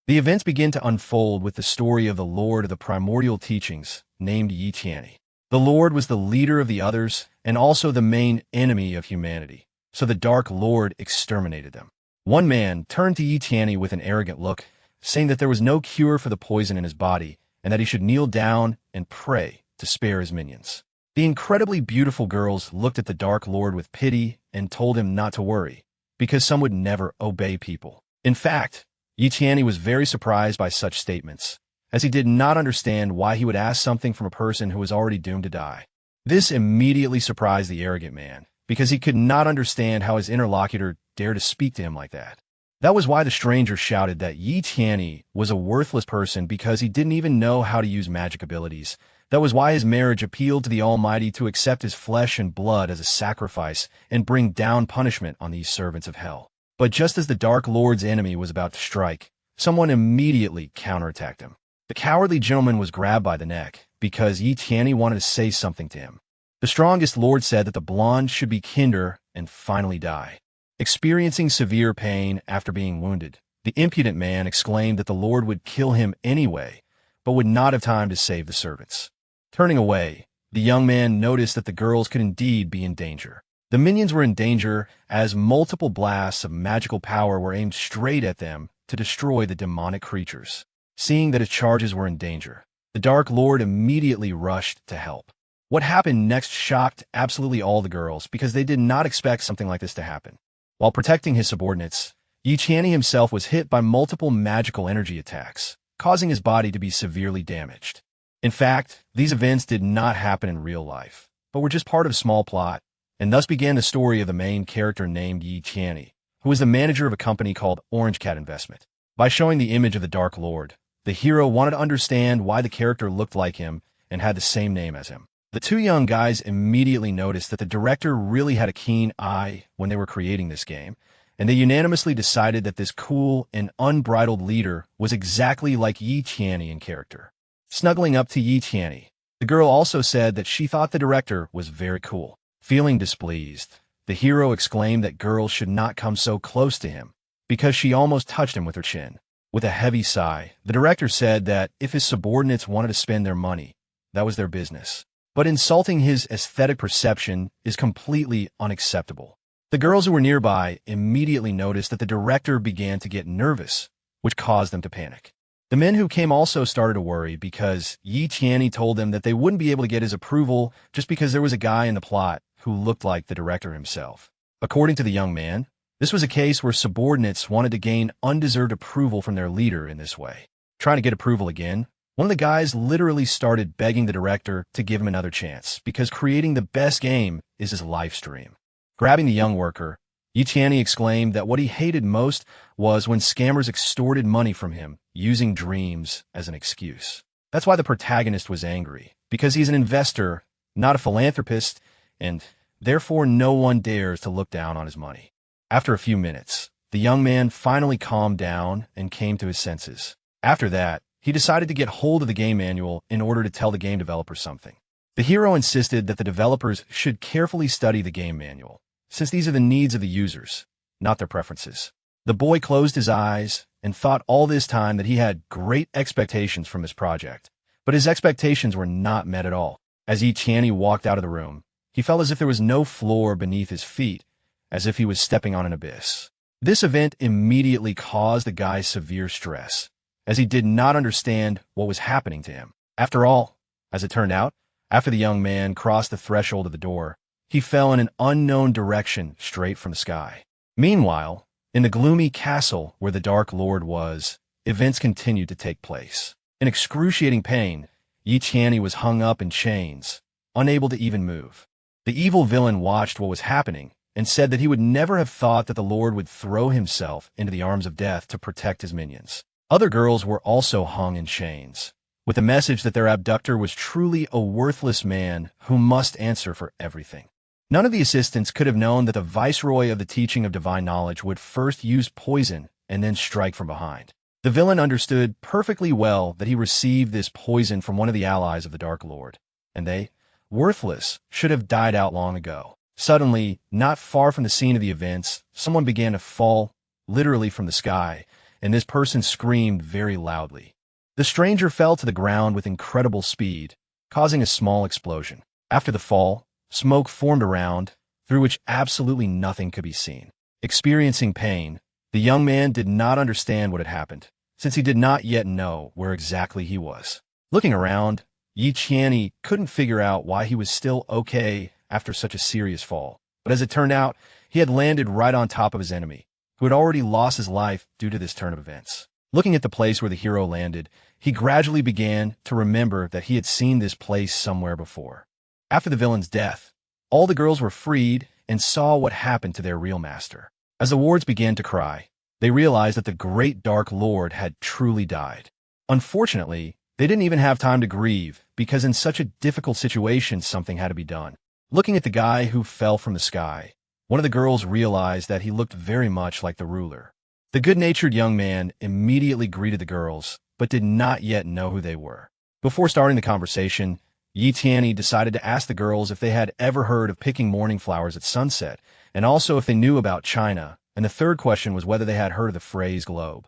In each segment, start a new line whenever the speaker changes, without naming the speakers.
The events begin to unfold with the story of the Lord of the primordial teachings, named Yi Tianyi. The Lord was the leader of the others and also the main enemy of humanity, so the Dark Lord exterminated them. One man turned to Yi Tianyi with an arrogant look, saying that there was no cure for the poison in his body and that he should kneel down and pray to spare his minions. The incredibly beautiful girls looked at the Dark Lord with pity and told him not to worry, because some would never obey people. In fact, Yi Tianyi was very surprised by such statements, as he did not understand why he would ask something from a person who was already doomed to die. This immediately surprised the arrogant man, because he could not understand how his interlocutor dared to speak to him like that. That was why the stranger shouted that Yi Tianyi was a worthless person because he didn't even know how to use magic abilities. That was why his marriage appealed to the Almighty to accept his flesh and blood as a sacrifice and bring down punishment on these servants of hell. But just as the Dark Lord's enemy was about to strike, someone immediately counterattacked him. The cowardly gentleman was grabbed by the neck because Yi Tianyi wanted to say something to him. The strongest lord said that the blonde should be kinder and finally die. Experiencing severe pain after being wounded, the impudent man exclaimed that the Lord would kill him anyway, but would not have time to save the servants. Turning away, the young man noticed that the girls could indeed be in danger. The minions were in danger as multiple blasts of magical power were aimed straight at them to destroy the demonic creatures. Seeing that his charges were in danger, the Dark Lord immediately rushed to help. What happened next shocked absolutely all the girls because they did not expect something like this to happen. While protecting his subordinates, Yi Tianyi himself was hit by multiple magical energy attacks, causing his body to be severely damaged. In fact, these events did not happen in real life, but were just part of a small plot, and thus began the story of the main character named Yi Tianyi, who was the manager of a company called Orange Cat Investment. By showing the image of the Dark Lord, the hero wanted to understand why the character looked like him and had the same name as him. The two young guys immediately noticed that the director really had a keen eye when they were creating this game, and they unanimously decided that this cool and unbridled leader was exactly like Yi Tianyi in character. Snuggling up to Yi Tianyi, the girl also said that she thought the director was very cool. Feeling displeased, the hero exclaimed that girls should not come so close to him, because she almost touched him with her chin. With a heavy sigh, the director said that if his subordinates wanted to spend their money, that was their business. But insulting his aesthetic perception is completely unacceptable. The girls who were nearby immediately noticed that the director began to get nervous, which caused them to panic. The men who came also started to worry because Yi Tianyi told them that they wouldn't be able to get his approval just because there was a guy in the plot who looked like the director himself. According to the young man, this was a case where subordinates wanted to gain undeserved approval from their leader in this way. Trying to get approval again, one of the guys literally started begging the director to give him another chance because creating the best game is his life stream. Grabbing the young worker, Yi Tianyi exclaimed that what he hated most was when scammers extorted money from him using dreams as an excuse. That's why the protagonist was angry, because he's an investor, not a philanthropist, and therefore no one dares to look down on his money. After a few minutes, the young man finally calmed down and came to his senses. After that, he decided to get hold of the game manual in order to tell the game developers something. The hero insisted that the developers should carefully study the game manual, since these are the needs of the users, not their preferences. The boy closed his eyes and thought all this time that he had great expectations from his project, but his expectations were not met at all. As Yi Tianyi walked out of the room, he felt as if there was no floor beneath his feet, as if he was stepping on an abyss. This event immediately caused the guy severe stress, as he did not understand what was happening to him. After all, as it turned out, after the young man crossed the threshold of the door, he fell in an unknown direction straight from the sky. Meanwhile, in the gloomy castle where the Dark Lord was, events continued to take place. In excruciating pain, Yi Tianyi was hung up in chains, unable to even move. The evil villain watched what was happening and said that he would never have thought that the Lord would throw himself into the arms of death to protect his minions. Other girls were also hung in chains, with the message that their abductor was truly a worthless man who must answer for everything. None of the assistants could have known that the viceroy of the teaching of divine knowledge would first use poison and then strike from behind. The villain understood perfectly well that he received this poison from one of the allies of the Dark Lord, and they, worthless, should have died out long ago. Suddenly, not far from the scene of the events, someone began to fall, literally from the sky, and this person screamed very loudly. The stranger fell to the ground with incredible speed, causing a small explosion. After the fall, smoke formed around, through which absolutely nothing could be seen. Experiencing pain, the young man did not understand what had happened, since he did not yet know where exactly he was. Looking around, Yi Qianni couldn't figure out why he was still okay after such a serious fall. But as it turned out, he had landed right on top of his enemy, who had already lost his life due to this turn of events. Looking at the place where the hero landed, he gradually began to remember that he had seen this place somewhere before. After the villain's death, all the girls were freed and saw what happened to their real master. As the wards began to cry, they realized that the great Dark Lord had truly died. Unfortunately, they didn't even have time to grieve, because in such a difficult situation something had to be done. Looking at the guy who fell from the sky, one of the girls realized that he looked very much like the ruler. The good-natured young man immediately greeted the girls, but did not yet know who they were. Before starting the conversation, Yi Qianni decided to ask the girls if they had ever heard of picking morning flowers at sunset, and also if they knew about China, and the third question was whether they had heard of the phrase globe.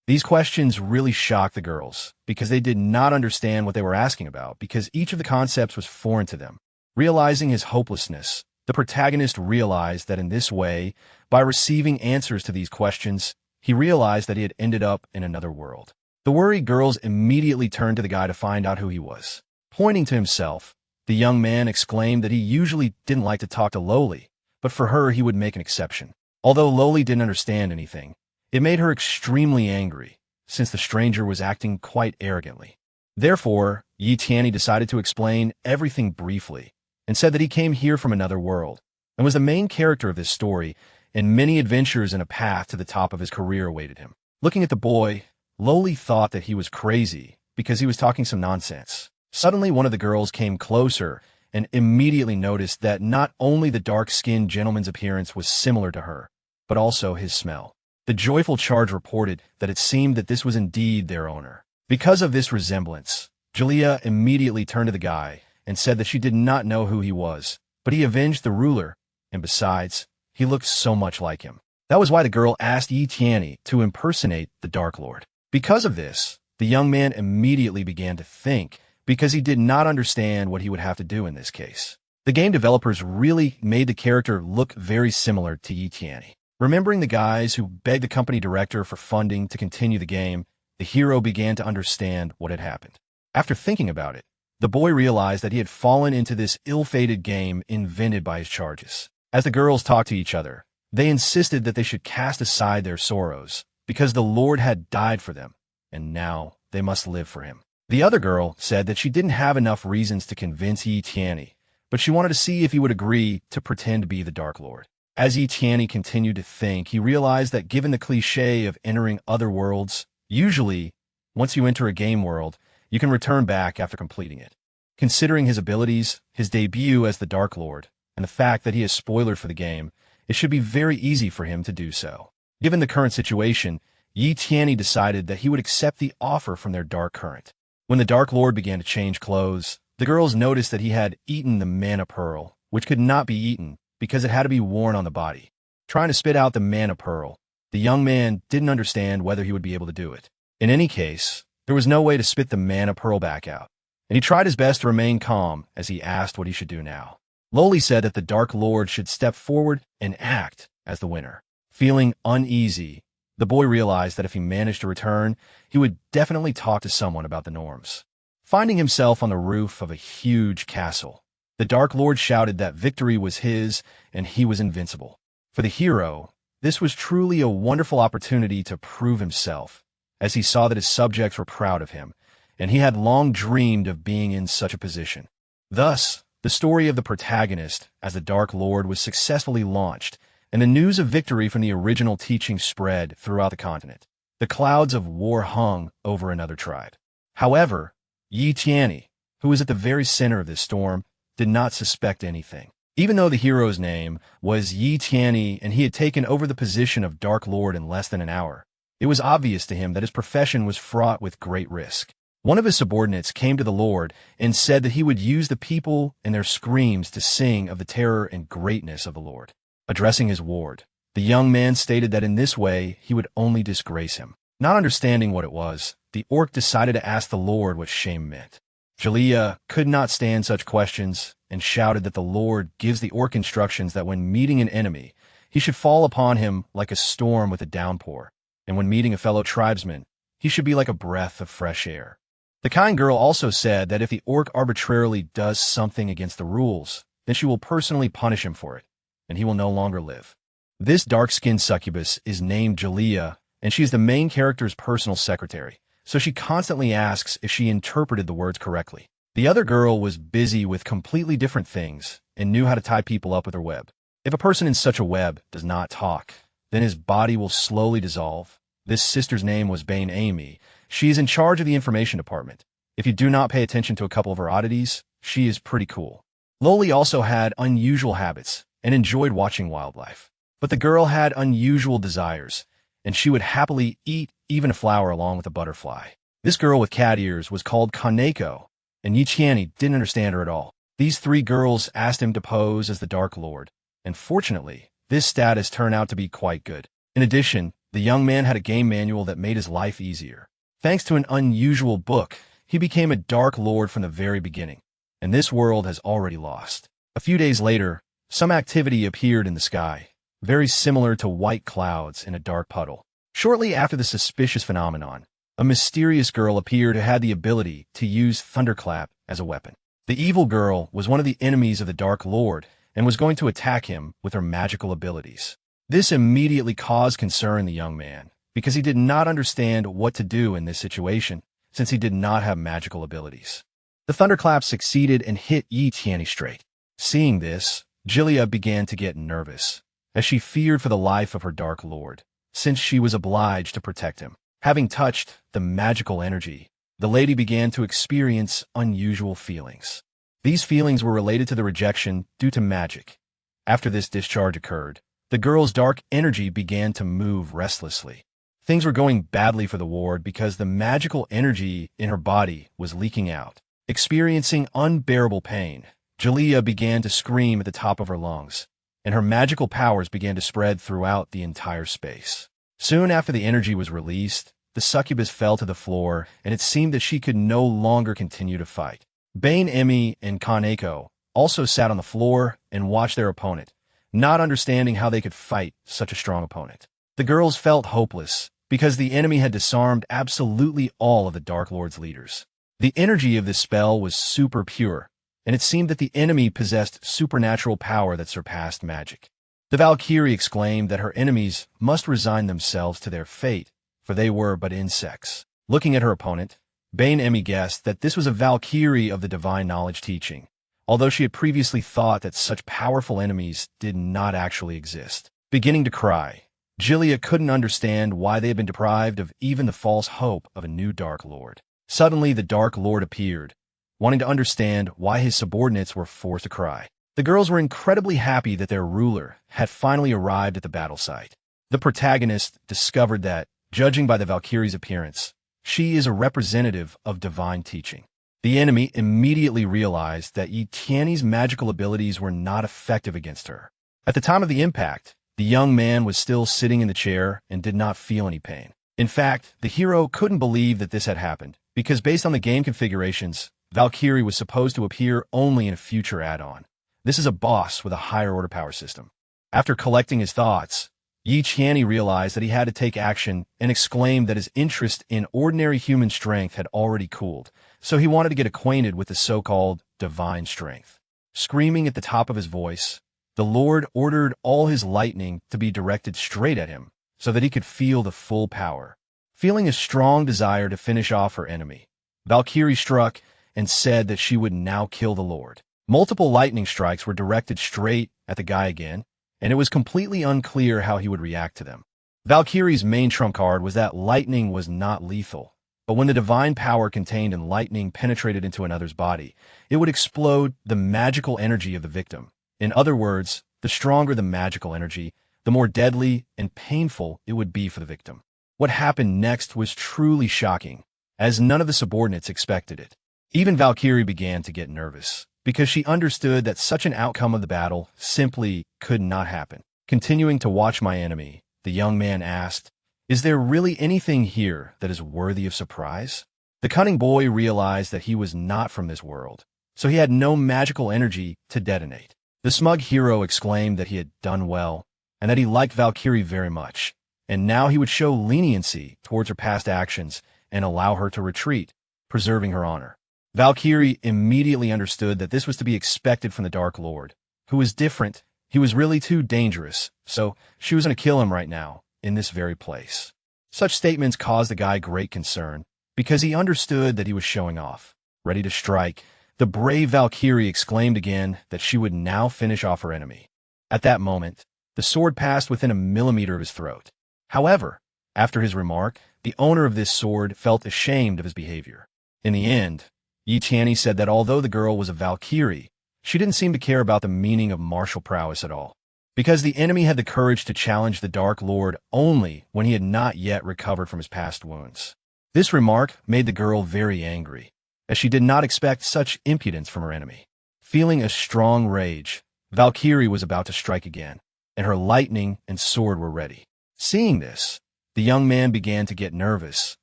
These questions really shocked the girls, because they did not understand what they were asking about, because each of the concepts was foreign to them. Realizing his hopelessness, the protagonist realized that in this way, by receiving answers to these questions, he realized that he had ended up in another world. The worried girls immediately turned to the guy to find out who he was. Pointing to himself, the young man exclaimed that he usually didn't like to talk to Loli, but for her he would make an exception. Although Loli didn't understand anything, it made her extremely angry, since the stranger was acting quite arrogantly. Therefore, Yi Qianni decided to explain everything briefly, and said that he came here from another world, and was the main character of this story, and many adventures and a path to the top of his career awaited him. Looking at the boy, Loli thought that he was crazy, because he was talking some nonsense. Suddenly one of the girls came closer, and immediately noticed that not only the dark-skinned gentleman's appearance was similar to her, but also his smell. The joyful charge reported that it seemed that this was indeed their owner. Because of this resemblance, Julia immediately turned to the guy and said that she did not know who he was, but he avenged the ruler, and besides, he looked so much like him. That was why the girl asked Yi Qianni to impersonate the Dark Lord. Because of this, the young man immediately began to think, because he did not understand what he would have to do in this case. The game developers really made the character look very similar to Yi Qianni. Remembering the guys who begged the company director for funding to continue the game, the hero began to understand what had happened. After thinking about it, the boy realized that he had fallen into this ill-fated game invented by his charges. As the girls talked to each other, they insisted that they should cast aside their sorrows, because the Lord had died for them, and now they must live for him. The other girl said that she didn't have enough reasons to convince Yi Qianni, but she wanted to see if he would agree to pretend to be the Dark Lord. As Yi Qianni continued to think, he realized that given the cliché of entering other worlds, usually, once you enter a game world, you can return back after completing it. Considering his abilities, his debut as the Dark Lord, and the fact that he is spoiler for the game, it should be very easy for him to do so. Given the current situation, Yi Qianni decided that he would accept the offer from their Dark Current. When the Dark Lord began to change clothes, the girls noticed that he had eaten the mana pearl, which could not be eaten because it had to be worn on the body. Trying to spit out the mana pearl, the young man didn't understand whether he would be able to do it. In any case, there was no way to spit the mana pearl back out, and he tried his best to remain calm as he asked what he should do now. Loli said that the Dark Lord should step forward and act as the winner. Feeling uneasy, the boy realized that if he managed to return, he would definitely talk to someone about the norms. Finding himself on the roof of a huge castle, the Dark Lord shouted that victory was his and he was invincible. For the hero, this was truly a wonderful opportunity to prove himself, as he saw that his subjects were proud of him, and he had long dreamed of being in such a position. Thus, the story of the protagonist as the Dark Lord was successfully launched, and the news of victory from the original teaching spread throughout the continent. The clouds of war hung over another tribe. However, Yi Qianni, who was at the very center of this storm, did not suspect anything. Even though the hero's name was Yi Qianni and he had taken over the position of Dark Lord in less than an hour, it was obvious to him that his profession was fraught with great risk. One of his subordinates came to the Lord and said that he would use the people and their screams to sing of the terror and greatness of the Lord. Addressing his ward, the young man stated that in this way he would only disgrace him. Not understanding what it was, the orc decided to ask the Lord what shame meant. Jalea could not stand such questions and shouted that the Lord gives the orc instructions that when meeting an enemy, he should fall upon him like a storm with a downpour, and when meeting a fellow tribesman, he should be like a breath of fresh air. The kind girl also said that if the orc arbitrarily does something against the rules, then she will personally punish him for it, and he will no longer live. This dark-skinned succubus is named Jalea, and she is the main character's personal secretary, so she constantly asks if she interpreted the words correctly. The other girl was busy with completely different things and knew how to tie people up with her web. If a person in such a web does not talk, then his body will slowly dissolve. This sister's name was Bane Amy. She is in charge of the information department. If you do not pay attention to a couple of her oddities, she is pretty cool. Loli also had unusual habits and enjoyed watching wildlife. But the girl had unusual desires, and she would happily eat even a flower along with a butterfly. This girl with cat ears was called Kaneko, and Yichiani didn't understand her at all. These three girls asked him to pose as the Dark Lord, and fortunately, this status turned out to be quite good. In addition, the young man had a game manual that made his life easier. Thanks to an unusual book, he became a Dark Lord from the very beginning, and this world has already lost. A few days later, some activity appeared in the sky, very similar to white clouds in a dark puddle. Shortly after the suspicious phenomenon, a mysterious girl appeared who had the ability to use thunderclap as a weapon. The evil girl was one of the enemies of the Dark Lord and was going to attack him with her magical abilities. This immediately caused concern in the young man, because he did not understand what to do in this situation, since he did not have magical abilities. The thunderclap succeeded and hit Yi Tianyi straight. Seeing this, Jalea began to get nervous, as she feared for the life of her Dark Lord, since she was obliged to protect him. Having touched the magical energy, the lady began to experience unusual feelings. These feelings were related to the rejection due to magic. After this discharge occurred, the girl's dark energy began to move restlessly. Things were going badly for the ward because the magical energy in her body was leaking out. Experiencing unbearable pain, Jalea began to scream at the top of her lungs, and her magical powers began to spread throughout the entire space. Soon after the energy was released, the succubus fell to the floor, and it seemed that she could no longer continue to fight. Bane Emi and Kaneko also sat on the floor and watched their opponent, not understanding how they could fight such a strong opponent. The girls felt hopeless, because the enemy had disarmed absolutely all of the Dark Lord's leaders. The energy of this spell was super pure, and it seemed that the enemy possessed supernatural power that surpassed magic. The Valkyrie exclaimed that her enemies must resign themselves to their fate, for they were but insects. Looking at her opponent, Bane Emi guessed that this was a Valkyrie of the divine knowledge teaching, although she had previously thought that such powerful enemies did not actually exist. Beginning to cry, Jalea couldn't understand why they had been deprived of even the false hope of a new Dark Lord. Suddenly, the Dark Lord appeared, wanting to understand why his subordinates were forced to cry. The girls were incredibly happy that their ruler had finally arrived at the battle site. The protagonist discovered that, judging by the Valkyrie's appearance, she is a representative of divine teaching. The enemy immediately realized that Yi Tianyi's magical abilities were not effective against her. At the time of the impact, the young man was still sitting in the chair and did not feel any pain. In fact, the hero couldn't believe that this had happened, because based on the game configurations, Valkyrie was supposed to appear only in a future add-on. This is a boss with a higher order power system. After collecting his thoughts, Yi Tianyi realized that he had to take action and exclaimed that his interest in ordinary human strength had already cooled, so he wanted to get acquainted with the so-called divine strength. Screaming at the top of his voice, the Lord ordered all his lightning to be directed straight at him so that he could feel the full power. Feeling a strong desire to finish off her enemy, Valkyrie struck and said that she would now kill the Lord. Multiple lightning strikes were directed straight at the guy again, and it was completely unclear how he would react to them. Valkyrie's main trump card was that lightning was not lethal, but when the divine power contained in lightning penetrated into another's body, it would explode the magical energy of the victim. In other words, the stronger the magical energy, the more deadly and painful it would be for the victim. What happened next was truly shocking, as none of the subordinates expected it. Even Valkyrie began to get nervous, because she understood that such an outcome of the battle simply could not happen. Continuing to watch my enemy, the young man asked, Is there really anything here that is worthy of surprise? The cunning boy realized that he was not from this world, so he had no magical energy to detonate. The smug hero exclaimed that he had done well, and that he liked Valkyrie very much, and now he would show leniency towards her past actions and allow her to retreat, preserving her honor. Valkyrie immediately understood that this was to be expected from the Dark Lord, who was different. He was really too dangerous, so she was going to kill him right now, in this very place. Such statements caused the guy great concern, because he understood that he was showing off. Ready to strike, the brave Valkyrie exclaimed again that she would now finish off her enemy. At that moment, the sword passed within a millimeter of his throat. However, after his remark, the owner of this sword felt ashamed of his behavior. In the end, Yi Tianyi said that although the girl was a Valkyrie, she didn't seem to care about the meaning of martial prowess at all, because the enemy had the courage to challenge the Dark Lord only when he had not yet recovered from his past wounds. This remark made the girl very angry, as she did not expect such impudence from her enemy. Feeling a strong rage, Valkyrie was about to strike again, and her lightning and sword were ready. Seeing this, the young man began to get nervous,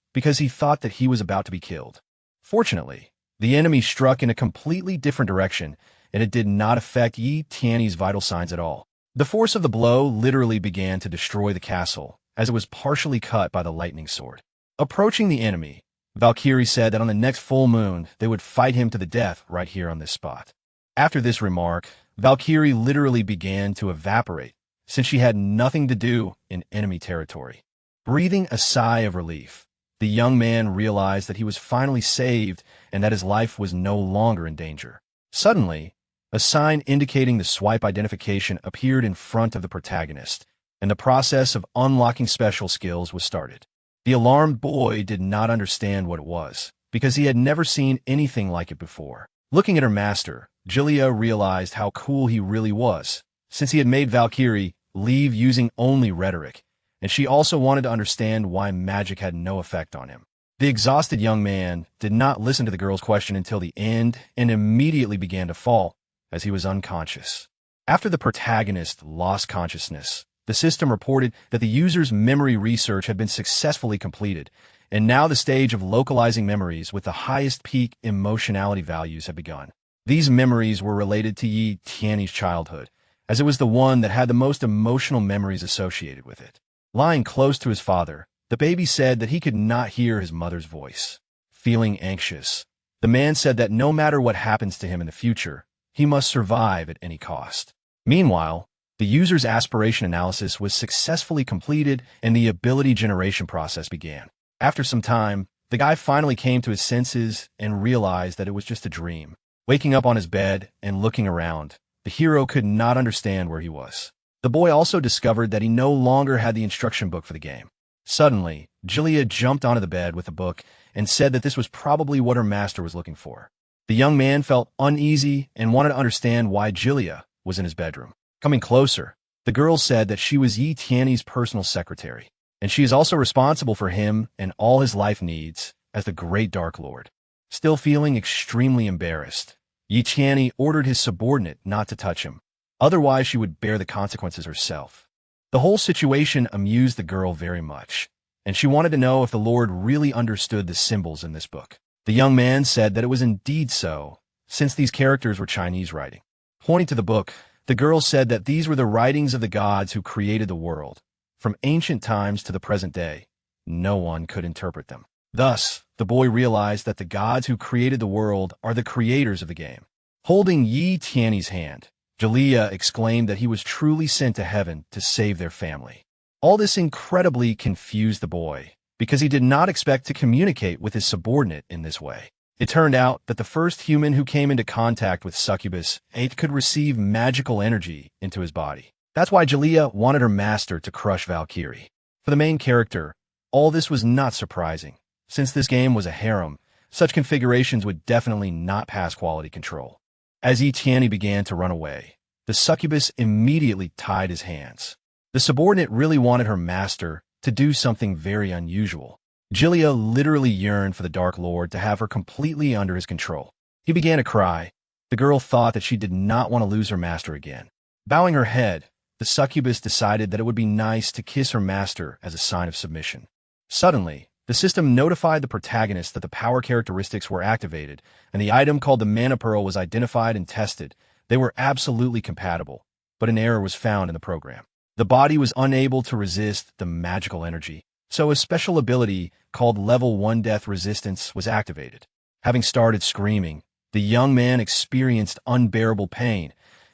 because he thought that he was about to be killed. Fortunately, the enemy struck in a completely different direction, and it did not affect Yi Tianyi's vital signs at all. The force of the blow literally began to destroy the castle, as it was partially cut by the lightning sword. Approaching the enemy, Valkyrie said that on the next full moon, they would fight him to the death right here on this spot. After this remark, Valkyrie literally began to evaporate, since she had nothing to do in enemy territory. Breathing a sigh of relief, the young man realized that he was finally saved and that his life was no longer in danger. Suddenly, a sign indicating the swipe identification appeared in front of the protagonist, and the process of unlocking special skills was started. The alarmed boy did not understand what it was, because he had never seen anything like it before. Looking at her master, Julia realized how cool he really was, since he had made Valkyrie leave using only rhetoric, and she also wanted to understand why magic had no effect on him. The exhausted young man did not listen to the girl's question until the end and immediately began to fall, as he was unconscious. After the protagonist lost consciousness, the system reported that the user's memory research had been successfully completed, and now the stage of localizing memories with the highest peak emotionality values had begun. These memories were related to Yi Tianyi's childhood, as it was the one that had the most emotional memories associated with it. Lying close to his father, the baby said that he could not hear his mother's voice. Feeling anxious, the man said that no matter what happens to him in the future, he must survive at any cost. Meanwhile, the user's aspiration analysis was successfully completed and the ability generation process began. After some time, the guy finally came to his senses and realized that it was just a dream. Waking up on his bed and looking around, the hero could not understand where he was. The boy also discovered that he no longer had the instruction book for the game. Suddenly, Julia jumped onto the bed with the book and said that this was probably what her master was looking for. The young man felt uneasy and wanted to understand why Julia was in his bedroom. Coming closer, the girl said that she was Yi Tianyi's personal secretary, and she is also responsible for him and all his life needs as the Great Dark Lord. Still feeling extremely embarrassed, Yi Tianyi ordered his subordinate not to touch him, otherwise she would bear the consequences herself. The whole situation amused the girl very much, and she wanted to know if the Lord really understood the symbols in this book. The young man said that it was indeed so, since these characters were Chinese writing. Pointing to the book, the girl said that these were the writings of the gods who created the world. From ancient times to the present day, no one could interpret them. Thus, the boy realized that the gods who created the world are the creators of the game. Holding Yi Tianyi's hand, Julia exclaimed that he was truly sent to heaven to save their family. All this incredibly confused the boy, because he did not expect to communicate with his subordinate in this way. It turned out that the first human who came into contact with Succubus could receive magical energy into his body. That's why Julia wanted her master to crush Valkyrie. For the main character, all this was not surprising. Since this game was a harem, such configurations would definitely not pass quality control. As Yi Tianyi began to run away, the succubus immediately tied his hands. The subordinate really wanted her master to do something very unusual. Julia literally yearned for the Dark Lord to have her completely under his control. He began to cry. The girl thought that she did not want to lose her master again. Bowing her head, the succubus decided that it would be nice to kiss her master as a sign of submission. Suddenly, the system notified the protagonist that the power characteristics were activated, and the item called the Mana Pearl was identified and tested. They were absolutely compatible, but an error was found in the program. The body was unable to resist the magical energy, so a special ability called Level 1 Death Resistance was activated. Having started screaming, the young man experienced unbearable pain,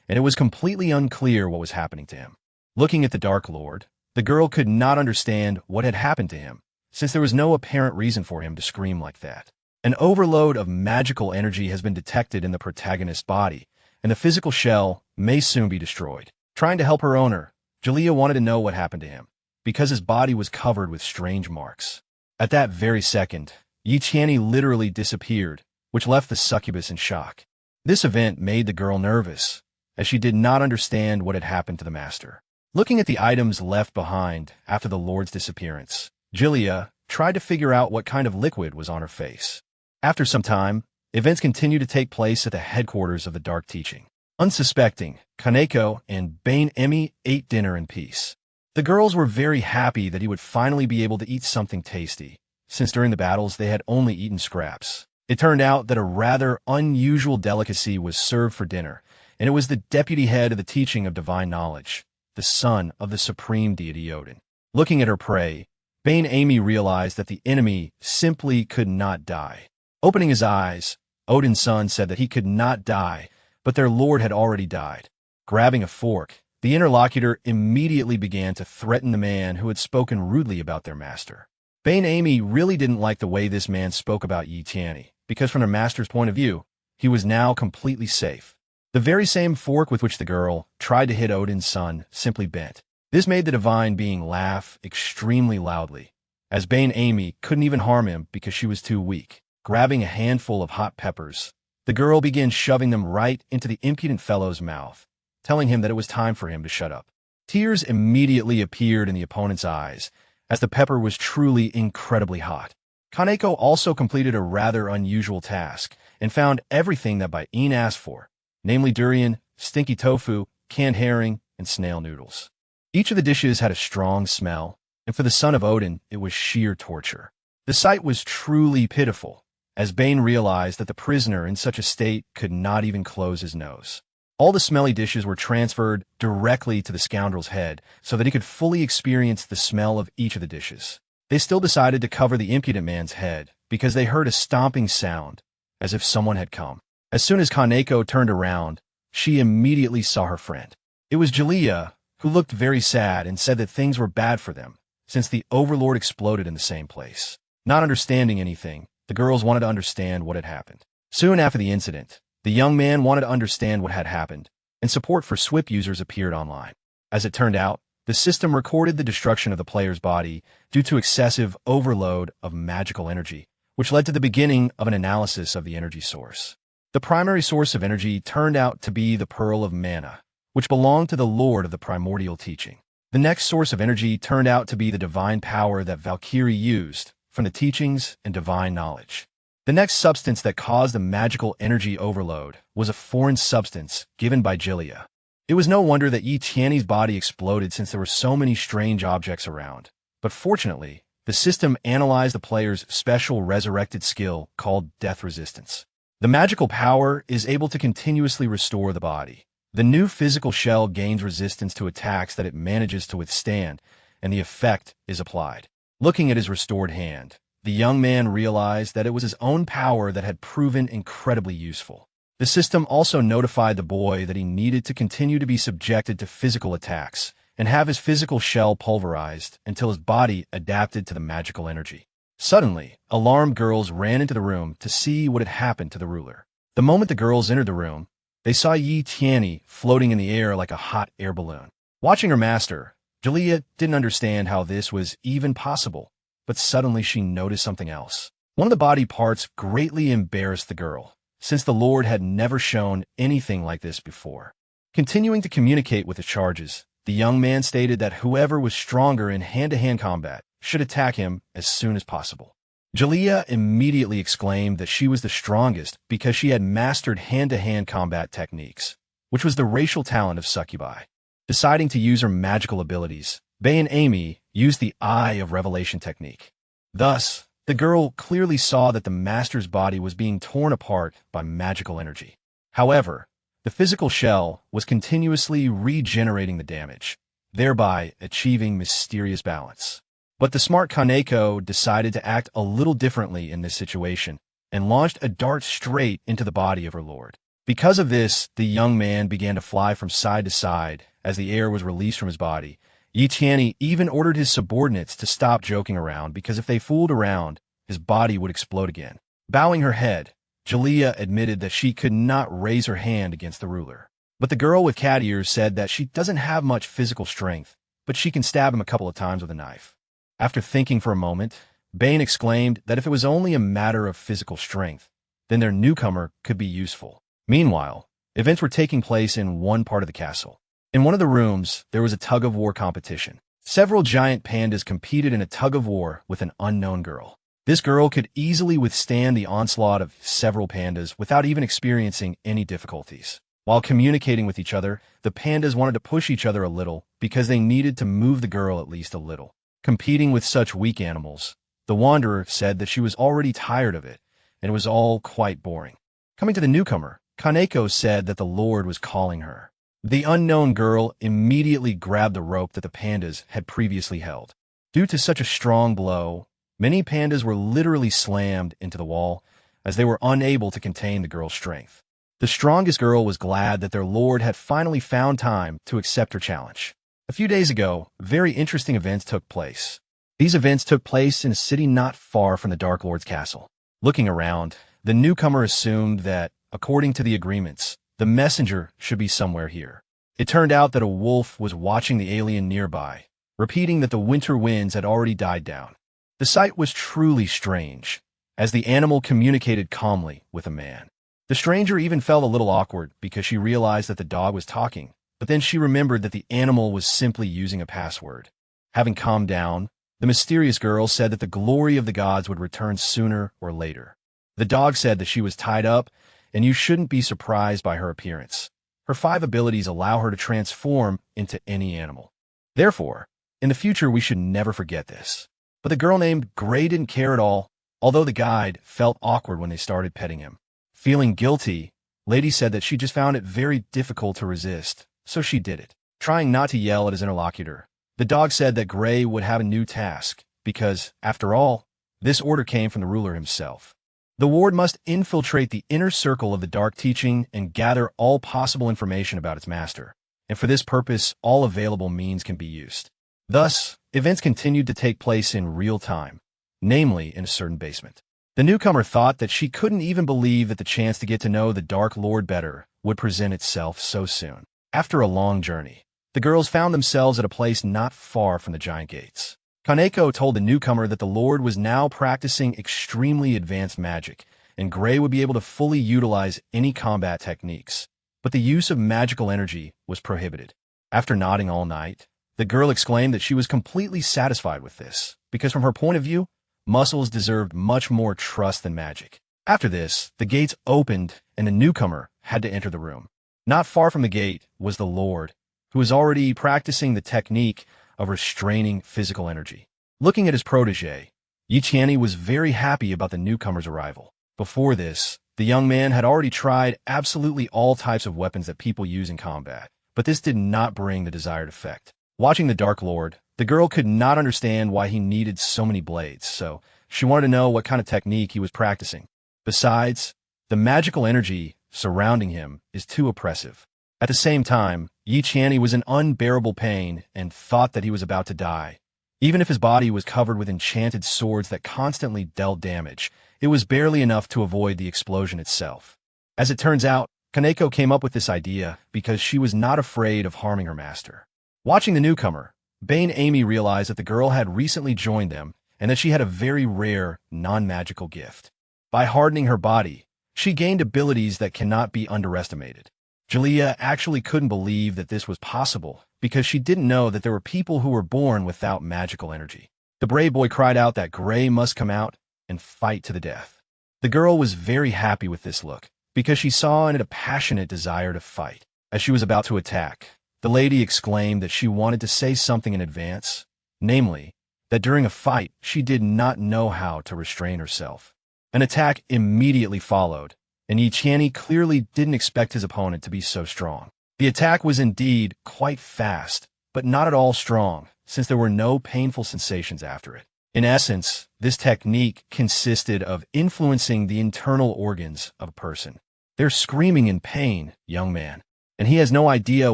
and it was completely unclear what was happening to him. Looking at the Dark Lord, the girl could not understand what had happened to him, since there was no apparent reason for him to scream like that. An overload of magical energy has been detected in the protagonist's body, and the physical shell may soon be destroyed. Trying to help her owner, Julia wanted to know what happened to him, because his body was covered with strange marks. At that very second, Yi Qianni literally disappeared, which left the succubus in shock. This event made the girl nervous, as she did not understand what had happened to the master. Looking at the items left behind after the Lord's disappearance, Julia tried to figure out what kind of liquid was on her face. After some time, events continued to take place at the headquarters of the Dark Teaching. Unsuspecting, Kaneko and Bane Emi ate dinner in peace. The girls were very happy that he would finally be able to eat something tasty, since during the battles they had only eaten scraps. It turned out that a rather unusual delicacy was served for dinner, and it was the deputy head of the teaching of divine knowledge, the son of the supreme deity Odin. Looking at her prey, Bane Amy realized that the enemy simply could not die. Opening his eyes, Odin's son said that he could not die, but their lord had already died. Grabbing a fork, the interlocutor immediately began to threaten the man who had spoken rudely about their master. Bane Amy really didn't like the way this man spoke about Yi Qianni, because from their master's point of view, he was now completely safe. The very same fork with which the girl tried to hit Odin's son simply bent. This made the divine being laugh extremely loudly, as Bane Amy couldn't even harm him because she was too weak. Grabbing a handful of hot peppers, the girl began shoving them right into the impudent fellow's mouth, telling him that it was time for him to shut up. Tears immediately appeared in the opponent's eyes, as the pepper was truly incredibly hot. Kaneko also completed a rather unusual task and found everything that Bain asked for, namely durian, stinky tofu, canned herring, and snail noodles. Each of the dishes had a strong smell, and for the son of Odin, it was sheer torture. The sight was truly pitiful, as Bane realized that the prisoner in such a state could not even close his nose. All the smelly dishes were transferred directly to the scoundrel's head so that he could fully experience the smell of each of the dishes. They still decided to cover the impudent man's head because they heard a stomping sound, as if someone had come. As soon as Kaneko turned around, she immediately saw her friend. It was Julia, who looked very sad and said that things were bad for them, since the Overlord exploded in the same place. Not understanding anything, the girls wanted to understand what had happened. Soon after the incident, the young man wanted to understand what had happened, and support for SWIP users appeared online. As it turned out, the system recorded the destruction of the player's body due to excessive overload of magical energy, which led to the beginning of an analysis of the energy source. The primary source of energy turned out to be the Pearl of Mana, which belonged to the Lord of the Primordial Teaching. The next source of energy turned out to be the divine power that Valkyrie used from the teachings and divine knowledge. The next substance that caused the magical energy overload was a foreign substance given by Julia. It was no wonder that Yi Qianni's body exploded since there were so many strange objects around. But fortunately, the system analyzed the player's special resurrected skill called Death Resistance. The magical power is able to continuously restore the body. The new physical shell gains resistance to attacks that it manages to withstand, and the effect is applied. Looking at his restored hand, the young man realized that it was his own power that had proven incredibly useful. The system also notified the boy that he needed to continue to be subjected to physical attacks and have his physical shell pulverized until his body adapted to the magical energy. Suddenly, alarmed girls ran into the room to see what had happened to the ruler. The moment the girls entered the room, they saw Yi Qianni floating in the air like a hot air balloon. Watching her master, Julia didn't understand how this was even possible, but suddenly she noticed something else. One of the body parts greatly embarrassed the girl, since the Lord had never shown anything like this before. Continuing to communicate with the charges, the young man stated that whoever was stronger in hand-to-hand combat should attack him as soon as possible. Julia immediately exclaimed that she was the strongest because she had mastered hand-to-hand combat techniques, which was the racial talent of succubi. Deciding to use her magical abilities, Bae and Amy used the Eye of Revelation technique. Thus, the girl clearly saw that the master's body was being torn apart by magical energy. However, the physical shell was continuously regenerating the damage, thereby achieving mysterious balance. But the smart Kaneko decided to act a little differently in this situation and launched a dart straight into the body of her lord. Because of this, the young man began to fly from side to side as the air was released from his body. Yi Tianyi even ordered his subordinates to stop joking around because if they fooled around, his body would explode again. Bowing her head, Jalea admitted that she could not raise her hand against the ruler. But the girl with cat ears said that she doesn't have much physical strength, but she can stab him a couple of times with a knife. After thinking for a moment, Bane exclaimed that if it was only a matter of physical strength, then their newcomer could be useful. Meanwhile, events were taking place in one part of the castle. In one of the rooms, there was a tug-of-war competition. Several giant pandas competed in a tug-of-war with an unknown girl. This girl could easily withstand the onslaught of several pandas without even experiencing any difficulties. While communicating with each other, the pandas wanted to push each other a little because they needed to move the girl at least a little. Competing with such weak animals, the wanderer said that she was already tired of it, and it was all quite boring. Coming to the newcomer, Kaneko said that the Lord was calling her. The unknown girl immediately grabbed the rope that the pandas had previously held. Due to such a strong blow, many pandas were literally slammed into the wall as they were unable to contain the girl's strength. The strongest girl was glad that their lord had finally found time to accept her challenge. A few days ago, very interesting events took place. These events took place in a city not far from the Dark Lord's castle. Looking around, the newcomer assumed that, according to the agreements, the messenger should be somewhere here. It turned out that a wolf was watching the alien nearby, repeating that the winter winds had already died down. The sight was truly strange, as the animal communicated calmly with a man. The stranger even felt a little awkward because she realized that the dog was talking, but then she remembered that the animal was simply using a password. Having calmed down, the mysterious girl said that the glory of the gods would return sooner or later. The dog said that she was tied up, and you shouldn't be surprised by her appearance. Her 5 abilities allow her to transform into any animal. Therefore, in the future we should never forget this. But the girl named Gray didn't care at all, although the guide felt awkward when they started petting him. Feeling guilty, Lady said that she just found it very difficult to resist, so she did it. Trying not to yell at his interlocutor, the dog said that Gray would have a new task, because, after all, this order came from the ruler himself. The ward must infiltrate the inner circle of the dark teaching and gather all possible information about its master, and for this purpose all available means can be used. Thus, events continued to take place in real time, namely in a certain basement. The newcomer thought that she couldn't even believe that the chance to get to know the Dark Lord better would present itself so soon. After a long journey, the girls found themselves at a place not far from the giant gates. Kaneko told the newcomer that the Lord was now practicing extremely advanced magic, and Gray would be able to fully utilize any combat techniques, but the use of magical energy was prohibited. After nodding all night, the girl exclaimed that she was completely satisfied with this, because from her point of view, muscles deserved much more trust than magic. After this, the gates opened, and the newcomer had to enter the room. Not far from the gate was the Lord, who was already practicing the technique of restraining physical energy. Looking at his protege, Yi Tianyi was very happy about the newcomer's arrival. Before this, the young man had already tried absolutely all types of weapons that people use in combat, but this did not bring the desired effect. Watching the Dark Lord, the girl could not understand why he needed so many blades, so she wanted to know what kind of technique he was practicing. Besides, the magical energy surrounding him is too oppressive. At the same time, Yi Tianyi was in unbearable pain and thought that he was about to die. Even if his body was covered with enchanted swords that constantly dealt damage, it was barely enough to avoid the explosion itself. As it turns out, Kaneko came up with this idea because she was not afraid of harming her master. Watching the newcomer, Bane Amy realized that the girl had recently joined them and that she had a very rare, non-magical gift. By hardening her body, she gained abilities that cannot be underestimated. Jalea actually couldn't believe that this was possible because she didn't know that there were people who were born without magical energy. The brave boy cried out that Gray must come out and fight to the death. The girl was very happy with this look because she saw in it a passionate desire to fight. As she was about to attack, The lady exclaimed that she wanted to say something in advance, namely, that during a fight she did not know how to restrain herself. An attack immediately followed, and Yiqiani clearly didn't expect his opponent to be so strong. The attack was indeed quite fast, but not at all strong, since there were no painful sensations after it. In essence, this technique consisted of influencing the internal organs of a person. They're screaming in pain, young man, and he has no idea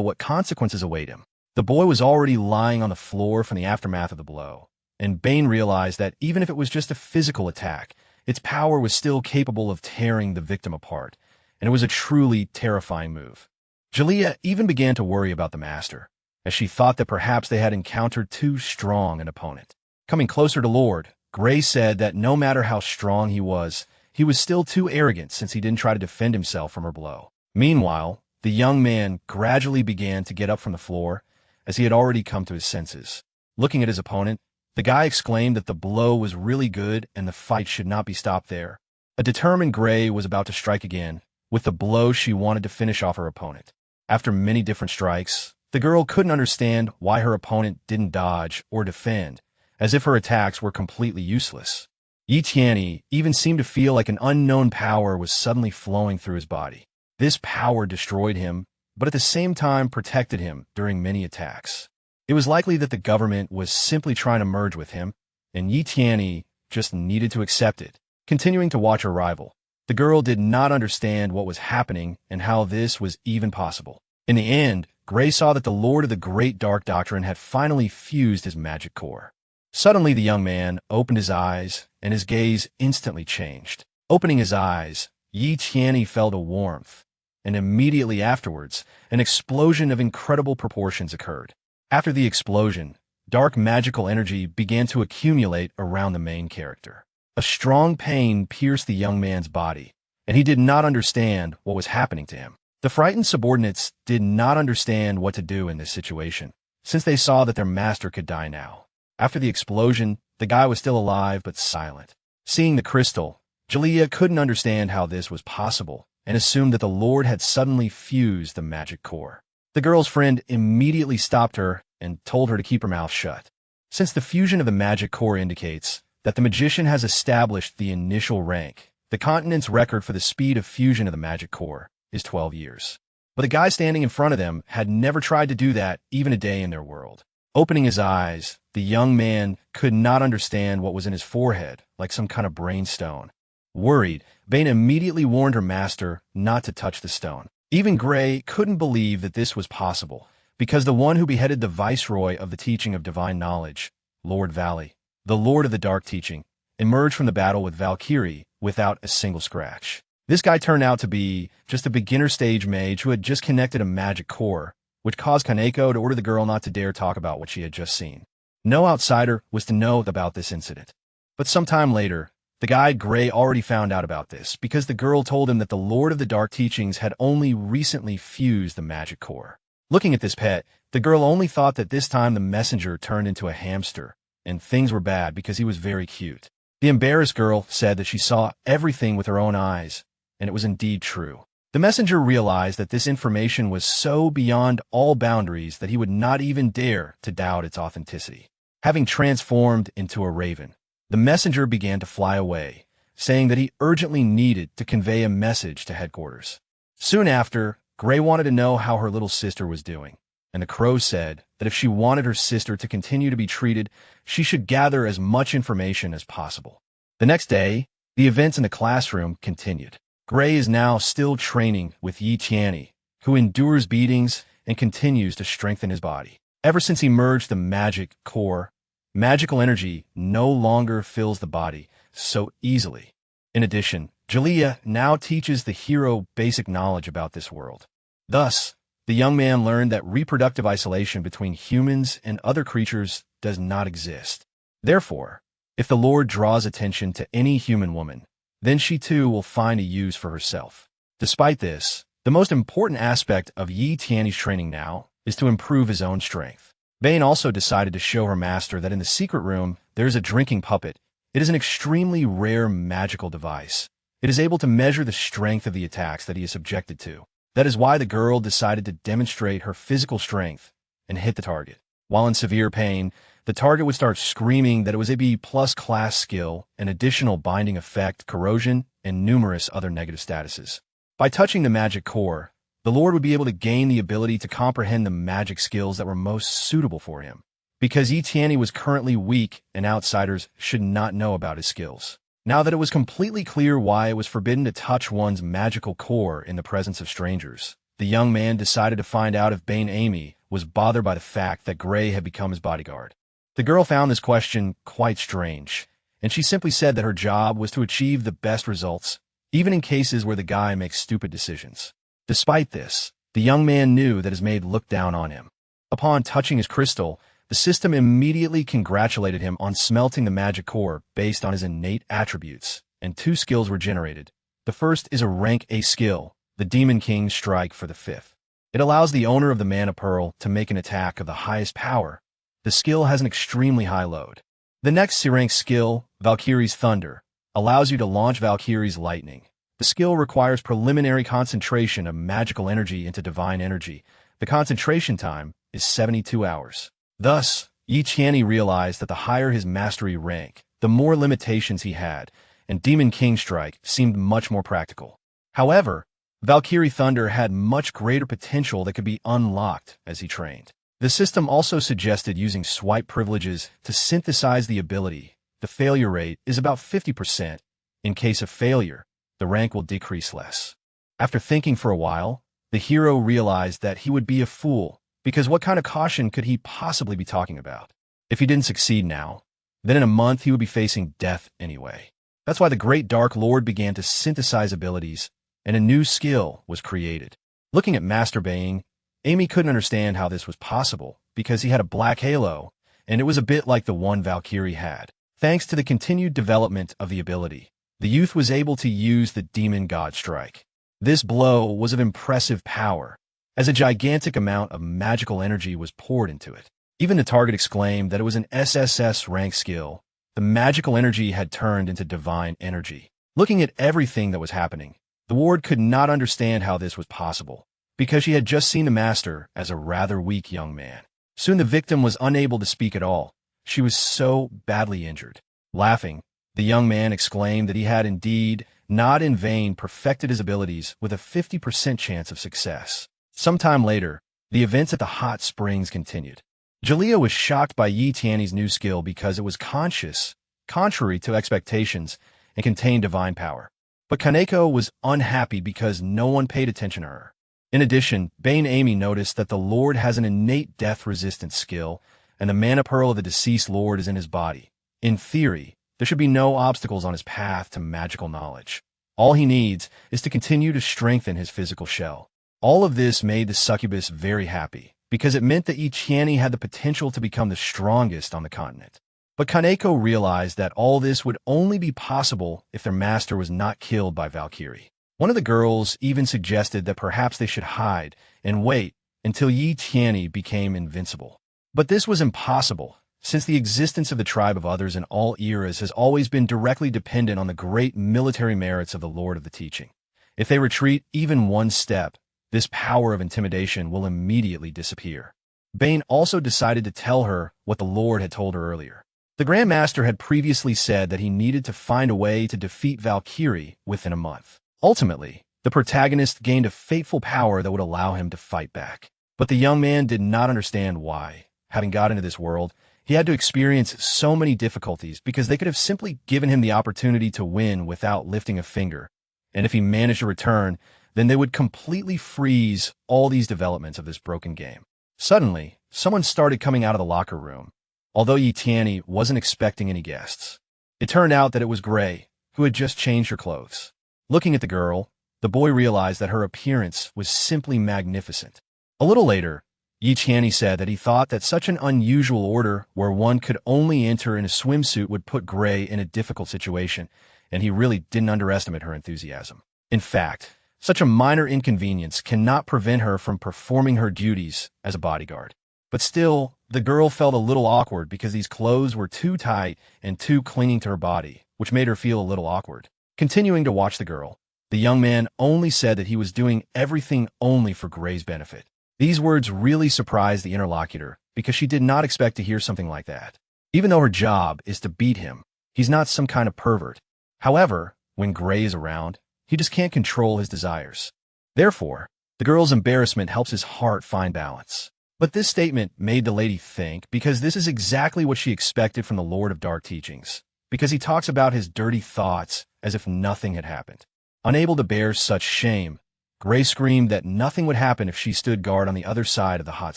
what consequences await him. The boy was already lying on the floor from the aftermath of the blow, and Bane realized that even if it was just a physical attack, its power was still capable of tearing the victim apart, and it was a truly terrifying move. Jaliyah even began to worry about the master, as she thought that perhaps they had encountered too strong an opponent. Coming closer to Lord, Gray said that no matter how strong he was still too arrogant since he didn't try to defend himself from her blow. Meanwhile, the young man gradually began to get up from the floor, as he had already come to his senses. Looking at his opponent, the guy exclaimed that the blow was really good and the fight should not be stopped there. A determined Gray was about to strike again, with the blow she wanted to finish off her opponent. After many different strikes, the girl couldn't understand why her opponent didn't dodge or defend, as if her attacks were completely useless. Yiqiani even seemed to feel like an unknown power was suddenly flowing through his body. This power destroyed him, but at the same time protected him during many attacks. It was likely that the government was simply trying to merge with him, and Yiqiani just needed to accept it, continuing to watch her rival. The girl did not understand what was happening and how this was even possible. In the end, Gray saw that the Lord of the Great Dark Doctrine had finally fused his magic core. Suddenly the young man opened his eyes, and his gaze instantly changed. Opening his eyes, Yiqiani felt a warmth, and immediately afterwards, an explosion of incredible proportions occurred. After the explosion, dark magical energy began to accumulate around the main character. A strong pain pierced the young man's body, and he did not understand what was happening to him. The frightened subordinates did not understand what to do in this situation, since they saw that their master could die now. After the explosion, the guy was still alive but silent. Seeing the crystal, Jaliyah couldn't understand how this was possible and assumed that the Lord had suddenly fused the magic core. The girl's friend immediately stopped her and told her to keep her mouth shut. Since the fusion of the magic core indicates that the magician has established the initial rank, the continent's record for the speed of fusion of the magic core is 12 years. But the guy standing in front of them had never tried to do that even a day in their world. Opening his eyes, the young man could not understand what was in his forehead, like some kind of brain stone. Worried, Bane immediately warned her master not to touch the stone. Even Gray couldn't believe that this was possible, because the one who beheaded the viceroy of the teaching of divine knowledge, Lord Valley, the Lord of the Dark Teaching, emerged from the battle with Valkyrie without a single scratch. This guy turned out to be just a beginner stage mage who had just connected a magic core, which caused Kaneko to order the girl not to dare talk about what she had just seen. No outsider was to know about this incident. But sometime later, the guide Gray already found out about this because the girl told him that the Lord of the Dark Teachings had only recently fused the magic core. Looking at this pet, the girl only thought that this time the messenger turned into a hamster, and things were bad because he was very cute. The embarrassed girl said that she saw everything with her own eyes, and it was indeed true. The messenger realized that this information was so beyond all boundaries that he would not even dare to doubt its authenticity. Having transformed into a raven, the messenger began to fly away, saying that he urgently needed to convey a message to headquarters. Soon after, Gray wanted to know how her little sister was doing, and the crow said that if she wanted her sister to continue to be treated, she should gather as much information as possible. The next day, the events in the classroom continued. Gray is now still training with Yiqiani, who endures beatings and continues to strengthen his body. Ever since he merged the magic core, magical energy no longer fills the body so easily. In addition, Jaliyah now teaches the hero basic knowledge about this world. Thus, the young man learned that reproductive isolation between humans and other creatures does not exist. Therefore, if the Lord draws attention to any human woman, then she too will find a use for herself. Despite this, the most important aspect of Yiqiani's training now is to improve his own strength. Bane also decided to show her master that in the secret room there is a drinking puppet. It is an extremely rare magical device. It is able to measure the strength of the attacks that he is subjected to. That is why the girl decided to demonstrate her physical strength and hit the target. While in severe pain, the target would start screaming that it was a B+ class skill, an additional binding effect, corrosion, and numerous other negative statuses. By touching the magic core, the Lord would be able to gain the ability to comprehend the magic skills that were most suitable for him. Because Etienne was currently weak and outsiders should not know about his skills. Now that it was completely clear why it was forbidden to touch one's magical core in the presence of strangers, the young man decided to find out if Bane Amy was bothered by the fact that Gray had become his bodyguard. The girl found this question quite strange, and she simply said that her job was to achieve the best results, even in cases where the guy makes stupid decisions. Despite this, the young man knew that his maid looked down on him. Upon touching his crystal, the system immediately congratulated him on smelting the magic core based on his innate attributes, and 2 skills were generated. The first is a rank A skill, the Demon King Strike for the 5th. It allows the owner of the Mana Pearl to make an attack of the highest power. The skill has an extremely high load. The next C-rank skill, Valkyrie's Thunder, allows you to launch Valkyrie's Lightning. The skill requires preliminary concentration of magical energy into divine energy. The concentration time is 72 hours. Thus, Etienne realized that the higher his mastery rank, the more limitations he had, and Demon King Strike seemed much more practical. However, Valkyrie Thunder had much greater potential that could be unlocked as he trained. The system also suggested using swipe privileges to synthesize the ability. The failure rate is about 50%. In case of failure, the rank will decrease less. After thinking for a while, the hero realized that he would be a fool, because what kind of caution could he possibly be talking about? If he didn't succeed now, then in a month he would be facing death anyway. That's why the Great Dark Lord began to synthesize abilities, and a new skill was created. Looking at Master Bane, Amy couldn't understand how this was possible, because he had a black halo, and it was a bit like the one Valkyrie had. Thanks to the continued development of the ability, the youth was able to use the Demon God Strike. This blow was of impressive power, as a gigantic amount of magical energy was poured into it. Even the target exclaimed that it was an SSS rank skill. The magical energy had turned into divine energy. Looking at everything that was happening, the ward could not understand how this was possible, because she had just seen the master as a rather weak young man. Soon the victim was unable to speak at all. She was so badly injured. Laughing, the young man exclaimed that he had indeed, not in vain, perfected his abilities with a 50% chance of success. Sometime later, the events at the hot springs continued. Jalea was shocked by Yi Tianyi's new skill because it was conscious, contrary to expectations, and contained divine power. But Kaneko was unhappy because no one paid attention to her. In addition, Bane Amy noticed that the Lord has an innate death-resistant skill, and the Mana Pearl of the deceased Lord is in his body. In theory, there should be no obstacles on his path to magical knowledge. All he needs is to continue to strengthen his physical shell. All of this made the succubus very happy, because it meant that Etienne had the potential to become the strongest on the continent. But Kaneko realized that all this would only be possible if their master was not killed by Valkyrie. One of the girls even suggested that perhaps they should hide and wait until Etienne became invincible. But this was impossible, since the existence of the tribe of others in all eras has always been directly dependent on the great military merits of the Lord of the Teaching. If they retreat even one step, this power of intimidation will immediately disappear. Bane also decided to tell her what the Lord had told her earlier. The Grand Master had previously said that he needed to find a way to defeat Valkyrie within a month. Ultimately, the protagonist gained a fateful power that would allow him to fight back. But the young man did not understand why. Having got into this world, he had to experience so many difficulties because they could have simply given him the opportunity to win without lifting a finger. And if he managed to return, then they would completely freeze all these developments of this broken game. Suddenly, someone started coming out of the locker room, although Etienne wasn't expecting any guests. It turned out that it was Gray, who had just changed her clothes. Looking at the girl, the boy realized that her appearance was simply magnificent. A little later, Etienne said that he thought that such an unusual order where one could only enter in a swimsuit would put Gray in a difficult situation, and he really didn't underestimate her enthusiasm. In fact, such a minor inconvenience cannot prevent her from performing her duties as a bodyguard. But still, the girl felt a little awkward because these clothes were too tight and too clinging to her body, which made her feel a little awkward. Continuing to watch the girl, The young man only said that he was doing everything only for Gray's benefit. These words really surprised the interlocutor because she did not expect to hear something like that. Even though her job is to beat him, he's not some kind of pervert. However, when Gray is around, he just can't control his desires. Therefore, the girl's embarrassment helps his heart find balance. But this statement made the lady think, because this is exactly what she expected from the Lord of Dark Teachings, because he talks about his dirty thoughts as if nothing had happened. Unable to bear such shame, Gray screamed that nothing would happen if she stood guard on the other side of the hot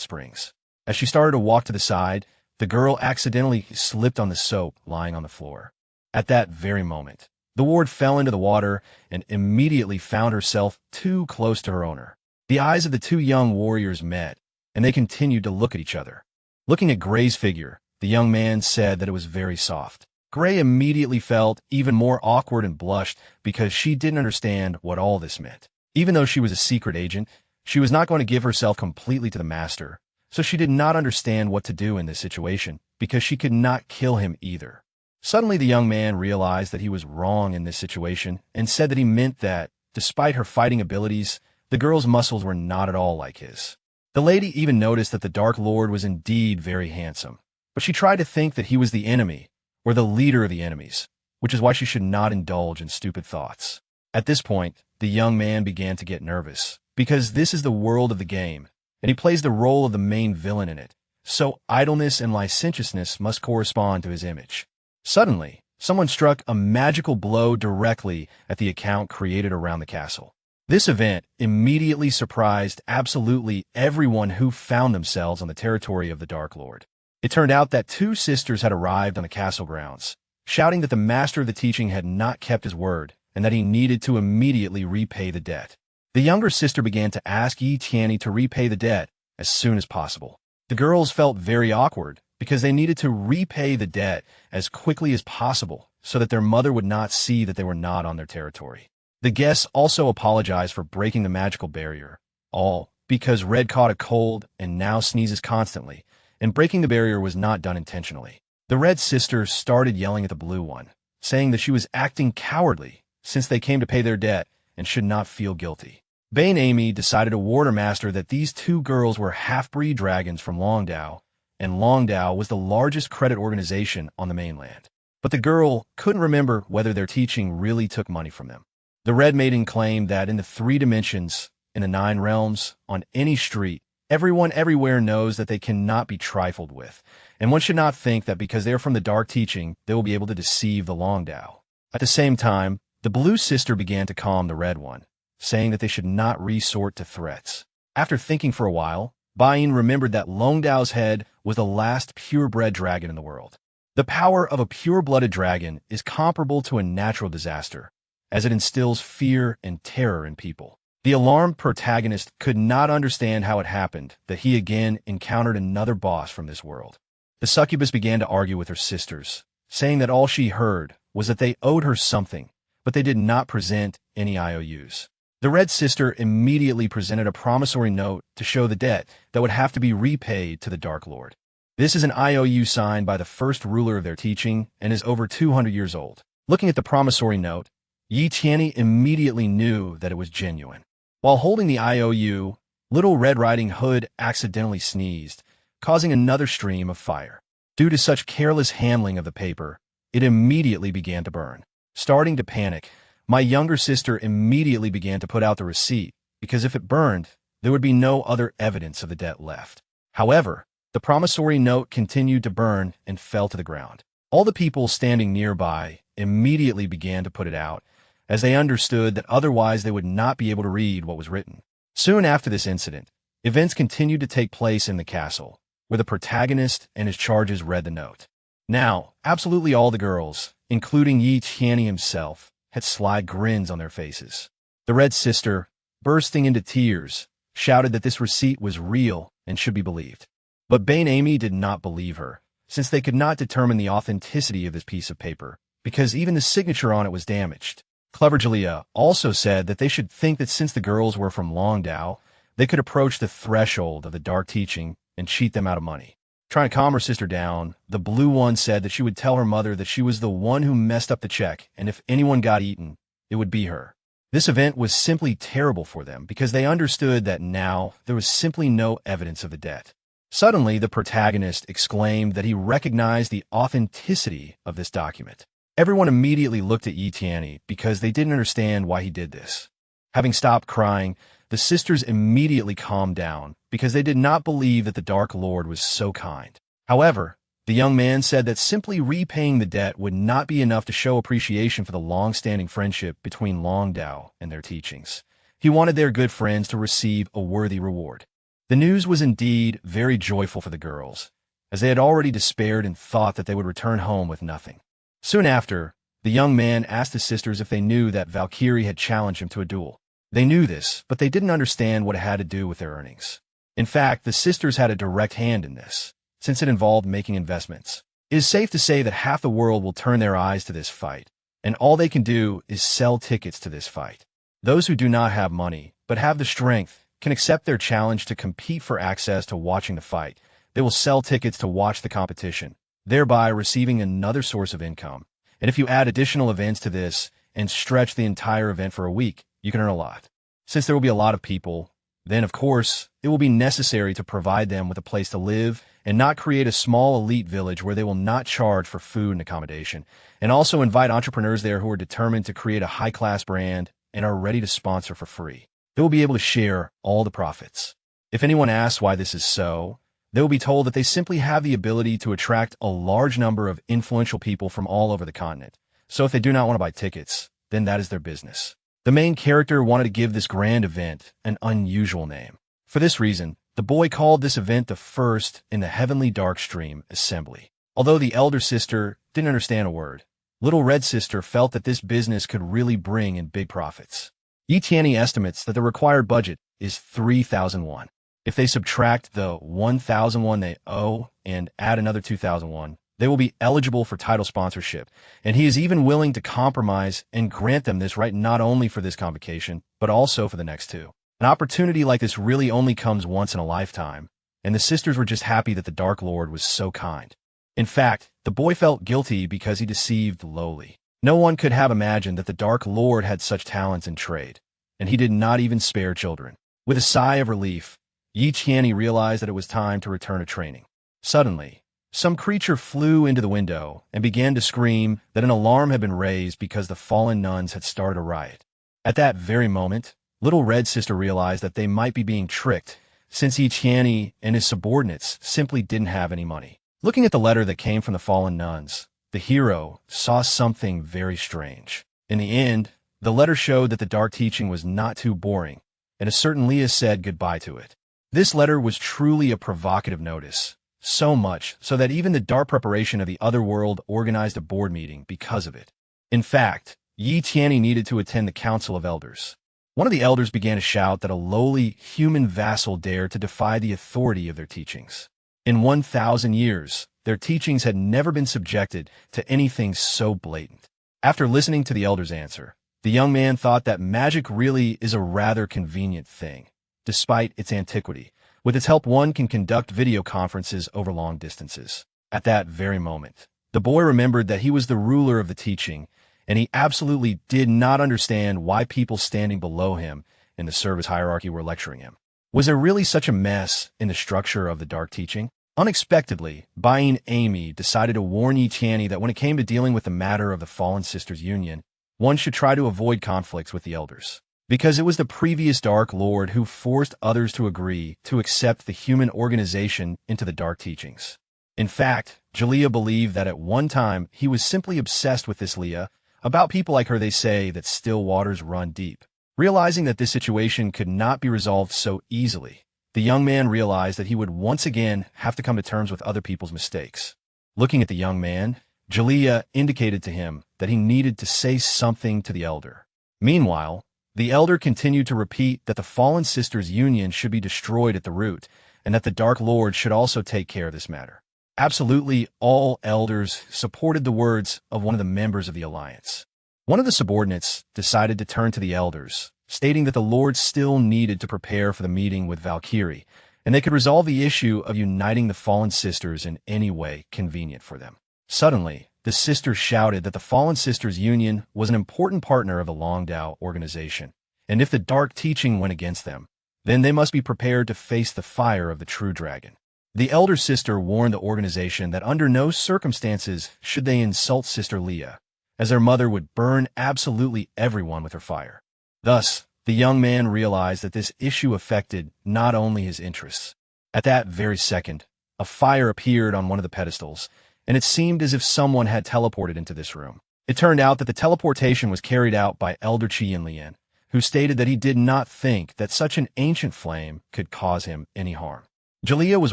springs. As she started to walk to the side, the girl accidentally slipped on the soap lying on the floor. At that very moment, the ward fell into the water and immediately found herself too close to her owner. The eyes of the two young warriors met, and they continued to look at each other. Looking at Gray's figure, the young man said that it was very soft. Gray immediately felt even more awkward and blushed because she didn't understand what all this meant. Even though she was a secret agent, she was not going to give herself completely to the master, so she did not understand what to do in this situation because she could not kill him either. Suddenly, the young man realized that he was wrong in this situation and said that he meant that, despite her fighting abilities, the girl's muscles were not at all like his. The lady even noticed that the Dark Lord was indeed very handsome, but she tried to think that he was the enemy, or the leader of the enemies, which is why she should not indulge in stupid thoughts. At this point, the young man began to get nervous, because this is the world of the game, and he plays the role of the main villain in it, so idleness and licentiousness must correspond to his image. Suddenly, someone struck a magical blow directly at the account created around the castle. This event immediately surprised absolutely everyone who found themselves on the territory of the Dark Lord. It turned out that two sisters had arrived on the castle grounds, shouting that the master of the teaching had not kept his word and that he needed to immediately repay the debt. The younger sister began to ask Yi Tianyi to repay the debt as soon as possible. The girls felt very awkward because they needed to repay the debt as quickly as possible so that their mother would not see that they were not on their territory. The guests also apologized for breaking the magical barrier, all because Red caught a cold and now sneezes constantly, and breaking the barrier was not done intentionally. The Red sister started yelling at the Blue one, saying that she was acting cowardly since they came to pay their debt and should not feel guilty. Bane Amy decided to warn her master that these two girls were half-breed dragons from Longdao, and Longdao was the largest credit organization on the mainland. But the girl couldn't remember whether their teaching really took money from them. The Red Maiden claimed that in the 3 dimensions, in the 9 realms, on any street, everyone everywhere knows that they cannot be trifled with, and one should not think that because they are from the Dark Teaching, they will be able to deceive the Longdao. At the same time, the Blue sister began to calm the Red one, saying that they should not resort to threats. After thinking for a while, Bain remembered that Longdao's head was the last purebred dragon in the world. The power of a pure-blooded dragon is comparable to a natural disaster, as it instills fear and terror in people. The alarmed protagonist could not understand how it happened that he again encountered another boss from this world. The succubus began to argue with her sisters, saying that all she heard was that they owed her something, but they did not present any IOUs. The Red sister immediately presented a promissory note to show the debt that would have to be repaid to the Dark Lord. This is an IOU signed by the first ruler of their teaching and is over 200 years old. Looking at the promissory note, Yi Tianyi immediately knew that it was genuine. While holding the IOU, Little Red Riding Hood accidentally sneezed, causing another stream of fire. Due to such careless handling of the paper, it immediately began to burn. Starting to panic, my younger sister immediately began to put out the receipt, because if it burned, there would be no other evidence of the debt left. However, the promissory note continued to burn and fell to the ground. All the people standing nearby immediately began to put it out, as they understood that otherwise they would not be able to read what was written. Soon after this incident, events continued to take place in the castle, where the protagonist and his charges read the note. Now, absolutely all the girls, including Yi Tianyi himself, had sly grins on their faces. The Red sister, bursting into tears, shouted that this receipt was real and should be believed. But Bane Amy did not believe her, since they could not determine the authenticity of this piece of paper, because even the signature on it was damaged. Clever Jalea also said that they should think that since the girls were from Longdao, they could approach the threshold of the Dark Teaching and cheat them out of money. Trying to calm her sister down, the Blue one said that she would tell her mother that she was the one who messed up the check, and if anyone got eaten, it would be her. This event was simply terrible for them because they understood that now there was simply no evidence of the debt. Suddenly, the protagonist exclaimed that he recognized the authenticity of this document. Everyone immediately looked at Yi Tianyi because they didn't understand why he did this. Having stopped crying, the sisters immediately calmed down because they did not believe that the Dark Lord was so kind. However, the young man said that simply repaying the debt would not be enough to show appreciation for the long-standing friendship between Long Dao and their teachings. He wanted their good friends to receive a worthy reward. The news was indeed very joyful for the girls, as they had already despaired and thought that they would return home with nothing. Soon after, the young man asked the sisters if they knew that Valkyrie had challenged him to a duel. They knew this, but they didn't understand what it had to do with their earnings. In fact, the sisters had a direct hand in this, since it involved making investments. It is safe to say that half the world will turn their eyes to this fight, and all they can do is sell tickets to this fight. Those who do not have money, but have the strength, can accept their challenge to compete for access to watching the fight. They will sell tickets to watch the competition, thereby receiving another source of income. And if you add additional events to this and stretch the entire event for a week, you can earn a lot. Since there will be a lot of people, then of course, it will be necessary to provide them with a place to live and not create a small elite village where they will not charge for food and accommodation, and also invite entrepreneurs there who are determined to create a high-class brand and are ready to sponsor for free. They will be able to share all the profits. If anyone asks why this is so, they will be told that they simply have the ability to attract a large number of influential people from all over the continent. So if they do not want to buy tickets, then that is their business. The main character wanted to give this grand event an unusual name. For this reason, the boy called this event the first in the Heavenly Dark Stream Assembly. Although the elder sister didn't understand a word, little red sister felt that this business could really bring in big profits. Yi Tianyi estimates that the required budget is 3,000 won. If they subtract the 1,000 won they owe and add another 2,000 won, they will be eligible for title sponsorship, and he is even willing to compromise and grant them this right not only for this convocation, but also for the next two. An opportunity like this really only comes once in a lifetime, and the sisters were just happy that the Dark Lord was so kind. In fact, the boy felt guilty because he deceived lowly. No one could have imagined that the Dark Lord had such talents in trade, and he did not even spare children. With a sigh of relief, Yi Tianyi realized that it was time to return to training. Suddenly, some creature flew into the window and began to scream that an alarm had been raised because the fallen nuns had started a riot. At that very moment, little red sister realized that they might be being tricked, since Yi Tianyi and his subordinates simply didn't have any money. Looking at the letter that came from the fallen nuns, the hero saw something very strange. In the end, the letter showed that the dark teaching was not too boring, and a certain Leah said goodbye to it. This letter was truly a provocative notice. So much so that even the dark preparation of the other world organized a board meeting because of it. In fact, Yi Tianyi needed to attend the Council of Elders. One of the elders began to shout that a lowly human vassal dared to defy the authority of their teachings. In 1,000 years, their teachings had never been subjected to anything so blatant. After listening to the elder's answer, the young man thought that magic really is a rather convenient thing, despite its antiquity. With its help, one can conduct video conferences over long distances. At that very moment, the boy remembered that he was the ruler of the teaching, and he absolutely did not understand why people standing below him in the service hierarchy were lecturing him. Was there really such a mess in the structure of the dark teaching? Unexpectedly, Bain Amy decided to warn Yi Tianyi that when it came to dealing with the matter of the Fallen Sisters Union, one should try to avoid conflicts with the elders. Because it was the previous Dark Lord who forced others to agree to accept the human organization into the dark teachings. In fact, Jalea believed that at one time he was simply obsessed with this Leah. About people like her they say that still waters run deep. Realizing that this situation could not be resolved so easily, the young man realized that he would once again have to come to terms with other people's mistakes. Looking at the young man, Jalea indicated to him that he needed to say something to the elder. Meanwhile, the elder continued to repeat that the Fallen Sisters Union should be destroyed at the root, and that the Dark Lord should also take care of this matter. Absolutely all elders supported the words of one of the members of the alliance. One of the subordinates decided to turn to the elders, stating that the Lord still needed to prepare for the meeting with Valkyrie, and they could resolve the issue of uniting the Fallen Sisters in any way convenient for them. Suddenly, the sisters shouted that the Fallen Sisters Union was an important partner of the Longdao organization, and if the dark teaching went against them, then they must be prepared to face the fire of the true dragon. The elder sister warned the organization that under no circumstances should they insult Sister Leah, as their mother would burn absolutely everyone with her fire. Thus, the young man realized that this issue affected not only his interests. At that very second, a fire appeared on one of the pedestals, and it seemed as if someone had teleported into this room. It turned out that the teleportation was carried out by Elder Qi Yinlian, who stated that he did not think that such an ancient flame could cause him any harm. Jalea was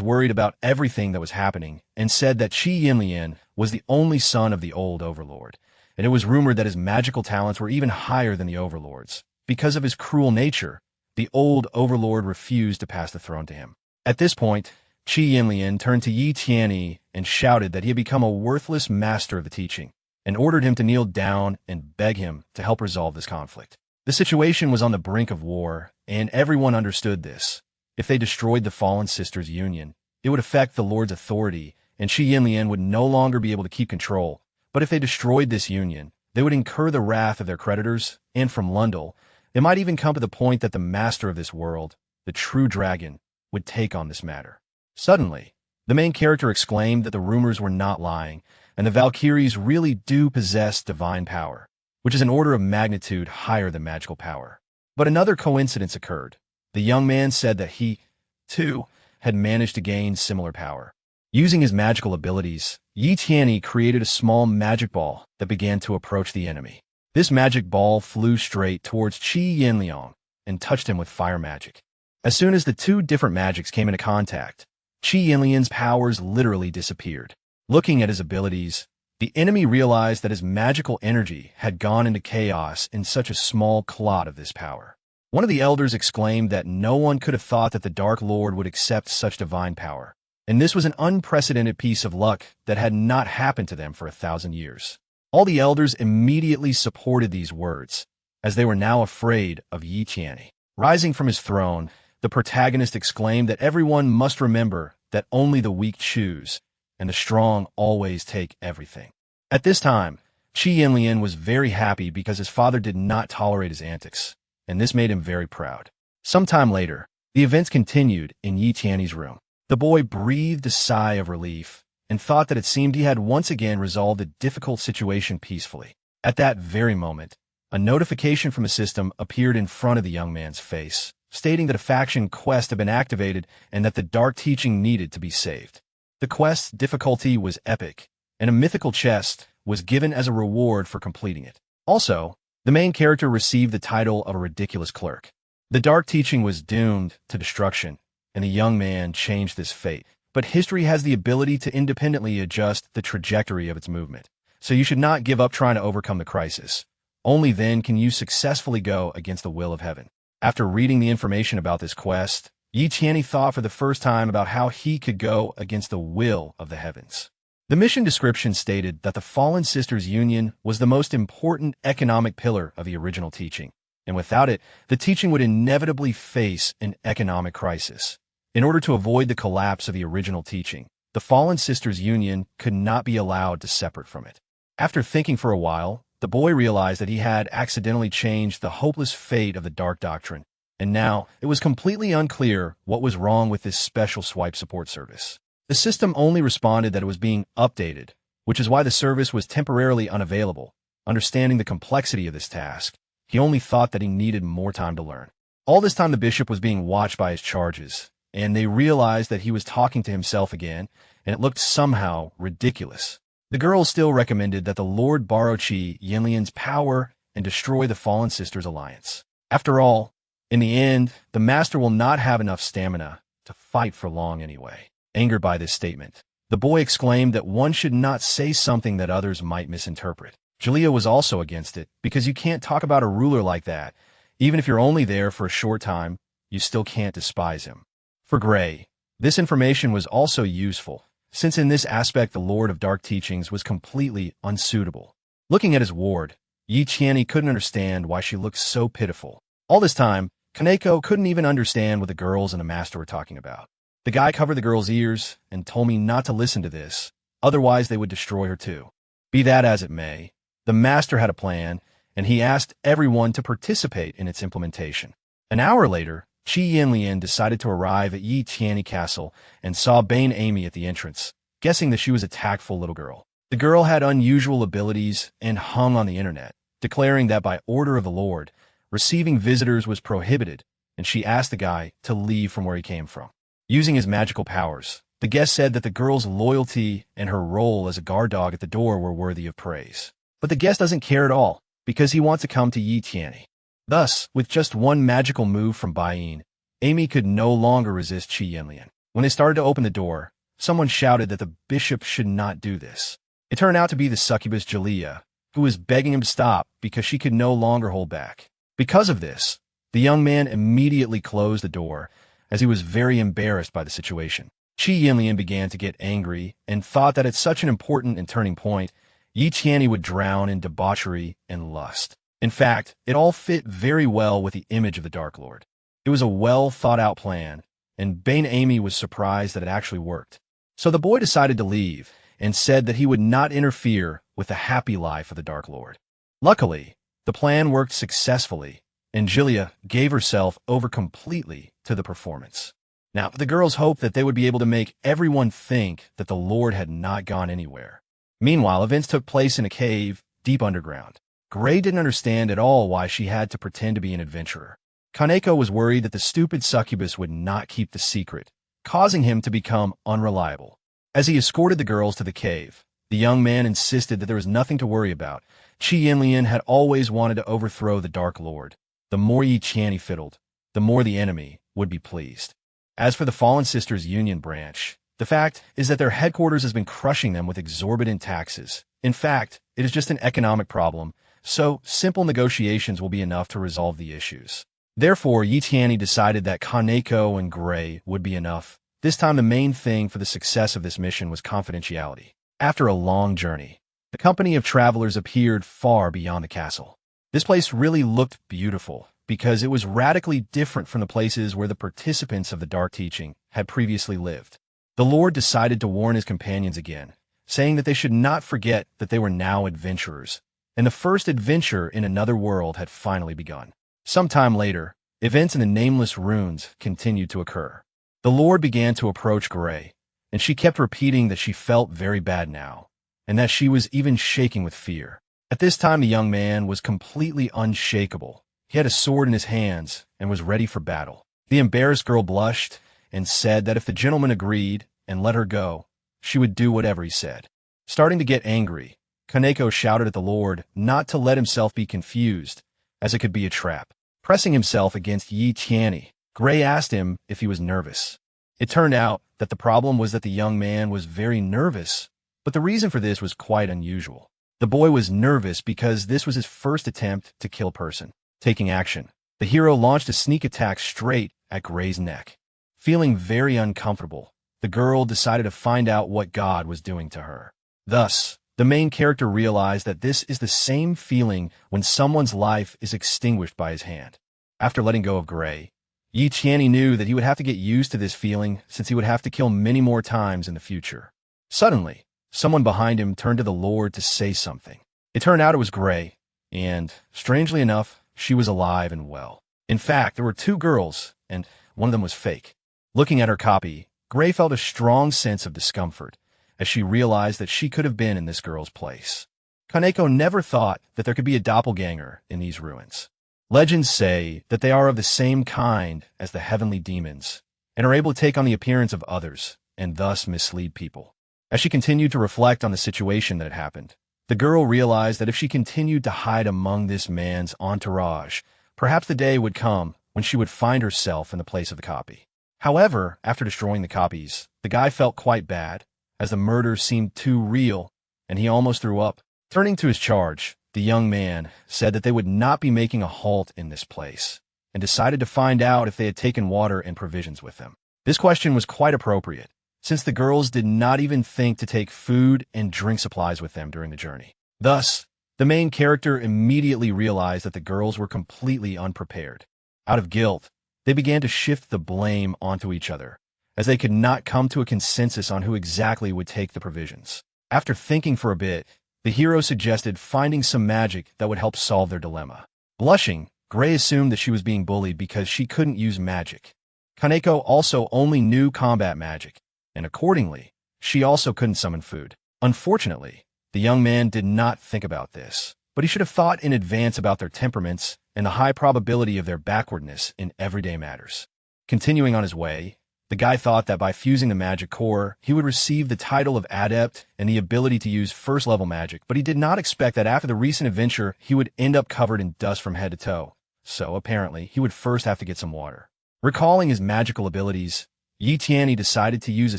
worried about everything that was happening and said that Qi Yinlian was the only son of the old overlord, and it was rumored that his magical talents were even higher than the overlord's. Because of his cruel nature, the old overlord refused to pass the throne to him. At this point, Qi Yinlian turned to Yi Tianyi and shouted that he had become a worthless master of the teaching, and ordered him to kneel down and beg him to help resolve this conflict. The situation was on the brink of war, and everyone understood this. If they destroyed the Fallen Sisters Union, it would affect the Lord's authority, and Qi Yinlian would no longer be able to keep control. But if they destroyed this union, they would incur the wrath of their creditors, and from Lundel, it might even come to the point that the master of this world, the true dragon, would take on this matter. Suddenly, the main character exclaimed that the rumors were not lying, and the Valkyries really do possess divine power, which is an order of magnitude higher than magical power. But another coincidence occurred. The young man said that he, too, had managed to gain similar power. Using his magical abilities, Yi Tianyi created a small magic ball that began to approach the enemy. This magic ball flew straight towards Qi Yinliang and touched him with fire magic. As soon as the two different magics came into contact, Qi Yinlian's powers literally disappeared. Looking at his abilities, the enemy realized that his magical energy had gone into chaos in such a small clot of this power. One of the elders exclaimed that no one could have thought that the Dark Lord would accept such divine power, and this was an unprecedented piece of luck that had not happened to them for 1,000 years. All the elders immediately supported these words, as they were now afraid of Yi Tianyi. Rising from his throne, the protagonist exclaimed that everyone must remember that only the weak choose, and the strong always take everything. At this time, Qi Yinlian was very happy because his father did not tolerate his antics, and this made him very proud. Sometime later, the events continued in Yi Tianyi's room. The boy breathed a sigh of relief and thought that it seemed he had once again resolved a difficult situation peacefully. At that very moment, a notification from a system appeared in front of the young man's face, stating that a faction quest had been activated and that the dark teaching needed to be saved. The quest's difficulty was epic, and a mythical chest was given as a reward for completing it. Also, the main character received the title of a ridiculous clerk. The dark teaching was doomed to destruction, and the young man changed this fate. But history has the ability to independently adjust the trajectory of its movement, so you should not give up trying to overcome the crisis. Only then can you successfully go against the will of heaven. After reading the information about this quest, Yi Tianyi thought for the first time about how he could go against the will of the heavens. The mission description stated that the Fallen Sisters Union was the most important economic pillar of the original teaching, and without it, the teaching would inevitably face an economic crisis. In order to avoid the collapse of the original teaching, the Fallen Sisters Union could not be allowed to separate from it. After thinking for a while, the boy realized that he had accidentally changed the hopeless fate of the Dark Doctrine, and now it was completely unclear what was wrong with this special swipe support service. The system only responded that it was being updated, which is why the service was temporarily unavailable. Understanding the complexity of this task, he only thought that he needed more time to learn. All this time the bishop was being watched by his charges, and they realized that he was talking to himself again, and it looked somehow ridiculous. The girls still recommended that the Lord borrow Qi Yinlian's power and destroy the Fallen Sisters Alliance. After all, in the end, the master will not have enough stamina to fight for long anyway. Angered by this statement, the boy exclaimed that one should not say something that others might misinterpret. Jalea was also against it, because you can't talk about a ruler like that. Even if you're only there for a short time, you still can't despise him. For Gray, this information was also useful, since in this aspect the Lord of Dark Teachings was completely unsuitable. Looking at his ward, Yi Tianyi couldn't understand why she looked so pitiful. All this time, Kaneko couldn't even understand what the girls and the master were talking about. The guy covered the girl's ears and told me not to listen to this, otherwise they would destroy her too. Be that as it may, the master had a plan, and he asked everyone to participate in its implementation. An hour later, Chi Yanlian decided to arrive at Yi Tianyi Castle and saw Bane Amy at the entrance, guessing that she was a tactful little girl. The girl had unusual abilities and hung on the internet, declaring that by order of the Lord, receiving visitors was prohibited, and she asked the guy to leave from where he came from. Using his magical powers, the guest said that the girl's loyalty and her role as a guard dog at the door were worthy of praise. But the guest doesn't care at all, because he wants to come to Yi Tianyi. Thus, with just one magical move from Baiyin, Amy could no longer resist Chi Yanlian. When they started to open the door, someone shouted that the bishop should not do this. It turned out to be the succubus Jalea, who was begging him to stop because she could no longer hold back. Because of this, the young man immediately closed the door, as he was very embarrassed by the situation. Chi Yanlian began to get angry and thought that at such an important and turning point, Yi Tianyi would drown in debauchery and lust. In fact, it all fit very well with the image of the Dark Lord. It was a well-thought-out plan, and Bane Amy was surprised that it actually worked. So the boy decided to leave and said that he would not interfere with the happy life of the Dark Lord. Luckily, the plan worked successfully, and Jalea gave herself over completely to the performance. Now, the girls hoped that they would be able to make everyone think that the Lord had not gone anywhere. Meanwhile, events took place in a cave deep underground. Gray didn't understand at all why she had to pretend to be an adventurer. Kaneko was worried that the stupid succubus would not keep the secret, causing him to become unreliable. As he escorted the girls to the cave, the young man insisted that there was nothing to worry about. Chi Yanlian had always wanted to overthrow the Dark Lord. The more Yi Tianyi fiddled, the more the enemy would be pleased. As for the Fallen Sisters Union branch, the fact is that their headquarters has been crushing them with exorbitant taxes. In fact, it is just an economic problem, so simple negotiations will be enough to resolve the issues. Therefore, Yi Tianyi decided that Kaneko and Gray would be enough. This time the main thing for the success of this mission was confidentiality. After a long journey, the company of travelers appeared far beyond the castle. This place really looked beautiful, because it was radically different from the places where the participants of the Dark Teaching had previously lived. The Lord decided to warn his companions again, saying that they should not forget that they were now adventurers, and the first adventure in another world had finally begun. Sometime later, events in the nameless ruins continued to occur. The Lord began to approach Gray, and she kept repeating that she felt very bad now, and that she was even shaking with fear. At this time, the young man was completely unshakable. He had a sword in his hands and was ready for battle. The embarrassed girl blushed and said that if the gentleman agreed and let her go, she would do whatever he said. Starting to get angry, Kaneko shouted at the Lord not to let himself be confused, as it could be a trap. Pressing himself against Yi Tianyi, Gray asked him if he was nervous. It turned out that the problem was that the young man was very nervous, but the reason for this was quite unusual. The boy was nervous because this was his first attempt to kill a person. Taking action, the hero launched a sneak attack straight at Gray's neck. Feeling very uncomfortable, the girl decided to find out what God was doing to her. Thus, the main character realized that this is the same feeling when someone's life is extinguished by his hand. After letting go of Gray, Yi Tianyi knew that he would have to get used to this feeling since he would have to kill many more times in the future. Suddenly, someone behind him turned to the Lord to say something. It turned out it was Gray, and, strangely enough, she was alive and well. In fact, there were two girls, and one of them was fake. Looking at her copy, Gray felt a strong sense of discomfort, as she realized that she could have been in this girl's place. Kaneko never thought that there could be a doppelganger in these ruins. Legends say that they are of the same kind as the heavenly demons, and are able to take on the appearance of others, and thus mislead people. As she continued to reflect on the situation that had happened, the girl realized that if she continued to hide among this man's entourage, perhaps the day would come when she would find herself in the place of the copy. However, after destroying the copies, the guy felt quite bad, as the murder seemed too real, and he almost threw up. Turning to his charge, the young man said that they would not be making a halt in this place, and decided to find out if they had taken water and provisions with them. This question was quite appropriate, since the girls did not even think to take food and drink supplies with them during the journey. Thus, the main character immediately realized that the girls were completely unprepared. Out of guilt, they began to shift the blame onto each other, as they could not come to a consensus on who exactly would take the provisions. After thinking for a bit, The hero suggested finding some magic that would help solve their dilemma. Blushing, Gray assumed that she was being bullied because she couldn't use magic. Kaneko also only knew combat magic, and accordingly, she also couldn't summon food. Unfortunately, the young man did not think about this, but he should have thought in advance about their temperaments and the high probability of their backwardness in everyday matters. Continuing on his way, the guy thought that by fusing the magic core, he would receive the title of adept and the ability to use first-level magic, but he did not expect that after the recent adventure, he would end up covered in dust from head to toe. So, apparently, he would first have to get some water. Recalling his magical abilities, Yi Tianyi decided to use a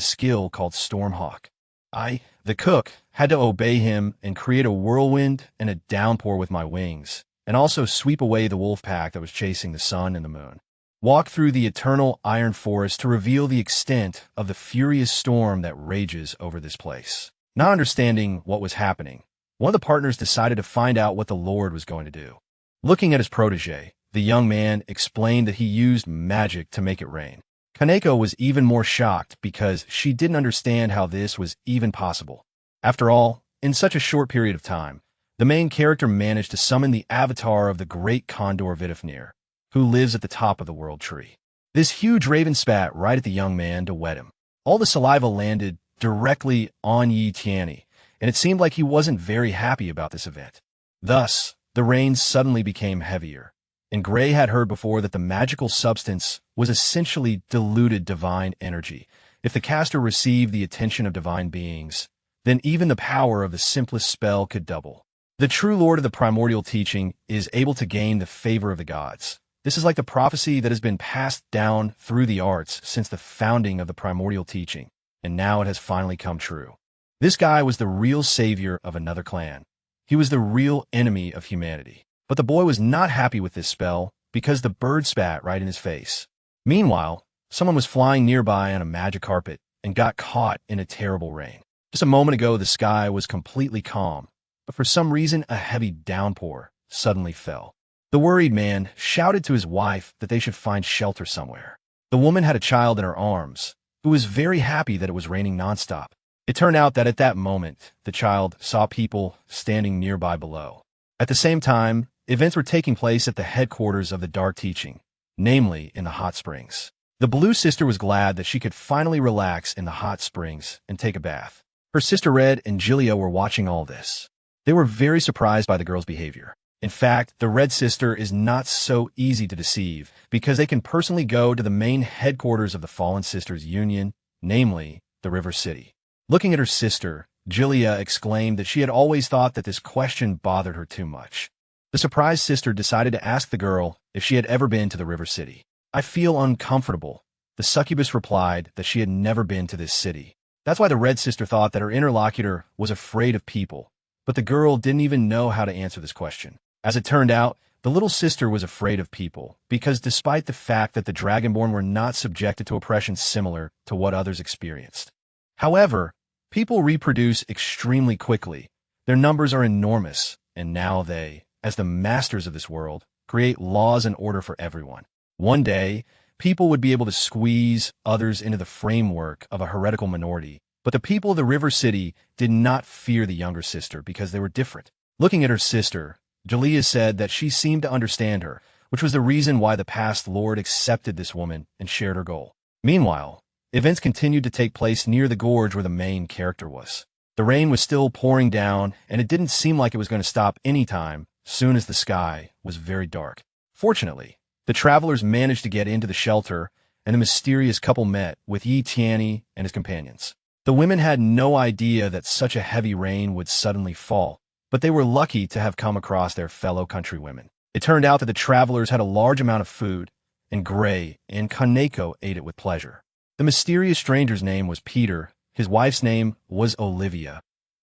skill called Stormhawk. The cook, had to obey him and create a whirlwind and a downpour with my wings, and also sweep away the wolf pack that was chasing the sun and the moon. Walk through the eternal iron forest to reveal the extent of the furious storm that rages over this place. Not understanding what was happening, one of the partners decided to find out what the Lord was going to do. Looking at his protege, the young man explained that he used magic to make it rain. Kaneko was even more shocked because she didn't understand how this was even possible. After all, in such a short period of time, the main character managed to summon the avatar of the great condor Vidifnir, who lives at the top of the world tree. This huge raven spat right at the young man to wet him. All the saliva landed directly on Yi Tianyi, and it seemed like he wasn't very happy about this event. Thus, the rain suddenly became heavier, and Gray had heard before that the magical substance was essentially diluted divine energy. If the caster received the attention of divine beings, then even the power of the simplest spell could double. The true Lord of the primordial teaching is able to gain the favor of the gods. This is like the prophecy that has been passed down through the arts since the founding of the primordial teaching, and now it has finally come true. This guy was the real savior of another clan. He was the real enemy of humanity. But the boy was not happy with this spell because the bird spat right in his face. Meanwhile, someone was flying nearby on a magic carpet and got caught in a terrible rain. Just a moment ago, the sky was completely calm, but for some reason, a heavy downpour suddenly fell. The worried man shouted to his wife that they should find shelter somewhere. The woman had a child in her arms, who was very happy that it was raining nonstop. It turned out that at that moment, the child saw people standing nearby below. At the same time, events were taking place at the headquarters of the Dark Teaching, namely in the hot springs. The Blue Sister was glad that she could finally relax in the hot springs and take a bath. Her sister Red and Gilia were watching all this. They were very surprised by the girl's behavior. In fact, the Red Sister is not so easy to deceive because they can personally go to the main headquarters of the Fallen Sisters Union, namely the River City. Looking at her sister, Gilia exclaimed that she had always thought that this question bothered her too much. The surprised sister decided to ask the girl if she had ever been to the River City. I feel uncomfortable. The succubus replied that she had never been to this city. That's why the Red Sister thought that her interlocutor was afraid of people, but the girl didn't even know how to answer this question. As it turned out, the little sister was afraid of people because despite the fact that the Dragonborn were not subjected to oppression similar to what others experienced. However, people reproduce extremely quickly. Their numbers are enormous, and now they, as the masters of this world, create laws and order for everyone. One day, people would be able to squeeze others into the framework of a heretical minority, but the people of the River City did not fear the younger sister because they were different. Looking at her sister, Jalea said that she seemed to understand her, which was the reason why the past Lord accepted this woman and shared her goal. Meanwhile, events continued to take place near the gorge where the main character was. The rain was still pouring down, and it didn't seem like it was going to stop any time soon as the sky was very dark. Fortunately, the travelers managed to get into the shelter, and the mysterious couple met with Yi Tianyi and his companions. The women had no idea that such a heavy rain would suddenly fall, but they were lucky to have come across their fellow countrywomen. It turned out that the travelers had a large amount of food, and Gray and Kaneko ate it with pleasure. The mysterious stranger's name was Peter, his wife's name was Olivia,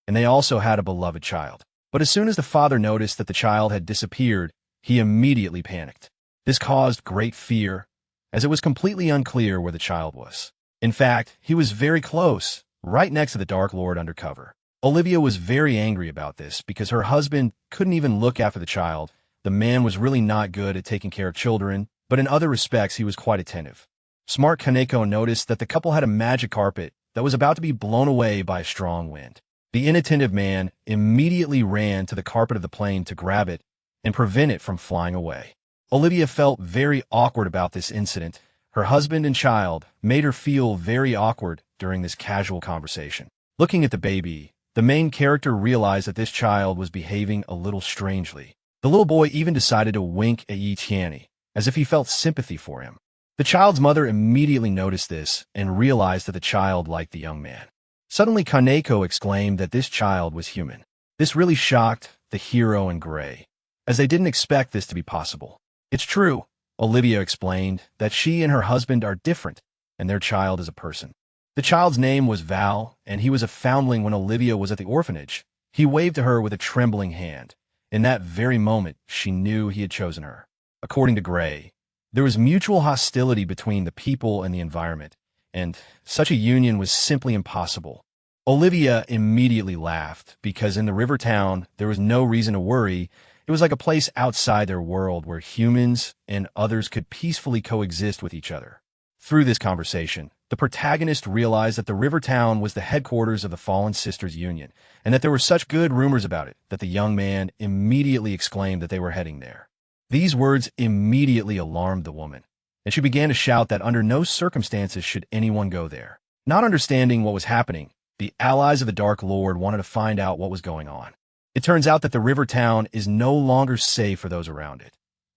and they also had a beloved child. But as soon as the father noticed that the child had disappeared, he immediately panicked. This caused great fear, as it was completely unclear where the child was. In fact, he was very close, right next to the Dark Lord undercover. Olivia was very angry about this because her husband couldn't even look after the child. The man was really not good at taking care of children, but in other respects he was quite attentive. Smart Kaneko noticed that the couple had a magic carpet that was about to be blown away by a strong wind. The inattentive man immediately ran to the carpet of the plane to grab it and prevent it from flying away. Olivia felt very awkward about this incident. Her husband and child made her feel very awkward during this casual conversation. Looking at the baby, the main character realized that this child was behaving a little strangely. The little boy even decided to wink at Yi Tianyi, as if he felt sympathy for him. The child's mother immediately noticed this and realized that the child liked the young man. Suddenly, Kaneko exclaimed that this child was human. This really shocked the hero in gray, as they didn't expect this to be possible. It's true, Olivia explained, that she and her husband are different, and their child is a person. The child's name was Val, and he was a foundling when Olivia was at the orphanage. He waved to her with a trembling hand. In that very moment, she knew he had chosen her. According to Gray, there was mutual hostility between the people and the environment, and such a union was simply impossible. Olivia immediately laughed, because in the river town, there was no reason to worry. It was like a place outside their world where humans and others could peacefully coexist with each other. Through this conversation, the protagonist realized that the river town was the headquarters of the Fallen Sisters Union, and that there were such good rumors about it that the young man immediately exclaimed that they were heading there. These words immediately alarmed the woman, and she began to shout that under no circumstances should anyone go there. Not understanding what was happening, the allies of the Dark Lord wanted to find out what was going on. It turns out that the river town is no longer safe for those around it.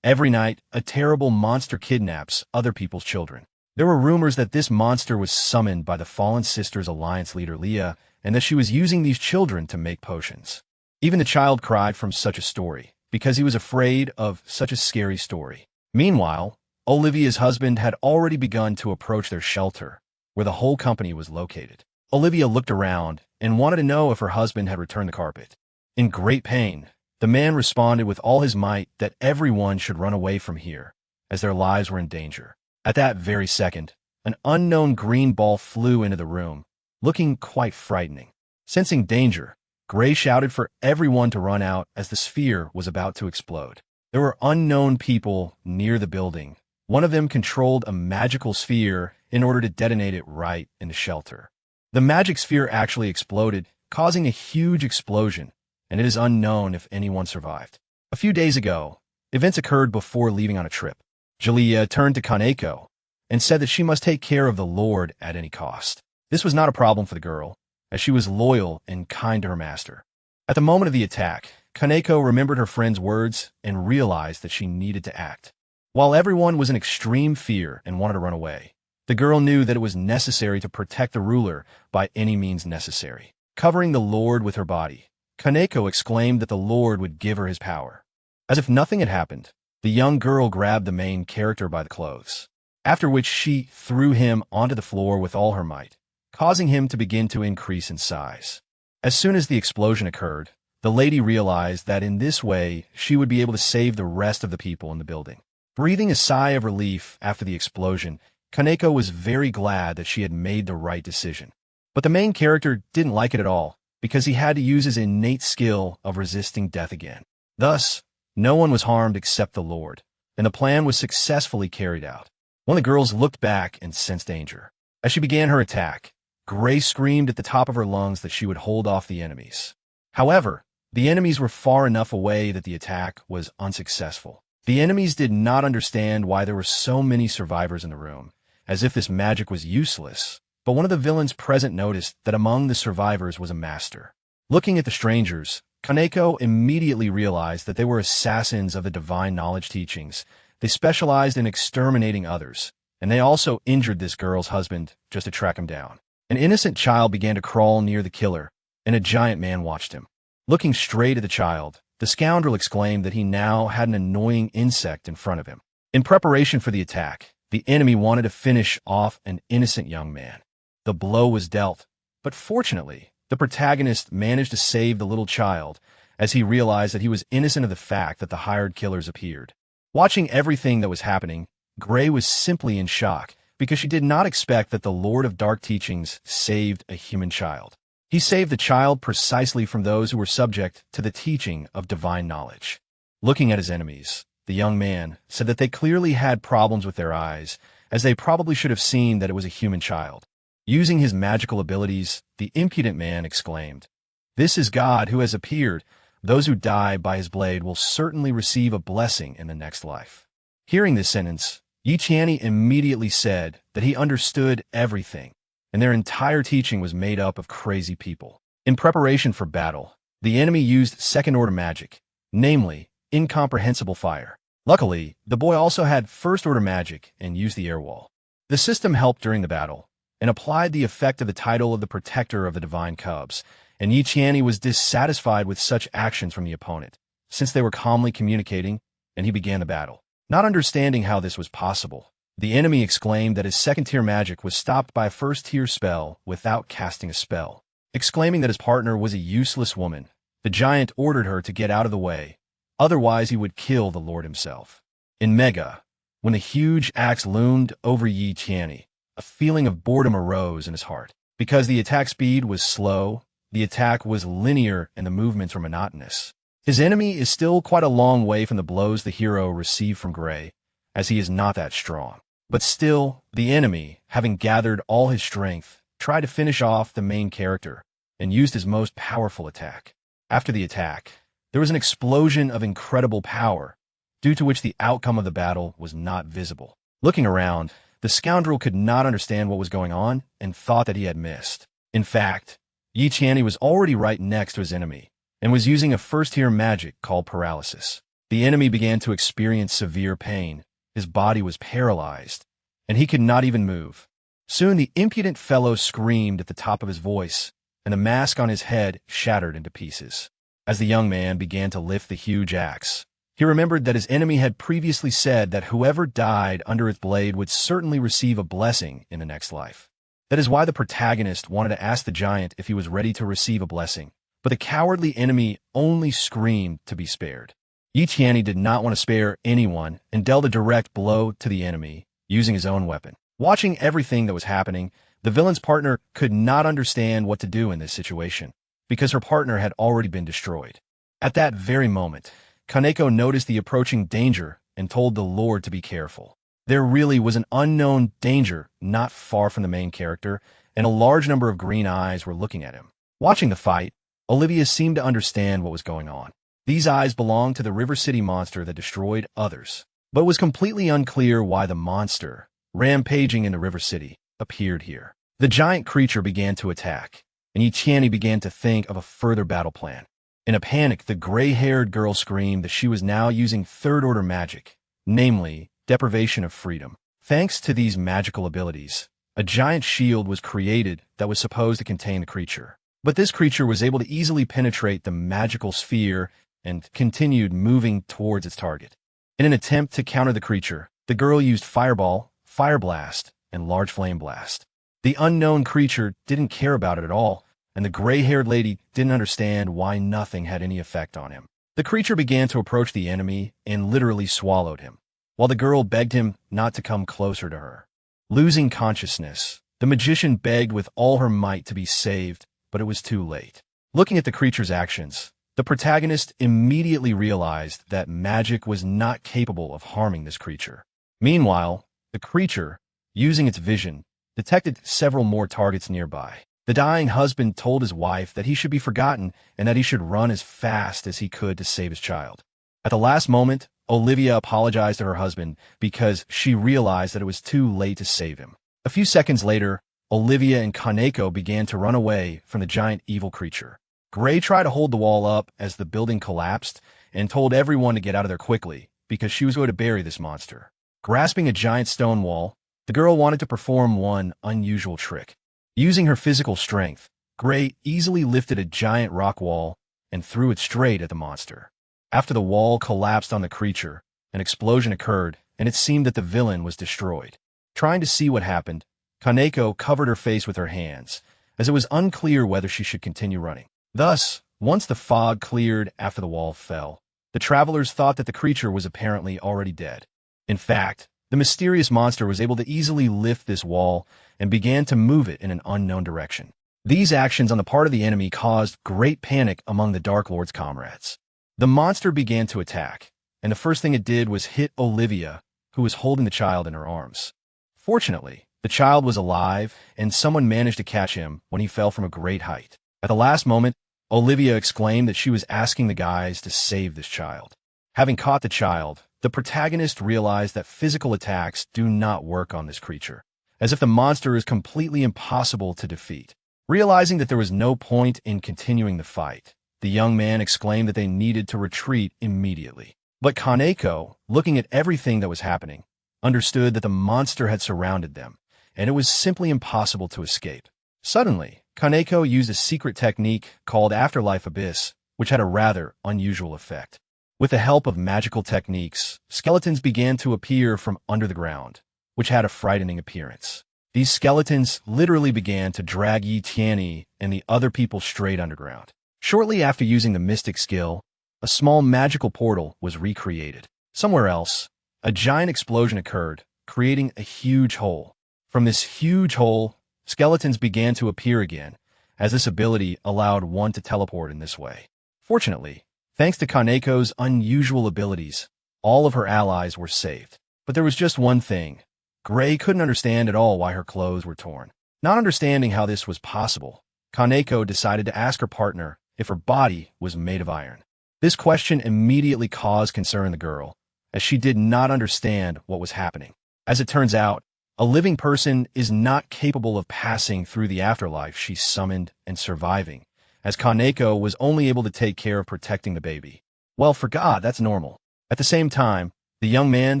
Every night, a terrible monster kidnaps other people's children. There were rumors that this monster was summoned by the Fallen Sisters Alliance leader Leah, and that she was using these children to make potions. Even the child cried from such a story, because he was afraid of such a scary story. Meanwhile, Olivia's husband had already begun to approach their shelter, where the whole company was located. Olivia looked around and wanted to know if her husband had returned the carpet. In great pain, the man responded with all his might that everyone should run away from here, as their lives were in danger. At that very second, an unknown green ball flew into the room, looking quite frightening. Sensing danger, Gray shouted for everyone to run out as the sphere was about to explode. There were unknown people near the building. One of them controlled a magical sphere in order to detonate it right in the shelter. The magic sphere actually exploded, causing a huge explosion, and it is unknown if anyone survived. A few days ago, events occurred before leaving on a trip. Jalea turned to Kaneko and said that she must take care of the Lord at any cost. This was not a problem for the girl, as she was loyal and kind to her master. At the moment of the attack, Kaneko remembered her friend's words and realized that she needed to act. While everyone was in extreme fear and wanted to run away, the girl knew that it was necessary to protect the ruler by any means necessary. Covering the Lord with her body, Kaneko exclaimed that the Lord would give her his power. As if nothing had happened, the young girl grabbed the main character by the clothes, after which she threw him onto the floor with all her might, causing him to begin to increase in size. As soon as the explosion occurred, the lady realized that in this way she would be able to save the rest of the people in the building. Breathing a sigh of relief after the explosion, Kaneko was very glad that she had made the right decision. But the main character didn't like it at all, because he had to use his innate skill of resisting death again. Thus, no one was harmed except the Lord, and the plan was successfully carried out. One of the girls looked back and sensed danger. As she began her attack, Gray screamed at the top of her lungs that she would hold off the enemies. However, the enemies were far enough away that the attack was unsuccessful. The enemies did not understand why there were so many survivors in the room, as if this magic was useless, but one of the villains present noticed that among the survivors was a master. Looking at the strangers, Kaneko immediately realized that they were assassins of the divine knowledge teachings. They specialized in exterminating others, and they also injured this girl's husband just to track him down. An innocent child began to crawl near the killer, and a giant man watched him. Looking straight at the child, the scoundrel exclaimed that he now had an annoying insect in front of him. In preparation for the attack, the enemy wanted to finish off an innocent young man. The blow was dealt, but fortunately, the protagonist managed to save the little child as he realized that he was innocent of the fact that the hired killers appeared. Watching everything that was happening, Gray was simply in shock because she did not expect that the Lord of Dark Teachings saved a human child. He saved the child precisely from those who were subject to the teaching of divine knowledge. Looking at his enemies, the young man said that they clearly had problems with their eyes, as they probably should have seen that it was a human child. Using his magical abilities, the impudent man exclaimed, This is God who has appeared. Those who die by his blade will certainly receive a blessing in the next life. Hearing this sentence, Yi Qianni immediately said that he understood everything, and their entire teaching was made up of crazy people. In preparation for battle, the enemy used second-order magic, namely, incomprehensible fire. Luckily, the boy also had first-order magic and used the air wall. The system helped during the battle, and applied the effect of the title of the protector of the divine cubs, and Yi Qianni was dissatisfied with such actions from the opponent, since they were calmly communicating, and he began the battle. Not understanding how this was possible, the enemy exclaimed that his second-tier magic was stopped by a first-tier spell without casting a spell. Exclaiming that his partner was a useless woman, the giant ordered her to get out of the way, otherwise he would kill the Lord himself. In Manga, when the huge axe loomed over Yi Qianni, a feeling of boredom arose in his heart. Because the attack speed was slow, the attack was linear, and the movements were monotonous. His enemy is still quite a long way from the blows the hero received from Gray, as he is not that strong. But still, the enemy, having gathered all his strength, tried to finish off the main character, and used his most powerful attack. After the attack, there was an explosion of incredible power, due to which the outcome of the battle was not visible. Looking around, the scoundrel could not understand what was going on and thought that he had missed. In fact, Yi Qianni was already right next to his enemy, and was using a first-tier magic called paralysis. The enemy began to experience severe pain. His body was paralyzed, and he could not even move. Soon the impudent fellow screamed at the top of his voice, and the mask on his head shattered into pieces. As the young man began to lift the huge axe, he remembered that his enemy had previously said that whoever died under its blade would certainly receive a blessing in the next life. That is why the protagonist wanted to ask the giant if he was ready to receive a blessing, but the cowardly enemy only screamed to be spared. Yi Qianni did not want to spare anyone and dealt a direct blow to the enemy, using his own weapon. Watching everything that was happening, the villain's partner could not understand what to do in this situation, because her partner had already been destroyed. At that very moment, Kaneko noticed the approaching danger and told the Lord to be careful. There really was an unknown danger not far from the main character, and a large number of green eyes were looking at him. Watching the fight, Olivia seemed to understand what was going on. These eyes belonged to the River City monster that destroyed others, but it was completely unclear why the monster, rampaging into River City, appeared here. The giant creature began to attack, and Yi Qianni began to think of a further battle plan. In a panic, the gray-haired girl screamed that she was now using third-order magic, namely, deprivation of freedom. Thanks to these magical abilities, a giant shield was created that was supposed to contain the creature. But this creature was able to easily penetrate the magical sphere and continued moving towards its target. In an attempt to counter the creature, the girl used Fireball, Fire Blast, and Large Flame Blast. The unknown creature didn't care about it at all, and the gray-haired lady didn't understand why nothing had any effect on him. The creature began to approach the enemy and literally swallowed him, while the girl begged him not to come closer to her. Losing consciousness, the magician begged with all her might to be saved, but it was too late. Looking at the creature's actions, the protagonist immediately realized that magic was not capable of harming this creature. Meanwhile, the creature, using its vision, detected several more targets nearby. The dying husband told his wife that he should be forgotten and that he should run as fast as he could to save his child. At the last moment, Olivia apologized to her husband because she realized that it was too late to save him. A few seconds later, Olivia and Kaneko began to run away from the giant evil creature. Gray tried to hold the wall up as the building collapsed and told everyone to get out of there quickly because she was going to bury this monster. Grasping a giant stone wall, the girl wanted to perform one unusual trick. Using her physical strength, Gray easily lifted a giant rock wall and threw it straight at the monster. After the wall collapsed on the creature, an explosion occurred and it seemed that the villain was destroyed. Trying to see what happened, Kaneko covered her face with her hands, as it was unclear whether she should continue running. Thus, once the fog cleared after the wall fell, the travelers thought that the creature was apparently already dead. In fact, the mysterious monster was able to easily lift this wall and began to move it in an unknown direction. These actions on the part of the enemy caused great panic among the Dark Lord's comrades. The monster began to attack, and the first thing it did was hit Olivia, who was holding the child in her arms. Fortunately, the child was alive, and someone managed to catch him when he fell from a great height. At the last moment, Olivia exclaimed that she was asking the guys to save this child. Having caught the child, the protagonist realized that physical attacks do not work on this creature, as if the monster is completely impossible to defeat. Realizing that there was no point in continuing the fight, the young man exclaimed that they needed to retreat immediately. But Kaneko, looking at everything that was happening, understood that the monster had surrounded them, and it was simply impossible to escape. Suddenly, Kaneko used a secret technique called Afterlife Abyss, which had a rather unusual effect. With the help of magical techniques, skeletons began to appear from under the ground, which had a frightening appearance. These skeletons literally began to drag Yi Tianyi and the other people straight underground. Shortly after using the mystic skill, a small magical portal was recreated. Somewhere else, a giant explosion occurred, creating a huge hole. From this huge hole, skeletons began to appear again, as this ability allowed one to teleport in this way. Fortunately, thanks to Kaneko's unusual abilities, all of her allies were saved. But there was just one thing. Gray couldn't understand at all why her clothes were torn. Not understanding how this was possible, Kaneko decided to ask her partner if her body was made of iron. This question immediately caused concern in the girl, as she did not understand what was happening. As it turns out, a living person is not capable of passing through the afterlife she summoned and surviving, as Kaneko was only able to take care of protecting the baby. Well, for God, that's normal. At the same time, the young man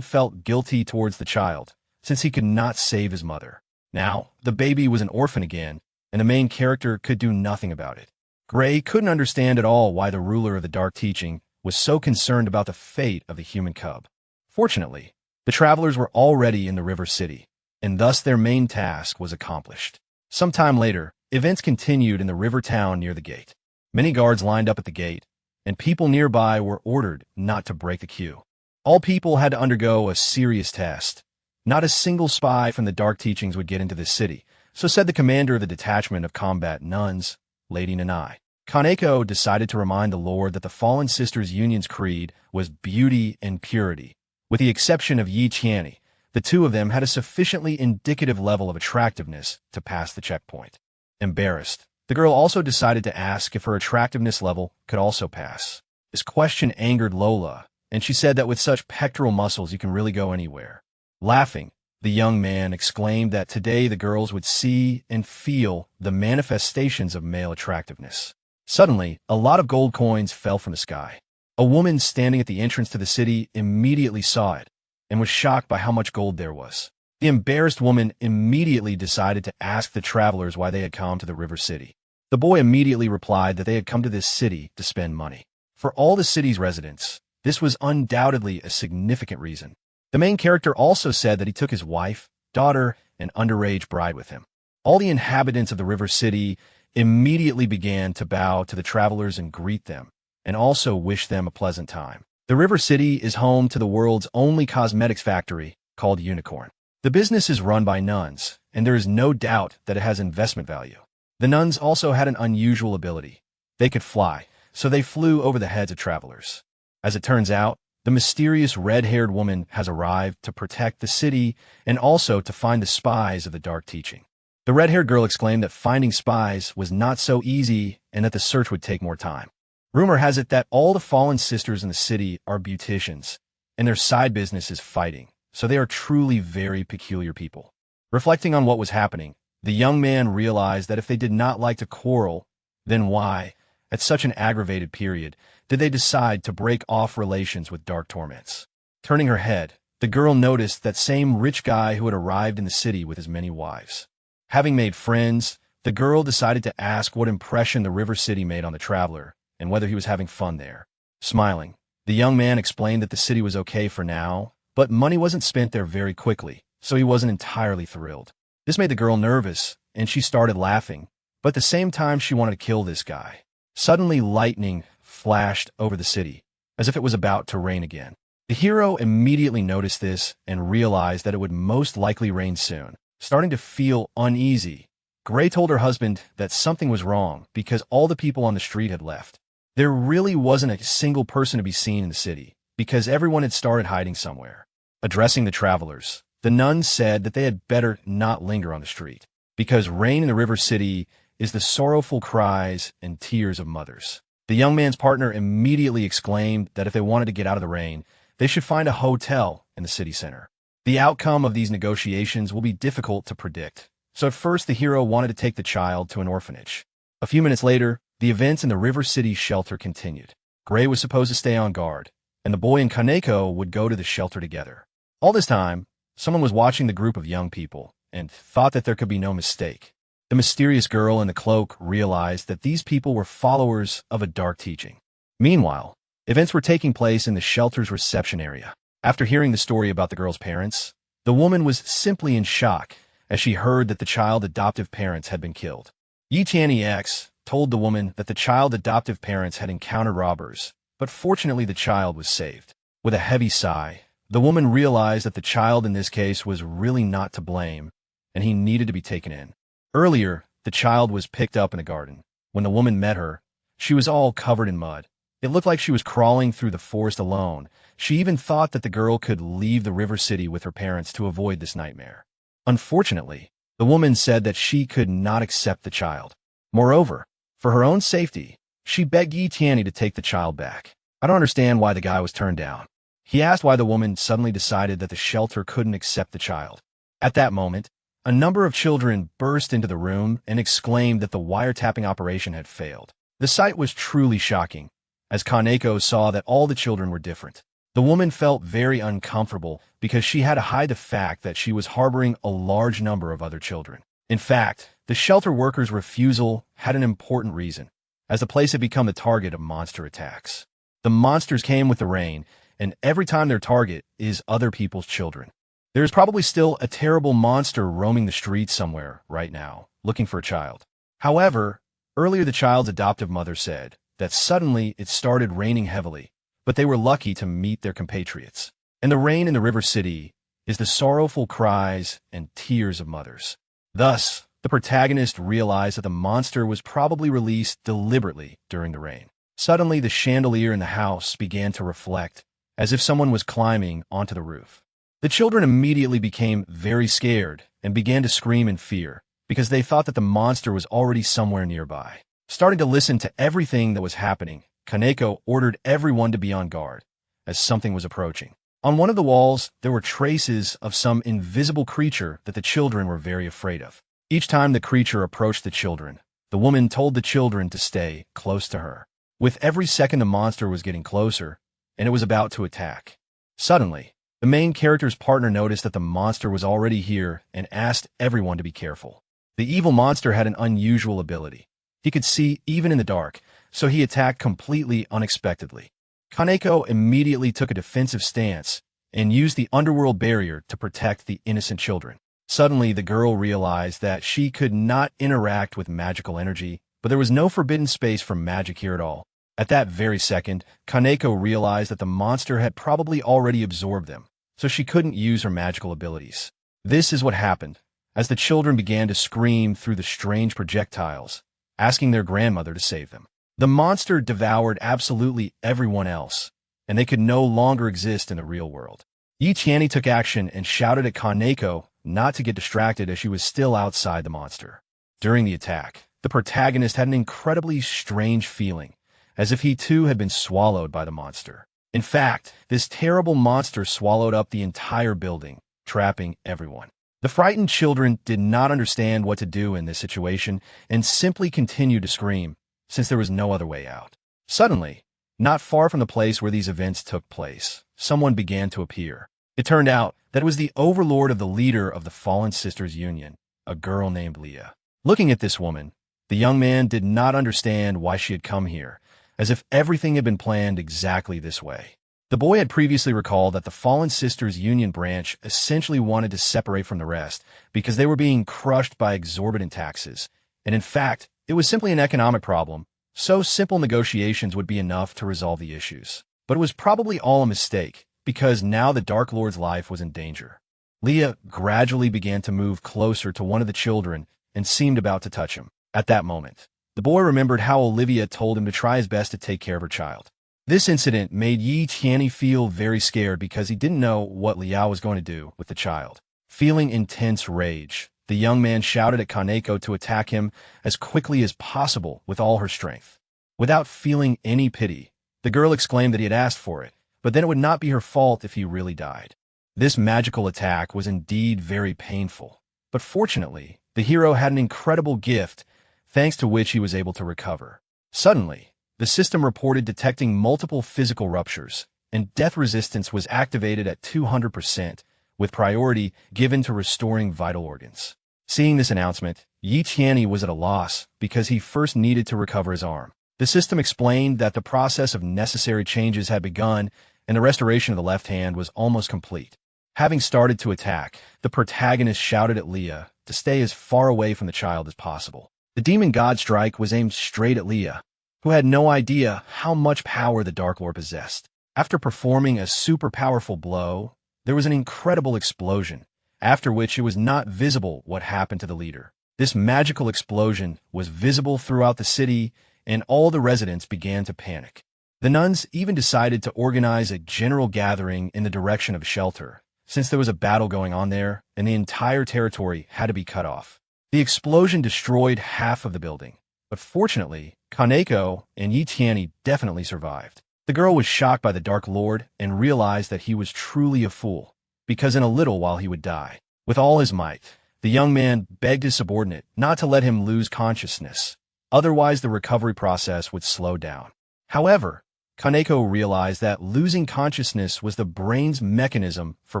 felt guilty towards the child, since he could not save his mother. Now, the baby was an orphan again, and the main character could do nothing about it. Gray couldn't understand at all why the ruler of the Dark Teaching was so concerned about the fate of the human cub. Fortunately, the travelers were already in the river city, and thus their main task was accomplished. Sometime later, events continued in the river town near the gate. Many guards lined up at the gate, and people nearby were ordered not to break the queue. All people had to undergo a serious test. Not a single spy from the Dark Teachings would get into this city, so said the commander of the detachment of combat nuns, Lady Nanai. Kaneko decided to remind the Lord that the Fallen Sisters Union's creed was beauty and purity. With the exception of Yi Tianyi, the two of them had a sufficiently indicative level of attractiveness to pass the checkpoint. Embarrassed, the girl also decided to ask if her attractiveness level could also pass. This question angered Lola, and she said that with such pectoral muscles you can really go anywhere. Laughing, the young man exclaimed that today the girls would see and feel the manifestations of male attractiveness. Suddenly, a lot of gold coins fell from the sky. A woman standing at the entrance to the city immediately saw it and was shocked by how much gold there was. The embarrassed woman immediately decided to ask the travelers why they had come to the river city. The boy immediately replied that they had come to this city to spend money. For all the city's residents, this was undoubtedly a significant reason. The main character also said that he took his wife, daughter, and underage bride with him. All the inhabitants of the river city immediately began to bow to the travelers and greet them, and also wish them a pleasant time. The river city is home to the world's only cosmetics factory, called Unicorn. The business is run by nuns, and there is no doubt that it has investment value. The nuns also had an unusual ability. They could fly, so they flew over the heads of travelers. As it turns out, the mysterious red-haired woman has arrived to protect the city and also to find the spies of the Dark Teaching. The red-haired girl exclaimed that finding spies was not so easy and that the search would take more time. Rumor has it that all the fallen sisters in the city are beauticians, and their side business is fighting, so they are truly very peculiar people. Reflecting on what was happening, the young man realized that if they did not like to quarrel, then why, at such an aggravated period, did they decide to break off relations with Dark Torments? Turning her head, the girl noticed that same rich guy who had arrived in the city with his many wives. Having made friends, the girl decided to ask what impression the river city made on the traveler and whether he was having fun there. Smiling, the young man explained that the city was okay for now, but money wasn't spent there very quickly, so he wasn't entirely thrilled. This made the girl nervous, and she started laughing, but at the same time she wanted to kill this guy. Suddenly lightning flashed over the city, as if it was about to rain again. The hero immediately noticed this and realized that it would most likely rain soon. Starting to feel uneasy, Gray told her husband that something was wrong because all the people on the street had left. There really wasn't a single person to be seen in the city, because everyone had started hiding somewhere. Addressing the travelers, the nuns said that they had better not linger on the street, because rain in the river city is the sorrowful cries and tears of mothers. The young man's partner immediately exclaimed that if they wanted to get out of the rain, they should find a hotel in the city center. The outcome of these negotiations will be difficult to predict, so at first the hero wanted to take the child to an orphanage. A few minutes later, the events in the River City shelter continued. Gray was supposed to stay on guard, and the boy and Kaneko would go to the shelter together. All this time, someone was watching the group of young people and thought that there could be no mistake. The mysterious girl in the cloak realized that these people were followers of a dark teaching. Meanwhile, events were taking place in the shelter's reception area. After hearing the story about the girl's parents, the woman was simply in shock as she heard that the child's adoptive parents had been killed. Yi Tianyi told the woman that the child's adoptive parents had encountered robbers, but fortunately the child was saved. With a heavy sigh, the woman realized that the child in this case was really not to blame, and he needed to be taken in. Earlier, the child was picked up in a garden. When the woman met her, she was all covered in mud. It looked like she was crawling through the forest alone. She even thought that the girl could leave the river city with her parents to avoid this nightmare. Unfortunately, the woman said that she could not accept the child. Moreover, for her own safety, she begged Yi Tianyi to take the child back. I don't understand why the guy was turned down. He asked why the woman suddenly decided that the shelter couldn't accept the child. At that moment, a number of children burst into the room and exclaimed that the wiretapping operation had failed. The sight was truly shocking, as Kaneko saw that all the children were different. The woman felt very uncomfortable because she had to hide the fact that she was harboring a large number of other children. In fact, the shelter workers' refusal had an important reason, as the place had become the target of monster attacks. The monsters came with the rain, and every time their target is other people's children. There is probably still a terrible monster roaming the streets somewhere right now, looking for a child. However, earlier the child's adoptive mother said that suddenly it started raining heavily, but they were lucky to meet their compatriots. And the rain in the river city is the sorrowful cries and tears of mothers. Thus, the protagonist realized that the monster was probably released deliberately during the rain. Suddenly, the chandelier in the house began to reflect, as if someone was climbing onto the roof. The children immediately became very scared and began to scream in fear because they thought that the monster was already somewhere nearby. Starting to listen to everything that was happening, Kaneko ordered everyone to be on guard, as something was approaching. On one of the walls, there were traces of some invisible creature that the children were very afraid of. Each time the creature approached the children, the woman told the children to stay close to her. With every second, the monster was getting closer, and it was about to attack. Suddenly, the main character's partner noticed that the monster was already here and asked everyone to be careful. The evil monster had an unusual ability. He could see even in the dark, so he attacked completely unexpectedly. Kaneko immediately took a defensive stance and used the underworld barrier to protect the innocent children. Suddenly, the girl realized that she could not interact with magical energy, but there was no forbidden space for magic here at all. At that very second, Kaneko realized that the monster had probably already absorbed them, so she couldn't use her magical abilities. This is what happened, as the children began to scream through the strange projectiles, asking their grandmother to save them. The monster devoured absolutely everyone else, and they could no longer exist in the real world. Yi Tianyi took action and shouted at Kaneko not to get distracted as she was still outside the monster. During the attack, the protagonist had an incredibly strange feeling, as if he too had been swallowed by the monster. In fact, this terrible monster swallowed up the entire building, trapping everyone. The frightened children did not understand what to do in this situation and simply continued to scream, since there was no other way out. Suddenly, not far from the place where these events took place, someone began to appear. It turned out that it was the overlord of the leader of the Fallen Sisters Union, a girl named Leah. Looking at this woman, the young man did not understand why she had come here, as if everything had been planned exactly this way. The boy had previously recalled that the Fallen Sisters Union branch essentially wanted to separate from the rest because they were being crushed by exorbitant taxes, and in fact, it was simply an economic problem, so simple negotiations would be enough to resolve the issues. But it was probably all a mistake, because now the Dark Lord's life was in danger. Leah gradually began to move closer to one of the children and seemed about to touch him. At that moment, the boy remembered how Olivia told him to try his best to take care of her child. This incident made Yi Tianyi feel very scared because he didn't know what Liao was going to do with the child. Feeling intense rage, the the young man shouted at Kaneko to attack him as quickly as possible with all her strength. Without feeling any pity, the girl exclaimed that he had asked for it, but then it would not be her fault if he really died. This magical attack was indeed very painful, but fortunately, the hero had an incredible gift, thanks to which he was able to recover. Suddenly, the system reported detecting multiple physical ruptures, and death resistance was activated at 200%, with priority given to restoring vital organs. Seeing this announcement, Yi Tianyi was at a loss because he first needed to recover his arm. The system explained that the process of necessary changes had begun, and the restoration of the left hand was almost complete. Having started to attack, the protagonist shouted at Leah to stay as far away from the child as possible. The demon god strike was aimed straight at Leah, who had no idea how much power the Dark Lord possessed. After performing a super powerful blow, there was an incredible explosion, after which it was not visible what happened to the leader. This magical explosion was visible throughout the city, and all the residents began to panic. The nuns even decided to organize a general gathering in the direction of a shelter, since there was a battle going on there, and the entire territory had to be cut off. The explosion destroyed half of the building, but fortunately, Kaneko and Yi Tianyi definitely survived. The girl was shocked by the Dark Lord and realized that he was truly a fool, because in a little while he would die. With all his might, the young man begged his subordinate not to let him lose consciousness, otherwise the recovery process would slow down. However, Kaneko realized that losing consciousness was the brain's mechanism for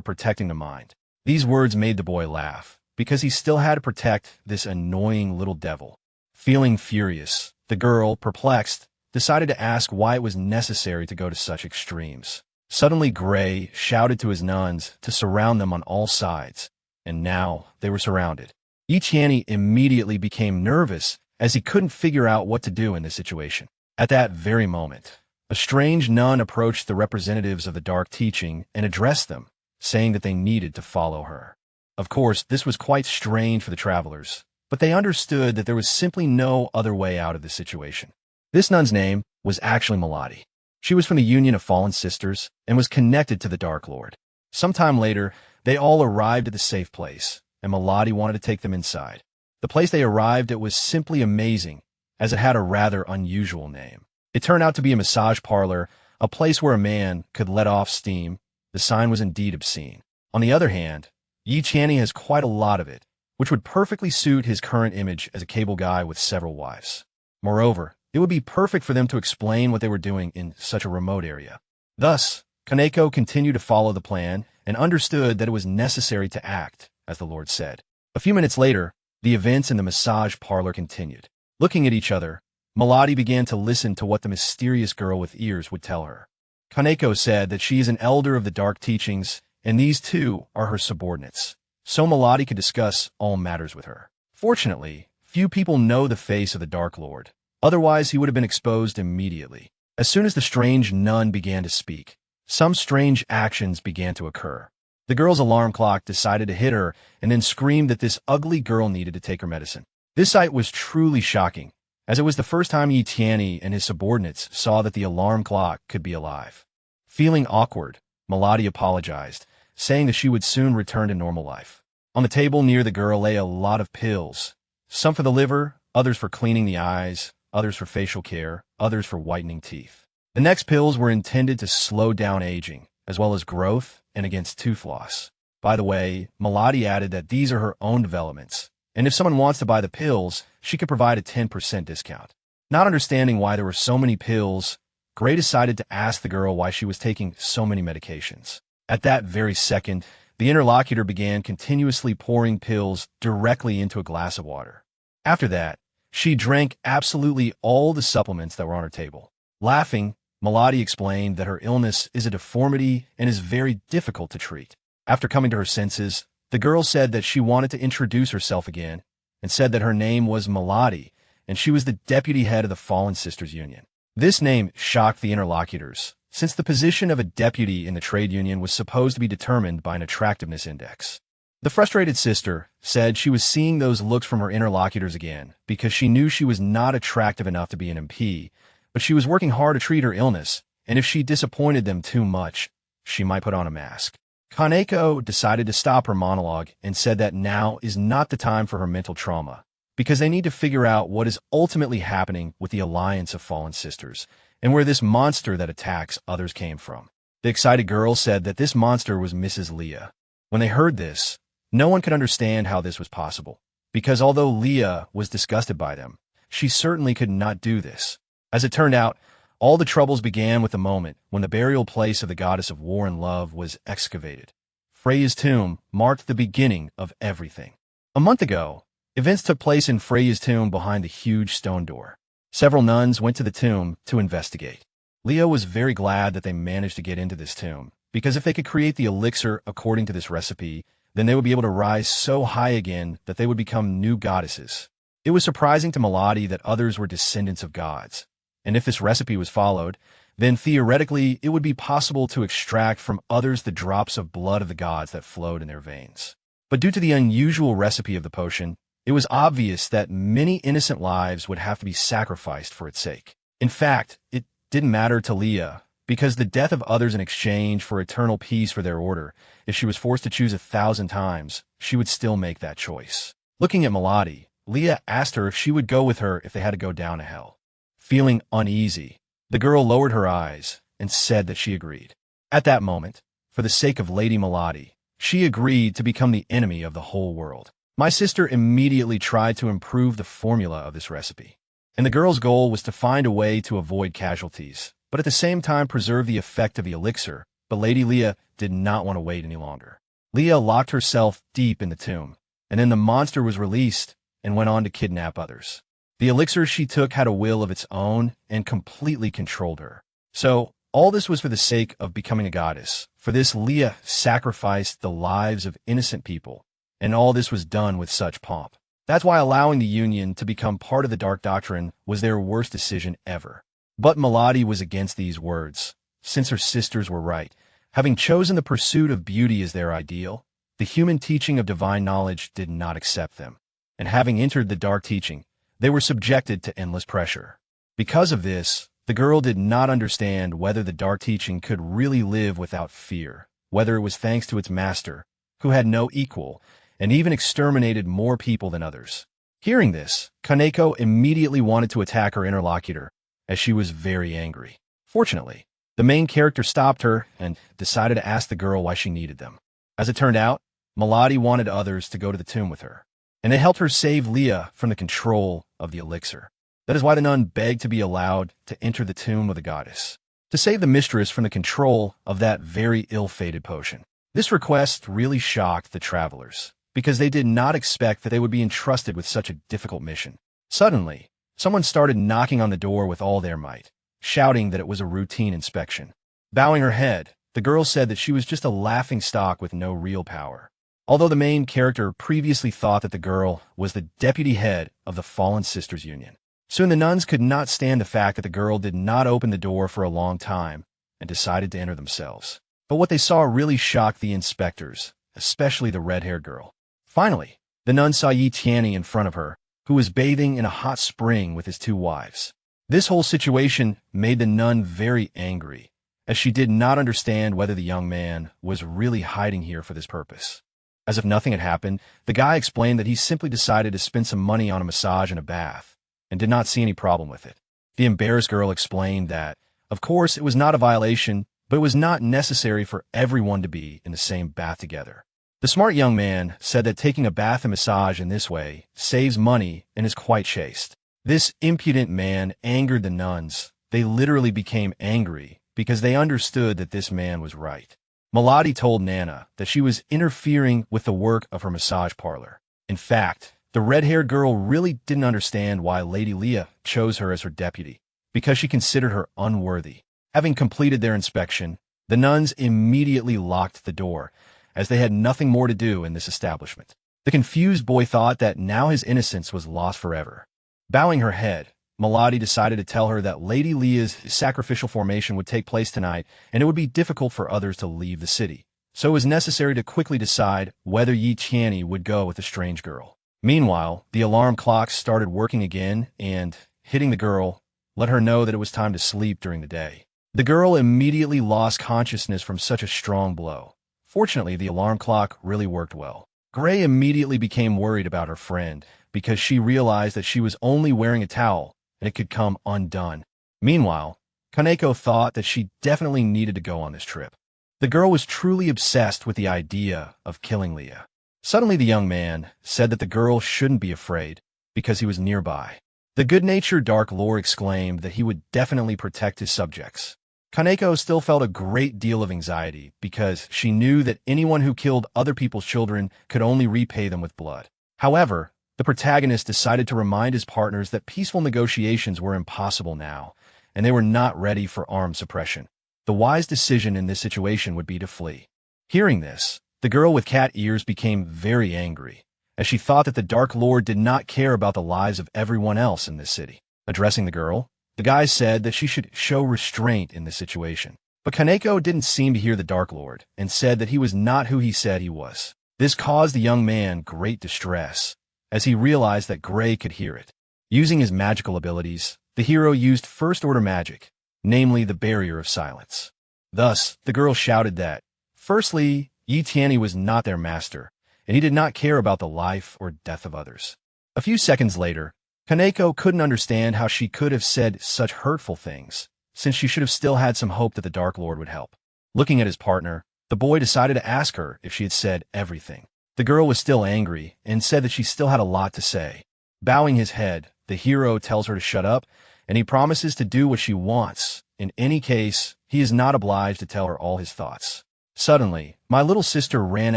protecting the mind. These words made the boy laugh, because he still had to protect this annoying little devil. Feeling furious, the girl, perplexed, decided to ask why it was necessary to go to such extremes. Suddenly Gray shouted to his nuns to surround them on all sides, and now they were surrounded. Yi Tianyi immediately became nervous as he couldn't figure out what to do in this situation. At that very moment, a strange nun approached the representatives of the dark teaching and addressed them, saying that they needed to follow her. Of course, this was quite strange for the travelers, but they understood that there was simply no other way out of this situation. This nun's name was actually Melody. She was from the Union of Fallen Sisters and was connected to the Dark Lord. Sometime later, they all arrived at the safe place, and Melody wanted to take them inside. The place they arrived at was simply amazing, as it had a rather unusual name. It turned out to be a massage parlor, a place where a man could let off steam. The sign was indeed obscene. On the other hand, Yi Tianyi has quite a lot of it, which would perfectly suit his current image as a cable guy with several wives. Moreover, it would be perfect for them to explain what they were doing in such a remote area. Thus, Kaneko continued to follow the plan and understood that it was necessary to act, as the Lord said. A few minutes later, the events in the massage parlor continued. Looking at each other, Melody began to listen to what the mysterious girl with ears would tell her. Kaneko said that she is an elder of the dark teachings, and these two are her subordinates, so Melody could discuss all matters with her. Fortunately, few people know the face of the Dark Lord, otherwise he would have been exposed immediately. As soon as the strange nun began to speak, some strange actions began to occur. The girl's alarm clock decided to hit her and then screamed that this ugly girl needed to take her medicine. This sight was truly shocking, as it was the first time Yi Tianyi and his subordinates saw that the alarm clock could be alive. Feeling awkward, Melody apologized, saying that she would soon return to normal life. On the table near the girl lay a lot of pills, some for the liver, others for cleaning the eyes, others for facial care, others for whitening teeth. The next pills were intended to slow down aging, as well as growth and against tooth loss. By the way, Melody added that these are her own developments, and if someone wants to buy the pills, she could provide a 10% discount. Not understanding why there were so many pills, Gray decided to ask the girl why she was taking so many medications. At that very second, the interlocutor began continuously pouring pills directly into a glass of water. After that, she drank absolutely all the supplements that were on her table. Laughing, Melody explained that her illness is a deformity and is very difficult to treat. After coming to her senses, the girl said that she wanted to introduce herself again and said that her name was Melody and she was the deputy head of the Fallen Sisters Union. This name shocked the interlocutors, since the position of a deputy in the trade union was supposed to be determined by an attractiveness index. The frustrated sister said she was seeing those looks from her interlocutors again because she knew she was not attractive enough to be an MP, but she was working hard to treat her illness, and if she disappointed them too much, she might put on a mask. Kaneko decided to stop her monologue and said that now is not the time for her mental trauma, because they need to figure out what is ultimately happening with the alliance of fallen sisters, and where this monster that attacks others came from. The excited girl said that this monster was Mrs. Leah. When they heard this, no one could understand how this was possible, because although Leah was disgusted by them, she certainly could not do this. As it turned out, all the troubles began with the moment when the burial place of the goddess of war and love was excavated. Freya's tomb marked the beginning of everything. A month ago, events took place in Freya's tomb behind the huge stone door. Several nuns went to the tomb to investigate. Leah was very glad that they managed to get into this tomb, because if they could create the elixir according to this recipe, then they would be able to rise so high again that they would become new goddesses. It was surprising to Melody that others were descendants of gods. And if this recipe was followed, then theoretically it would be possible to extract from others the drops of blood of the gods that flowed in their veins. But due to the unusual recipe of the potion, it was obvious that many innocent lives would have to be sacrificed for its sake. In fact, it didn't matter to Leah, because the death of others in exchange for eternal peace for their order, if she was forced to choose 1,000 times, she would still make that choice. Looking at Melody, Leah asked her if she would go with her if they had to go down to hell. Feeling uneasy, the girl lowered her eyes and said that she agreed. At that moment, for the sake of Lady Melody, she agreed to become the enemy of the whole world. My sister immediately tried to improve the formula of this recipe, and the girl's goal was to find a way to avoid casualties, but at the same time preserve the effect of the elixir. But Lady Leah did not want to wait any longer. Leah locked herself deep in the tomb, and then the monster was released and went on to kidnap others. The elixir she took had a will of its own and completely controlled her. So, all this was for the sake of becoming a goddess. For this, Leah sacrificed the lives of innocent people, and all this was done with such pomp. That's why allowing the Union to become part of the Dark Doctrine was their worst decision ever. But Melody was against these words, since her sisters were right. Having chosen the pursuit of beauty as their ideal, the human teaching of divine knowledge did not accept them. And having entered the dark teaching, they were subjected to endless pressure. Because of this, the girl did not understand whether the dark teaching could really live without fear, whether it was thanks to its master, who had no equal, and even exterminated more people than others. Hearing this, Kaneko immediately wanted to attack her interlocutor, as she was very angry. Fortunately, the main character stopped her and decided to ask the girl why she needed them. As it turned out, Melody wanted others to go to the tomb with her, and it helped her save Leah from the control of the elixir. That is why the nun begged to be allowed to enter the tomb of the goddess, to save the mistress from the control of that very ill-fated potion. This request really shocked the travelers, because they did not expect that they would be entrusted with such a difficult mission. Suddenly, someone started knocking on the door with all their might, shouting that it was a routine inspection. Bowing her head, the girl said that she was just a laughingstock with no real power. Although the main character previously thought that the girl was the deputy head of the Fallen Sisters Union. Soon the nuns could not stand the fact that the girl did not open the door for a long time and decided to enter themselves. But what they saw really shocked the inspectors, especially the red-haired girl. Finally, the nun saw Yi Tianyi in front of her, who was bathing in a hot spring with his 2 wives. This whole situation made the nun very angry, as she did not understand whether the young man was really hiding here for this purpose. As if nothing had happened, the guy explained that he simply decided to spend some money on a massage and a bath, and did not see any problem with it. The embarrassed girl explained that, of course, it was not a violation, but it was not necessary for everyone to be in the same bath together. The smart young man said that taking a bath and massage in this way saves money and is quite chaste. This impudent man angered the nuns. They literally became angry because they understood that this man was right. Melody told Nana that she was interfering with the work of her massage parlor. In fact, the red-haired girl really didn't understand why Lady Leah chose her as her deputy, because she considered her unworthy. Having completed their inspection, the nuns immediately locked the door, as they had nothing more to do in this establishment. The confused boy thought that now his innocence was lost forever. Bowing her head, Melody decided to tell her that Lady Leah's sacrificial formation would take place tonight, and it would be difficult for others to leave the city. So it was necessary to quickly decide whether Yi Tianyi would go with the strange girl. Meanwhile, the alarm clocks started working again, and, hitting the girl, let her know that it was time to sleep during the day. The girl immediately lost consciousness from such a strong blow. Fortunately, the alarm clock really worked well. Gray immediately became worried about her friend because she realized that she was only wearing a towel and it could come undone. Meanwhile, Kaneko thought that she definitely needed to go on this trip. The girl was truly obsessed with the idea of killing Leah. Suddenly, the young man said that the girl shouldn't be afraid because he was nearby. The good-natured Dark Lord exclaimed that he would definitely protect his subjects. Kaneko still felt a great deal of anxiety because she knew that anyone who killed other people's children could only repay them with blood. However, the protagonist decided to remind his partners that peaceful negotiations were impossible now, and they were not ready for armed suppression. The wise decision in this situation would be to flee. Hearing this, the girl with cat ears became very angry, as she thought that the Dark Lord did not care about the lives of everyone else in this city. Addressing the girl, the guy said that she should show restraint in this situation. But Kaneko didn't seem to hear the Dark Lord and said that he was not who he said he was. This caused the young man great distress, as he realized that Gray could hear it. Using his magical abilities, the hero used first-order magic, namely the barrier of silence. Thus, the girl shouted that, firstly, Yi Tianyi was not their master, and he did not care about the life or death of others. A few seconds later, Kaneko couldn't understand how she could have said such hurtful things, since she should have still had some hope that the Dark Lord would help. Looking at his partner, the boy decided to ask her if she had said everything. The girl was still angry and said that she still had a lot to say. Bowing his head, the hero tells her to shut up, and he promises to do what she wants. In any case, he is not obliged to tell her all his thoughts. Suddenly, my little sister ran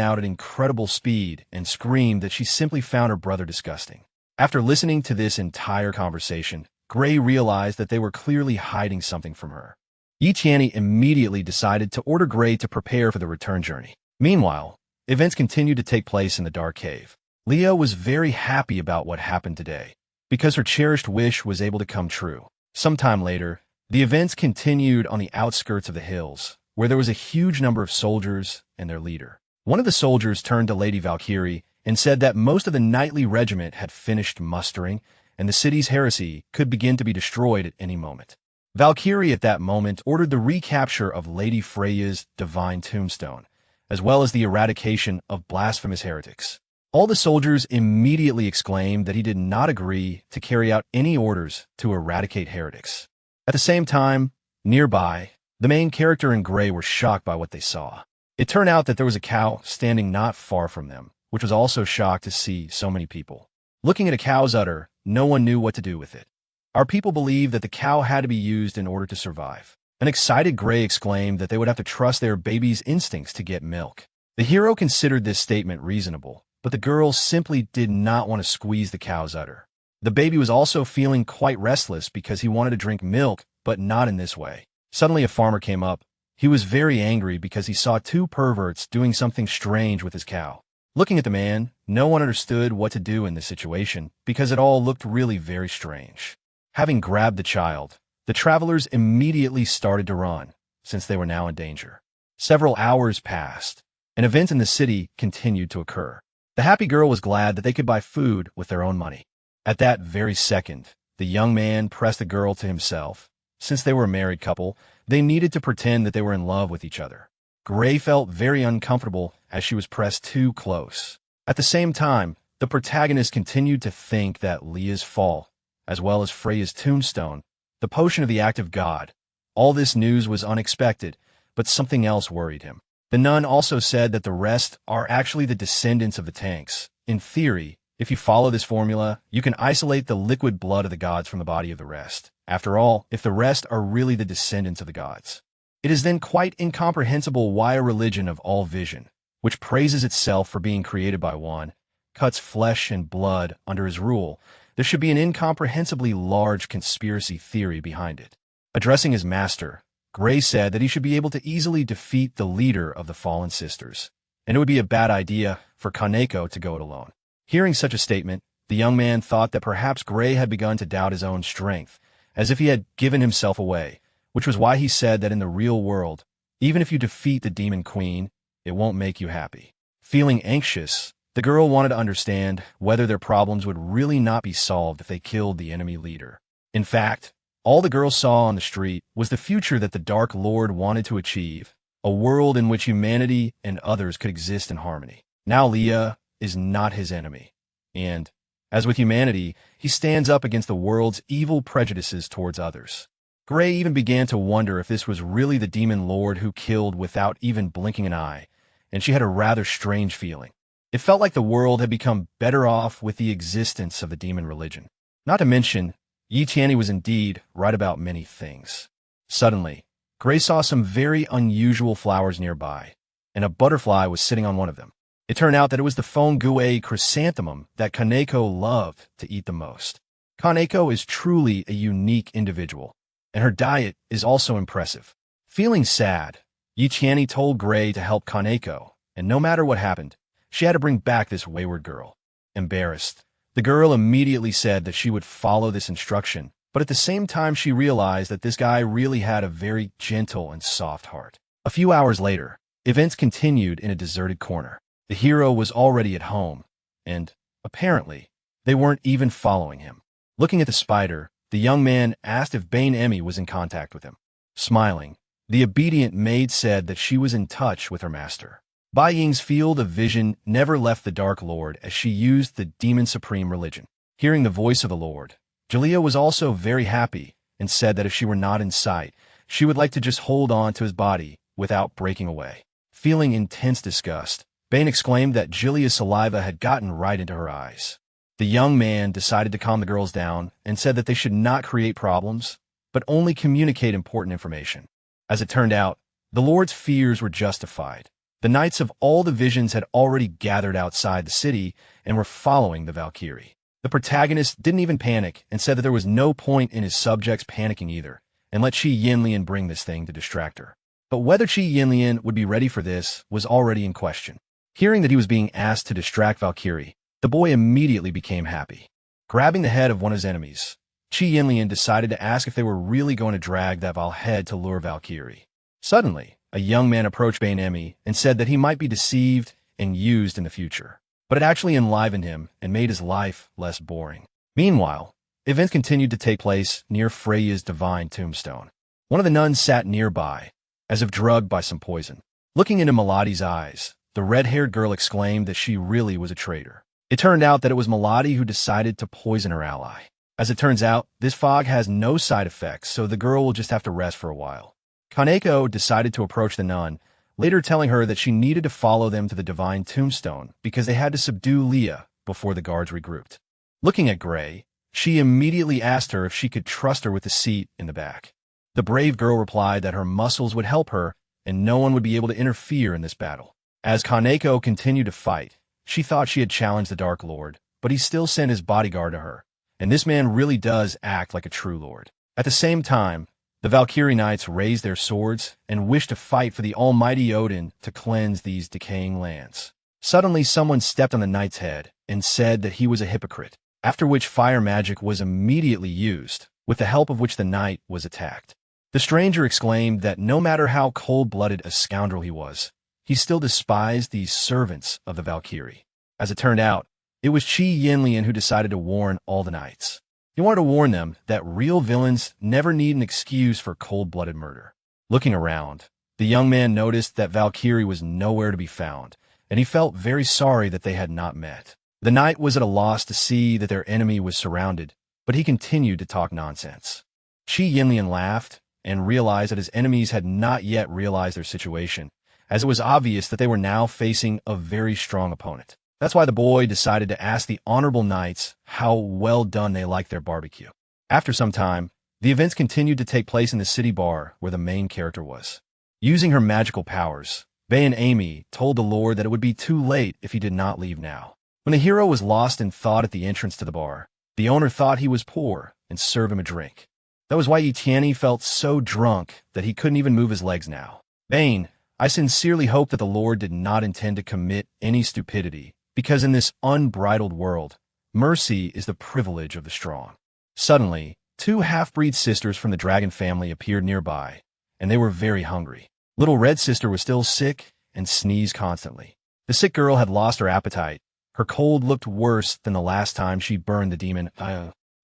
out at incredible speed and screamed that she simply found her brother disgusting. After listening to this entire conversation, Gray realized that they were clearly hiding something from her. Yi Tianyi immediately decided to order Gray to prepare for the return journey. Meanwhile, events continued to take place in the dark cave. Leah was very happy about what happened today, because her cherished wish was able to come true. Sometime later, the events continued on the outskirts of the hills, where there was a huge number of soldiers and their leader. One of the soldiers turned to Lady Valkyrie and said that most of the knightly regiment had finished mustering, and the city's heresy could begin to be destroyed at any moment. Valkyrie at that moment ordered the recapture of Lady Freya's divine tombstone, as well as the eradication of blasphemous heretics. All the soldiers immediately exclaimed that he did not agree to carry out any orders to eradicate heretics. At the same time, nearby, the main character and Gray were shocked by what they saw. It turned out that there was a cow standing not far from them, which was also shocked to see so many people. Looking at a cow's udder, no one knew what to do with it. Our people believed that the cow had to be used in order to survive. An excited Gray exclaimed that they would have to trust their baby's instincts to get milk. The hero considered this statement reasonable, but the girl simply did not want to squeeze the cow's udder. The baby was also feeling quite restless because he wanted to drink milk, but not in this way. Suddenly a farmer came up. He was very angry because he saw two perverts doing something strange with his cow. Looking at the man, no one understood what to do in this situation because it all looked really very strange. Having grabbed the child, the travelers immediately started to run, since they were now in danger. Several hours passed, and events in the city continued to occur. The happy girl was glad that they could buy food with their own money. At that very second, the young man pressed the girl to himself. Since they were a married couple, they needed to pretend that they were in love with each other. Gray felt very uncomfortable as she was pressed too close. At the same time, the protagonist continued to think that Leah's fall, as well as Freya's tombstone, the potion of the active god, all this news was unexpected, but something else worried him. The nun also said that the rest are actually the descendants of the tanks. In theory, if you follow this formula, you can isolate the liquid blood of the gods from the body of the rest. After all, if the rest are really the descendants of the gods, it is then quite incomprehensible why a religion of all vision, which praises itself for being created by one, cuts flesh and blood under his rule. There should be an incomprehensibly large conspiracy theory behind it. Addressing his master, Gray said that he should be able to easily defeat the leader of the fallen sisters, and it would be a bad idea for Kaneko to go it alone. Hearing such a statement, the young man thought that perhaps Gray had begun to doubt his own strength, as if he had given himself away, which was why he said that in the real world, even if you defeat the demon queen, it won't make you happy. Feeling anxious, the girl wanted to understand whether their problems would really not be solved if they killed the enemy leader. In fact, all the girl saw on the street was the future that the Dark Lord wanted to achieve, a world in which humanity and others could exist in harmony. Now Leah is not his enemy, and, as with humanity, he stands up against the world's evil prejudices towards others. Gray even began to wonder if this was really the demon lord who killed without even blinking an eye, and she had a rather strange feeling. It felt like the world had become better off with the existence of the demon religion. Not to mention, Yi Tianyi was indeed right about many things. Suddenly, Gray saw some very unusual flowers nearby, and a butterfly was sitting on one of them. It turned out that it was the Fengui chrysanthemum that Kaneko loved to eat the most. Kaneko is truly a unique individual, and her diet is also impressive. Feeling sad, Yi Tianyi told Gray to help Kaneko, and no matter what happened, she had to bring back this wayward girl. Embarrassed, the girl immediately said that she would follow this instruction, but at the same time she realized that this guy really had a very gentle and soft heart. A few hours later, events continued in a deserted corner. The hero was already at home, and, apparently, they weren't even following him. Looking at the spider, the young man asked if Bane Emmy was in contact with him. Smiling, the obedient maid said that she was in touch with her master. Bai Ying's field of vision never left the Dark Lord as she used the Demon Supreme religion. Hearing the voice of the Lord, Jalea was also very happy and said that if she were not in sight, she would like to just hold on to his body without breaking away. Feeling intense disgust, Bane exclaimed that Jilia's saliva had gotten right into her eyes. The young man decided to calm the girls down and said that they should not create problems, but only communicate important information. As it turned out, the Lord's fears were justified. The knights of all the visions had already gathered outside the city and were following the Valkyrie. The protagonist didn't even panic and said that there was no point in his subjects panicking either, and let Qi Yinlian bring this thing to distract her. But whether Qi Yinlian would be ready for this was already in question. Hearing that he was being asked to distract Valkyrie, the boy immediately became happy. Grabbing the head of one of his enemies, Qi Yinlian decided to ask if they were really going to drag that Val head to lure Valkyrie. Suddenly, a young man approached Bane Emmy and said that he might be deceived and used in the future, but it actually enlivened him and made his life less boring. Meanwhile, events continued to take place near Freya's divine tombstone. One of the nuns sat nearby, as if drugged by some poison. Looking into Melodi's eyes, the red-haired girl exclaimed that she really was a traitor. It turned out that it was Melody who decided to poison her ally. As it turns out, this fog has no side effects, so the girl will just have to rest for a while. Kaneko decided to approach the nun, later telling her that she needed to follow them to the divine tombstone because they had to subdue Leah before the guards regrouped. Looking at Gray, she immediately asked her if she could trust her with the seat in the back. The brave girl replied that her muscles would help her and no one would be able to interfere in this battle. As Kaneko continued to fight, she thought she had challenged the Dark Lord, but he still sent his bodyguard to her, and this man really does act like a true lord. At the same time, the Valkyrie Knights raised their swords and wished to fight for the almighty Odin to cleanse these decaying lands. Suddenly, someone stepped on the knight's head and said that he was a hypocrite, after which fire magic was immediately used, with the help of which the knight was attacked. The stranger exclaimed that no matter how cold-blooded a scoundrel he was, he still despised these servants of the Valkyrie. As it turned out, it was Qi Yinlian who decided to warn all the knights. He wanted to warn them that real villains never need an excuse for cold-blooded murder. Looking around, the young man noticed that Valkyrie was nowhere to be found, and he felt very sorry that they had not met. The knight was at a loss to see that their enemy was surrounded, but he continued to talk nonsense. Qi Yinlian laughed and realized that his enemies had not yet realized their situation, as it was obvious that they were now facing a very strong opponent. That's why the boy decided to ask the honorable knights how well done they liked their barbecue. After some time, the events continued to take place in the city bar where the main character was. Using her magical powers, Bae and Amy told the Lord that it would be too late if he did not leave now. When the hero was lost in thought at the entrance to the bar, the owner thought he was poor and served him a drink. That was why Yi Tianyi felt so drunk that he couldn't even move his legs now. Bane, I sincerely hope that the Lord did not intend to commit any stupidity, because in this unbridled world, mercy is the privilege of the strong. Suddenly, two half-breed sisters from the dragon family appeared nearby, and they were very hungry. Little Red Sister was still sick and sneezed constantly. The sick girl had lost her appetite. Her cold looked worse than the last time she burned the demon.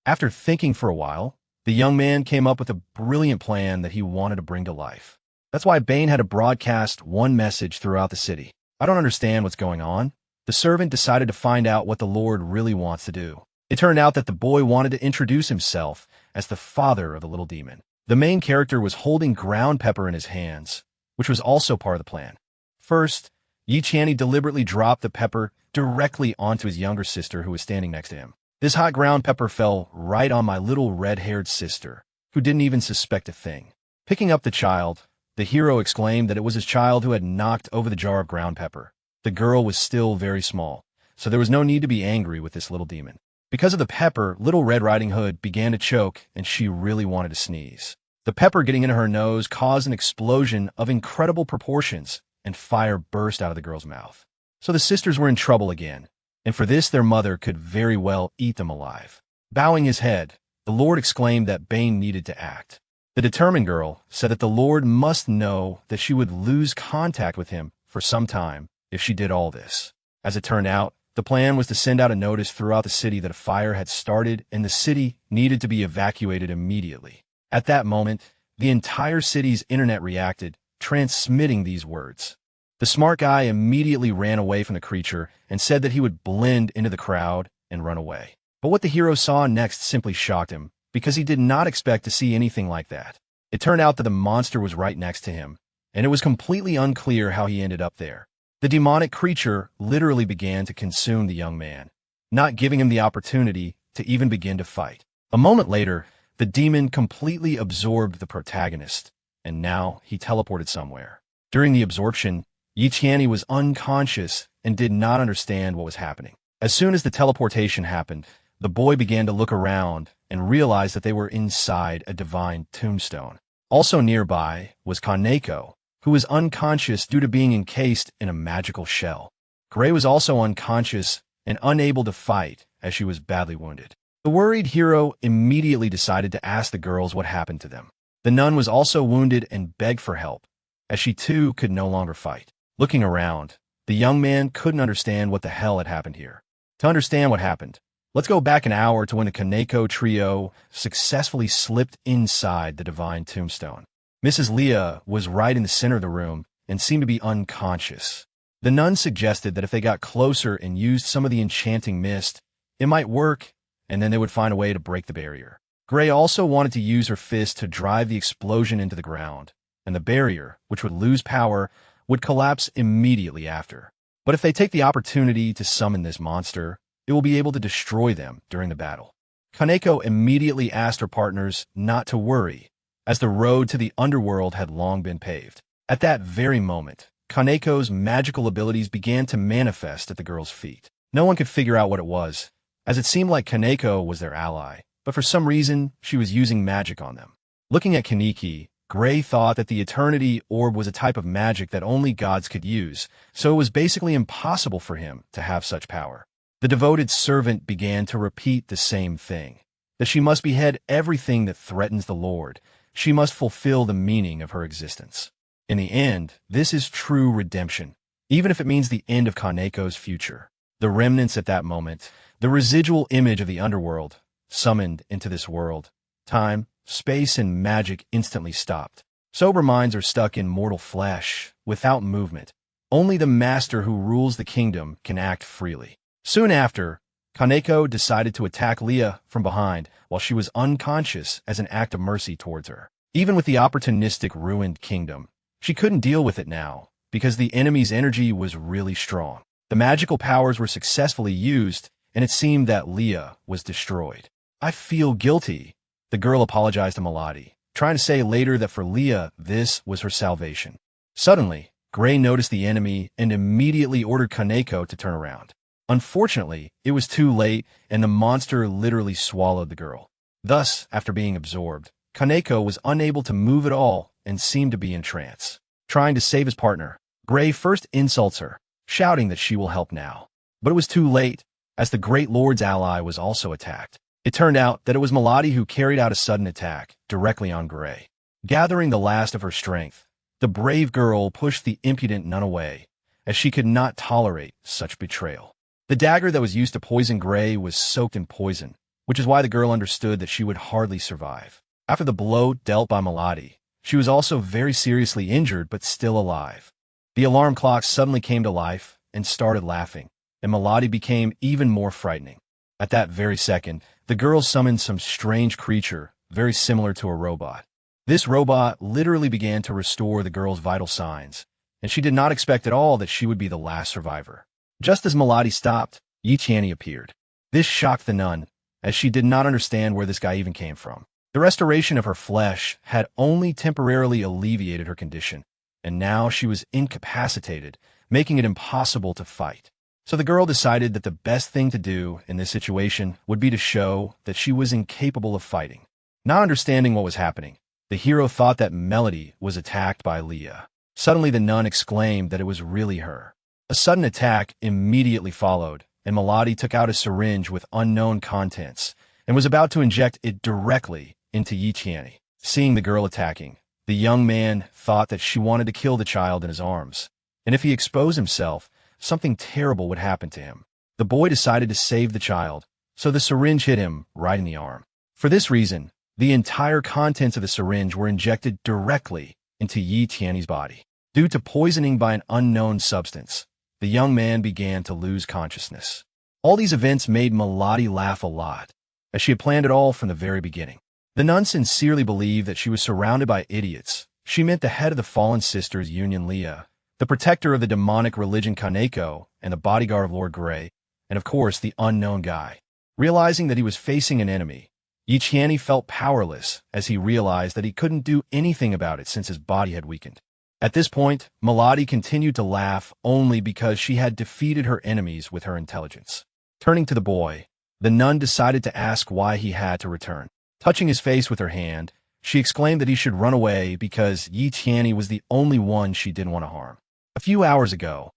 After thinking for a while, the young man came up with a brilliant plan that he wanted to bring to life. That's why Bane had to broadcast one message throughout the city. I don't understand what's going on. The servant decided to find out what the Lord really wants to do. It turned out that the boy wanted to introduce himself as the father of the little demon. The main character was holding ground pepper in his hands, which was also part of the plan. First, Yi Qianni deliberately dropped the pepper directly onto his younger sister who was standing next to him. This hot ground pepper fell right on my little red-haired sister, who didn't even suspect a thing. Picking up the child, the hero exclaimed that it was his child who had knocked over the jar of ground pepper. The girl was still very small, so there was no need to be angry with this little demon. Because of the pepper, Little Red Riding Hood began to choke, and she really wanted to sneeze. The pepper getting into her nose caused an explosion of incredible proportions, and fire burst out of the girl's mouth. So the sisters were in trouble again, and for this their mother could very well eat them alive. Bowing his head, the Lord exclaimed that Bane needed to act. The determined girl said that the Lord must know that she would lose contact with him for some time if she did all this. As it turned out, the plan was to send out a notice throughout the city that a fire had started and the city needed to be evacuated immediately. At that moment, the entire city's internet reacted, transmitting these words. The smart guy immediately ran away from the creature and said that he would blend into the crowd and run away. But what the hero saw next simply shocked him, because he did not expect to see anything like that. It turned out that the monster was right next to him, and it was completely unclear how he ended up there. The demonic creature literally began to consume the young man, not giving him the opportunity to even begin to fight. A moment later, the demon completely absorbed the protagonist, and now he teleported somewhere. During the absorption, Yi Qianni was unconscious and did not understand what was happening. As soon as the teleportation happened, the boy began to look around and realized that they were inside a divine tombstone. Also nearby was Kaneko, who was unconscious due to being encased in a magical shell. Gray was also unconscious and unable to fight as she was badly wounded. The worried hero immediately decided to ask the girls what happened to them. The nun was also wounded and begged for help, as she too could no longer fight. Looking around, the young man couldn't understand what the hell had happened here. To understand what happened, let's go back an hour to when the Kaneko trio successfully slipped inside the divine tombstone. Mrs. Leah was right in the center of the room and seemed to be unconscious. The nun suggested that if they got closer and used some of the enchanting mist, it might work, and then they would find a way to break the barrier. Gray also wanted to use her fist to drive the explosion into the ground, and the barrier, which would lose power, would collapse immediately after. But if they take the opportunity to summon this monster, it will be able to destroy them during the battle. Kaneko immediately asked her partners not to worry, as the road to the underworld had long been paved. At that very moment, Kaneko's magical abilities began to manifest at the girls' feet. No one could figure out what it was, as it seemed like Kaneko was their ally, but for some reason, she was using magic on them. Looking at Kaneki, Gray thought that the Eternity Orb was a type of magic that only gods could use, so it was basically impossible for him to have such power. The devoted servant began to repeat the same thing, that she must behead everything that threatens the Lord. She must fulfill the meaning of her existence. In the end, this is true redemption, even if it means the end of Kaneko's future. The remnants at that moment, the residual image of the underworld, summoned into this world. Time, space, and magic instantly stopped. Sober minds are stuck in mortal flesh, without movement. Only the master who rules the kingdom can act freely. Soon after, Kaneko decided to attack Leah from behind while she was unconscious as an act of mercy towards her. Even with the opportunistic ruined kingdom, she couldn't deal with it now because the enemy's energy was really strong. The magical powers were successfully used, and it seemed that Leah was destroyed. I feel guilty, the girl apologized to Melody, trying to say later that for Leah, this was her salvation. Suddenly, Gray noticed the enemy and immediately ordered Kaneko to turn around. Unfortunately, it was too late, and the monster literally swallowed the girl. Thus, after being absorbed, Kaneko was unable to move at all and seemed to be in trance. Trying to save his partner, Gray first insults her, shouting that she will help now. But it was too late, as the Great Lord's ally was also attacked. It turned out that it was Melody who carried out a sudden attack directly on Gray. Gathering the last of her strength, the brave girl pushed the impudent nun away, as she could not tolerate such betrayal. The dagger that was used to poison Gray was soaked in poison, which is why the girl understood that she would hardly survive. After the blow dealt by Melody, She was also very seriously injured but still alive. The alarm clock suddenly came to life and started laughing, and Melody became even more frightening. At that very second, the girl summoned some strange creature, very similar to a robot. This robot literally began to restore the girl's vital signs, and she did not expect at all that she would be the last survivor. Just as Melody stopped, Yi Tianyi appeared. This shocked the nun, as she did not understand where this guy even came from. The restoration of her flesh had only temporarily alleviated her condition, and now she was incapacitated, making it impossible to fight. So the girl decided that the best thing to do in this situation would be to show that she was incapable of fighting. Not understanding what was happening, the hero thought that Melody was attacked by Leah. Suddenly the nun exclaimed that it was really her. A sudden attack immediately followed, and Melody took out a syringe with unknown contents and was about to inject it directly into Yi Tianyi. Seeing the girl attacking, the young man thought that she wanted to kill the child in his arms, and if he exposed himself, something terrible would happen to him. The boy decided to save the child, so the syringe hit him right in the arm. For this reason, the entire contents of the syringe were injected directly into Yi Tianyi's body. Due to poisoning by an unknown substance, the young man began to lose consciousness. All these events made Melody laugh a lot, as she had planned it all from the very beginning. The nun sincerely believed that she was surrounded by idiots. She meant the head of the fallen sisters Union Leah, the protector of the demonic religion Kaneko, and the bodyguard of Lord Grey, and of course the unknown guy. Realizing that he was facing an enemy, Yi Tianyi felt powerless as he realized that he couldn't do anything about it since his body had weakened. At this point, Melody continued to laugh only because she had defeated her enemies with her intelligence. Turning to the boy, the nun decided to ask why he had to return. Touching his face with her hand, she exclaimed that he should run away because Yi Tianyi was the only one she didn't want to harm. A few hours ago,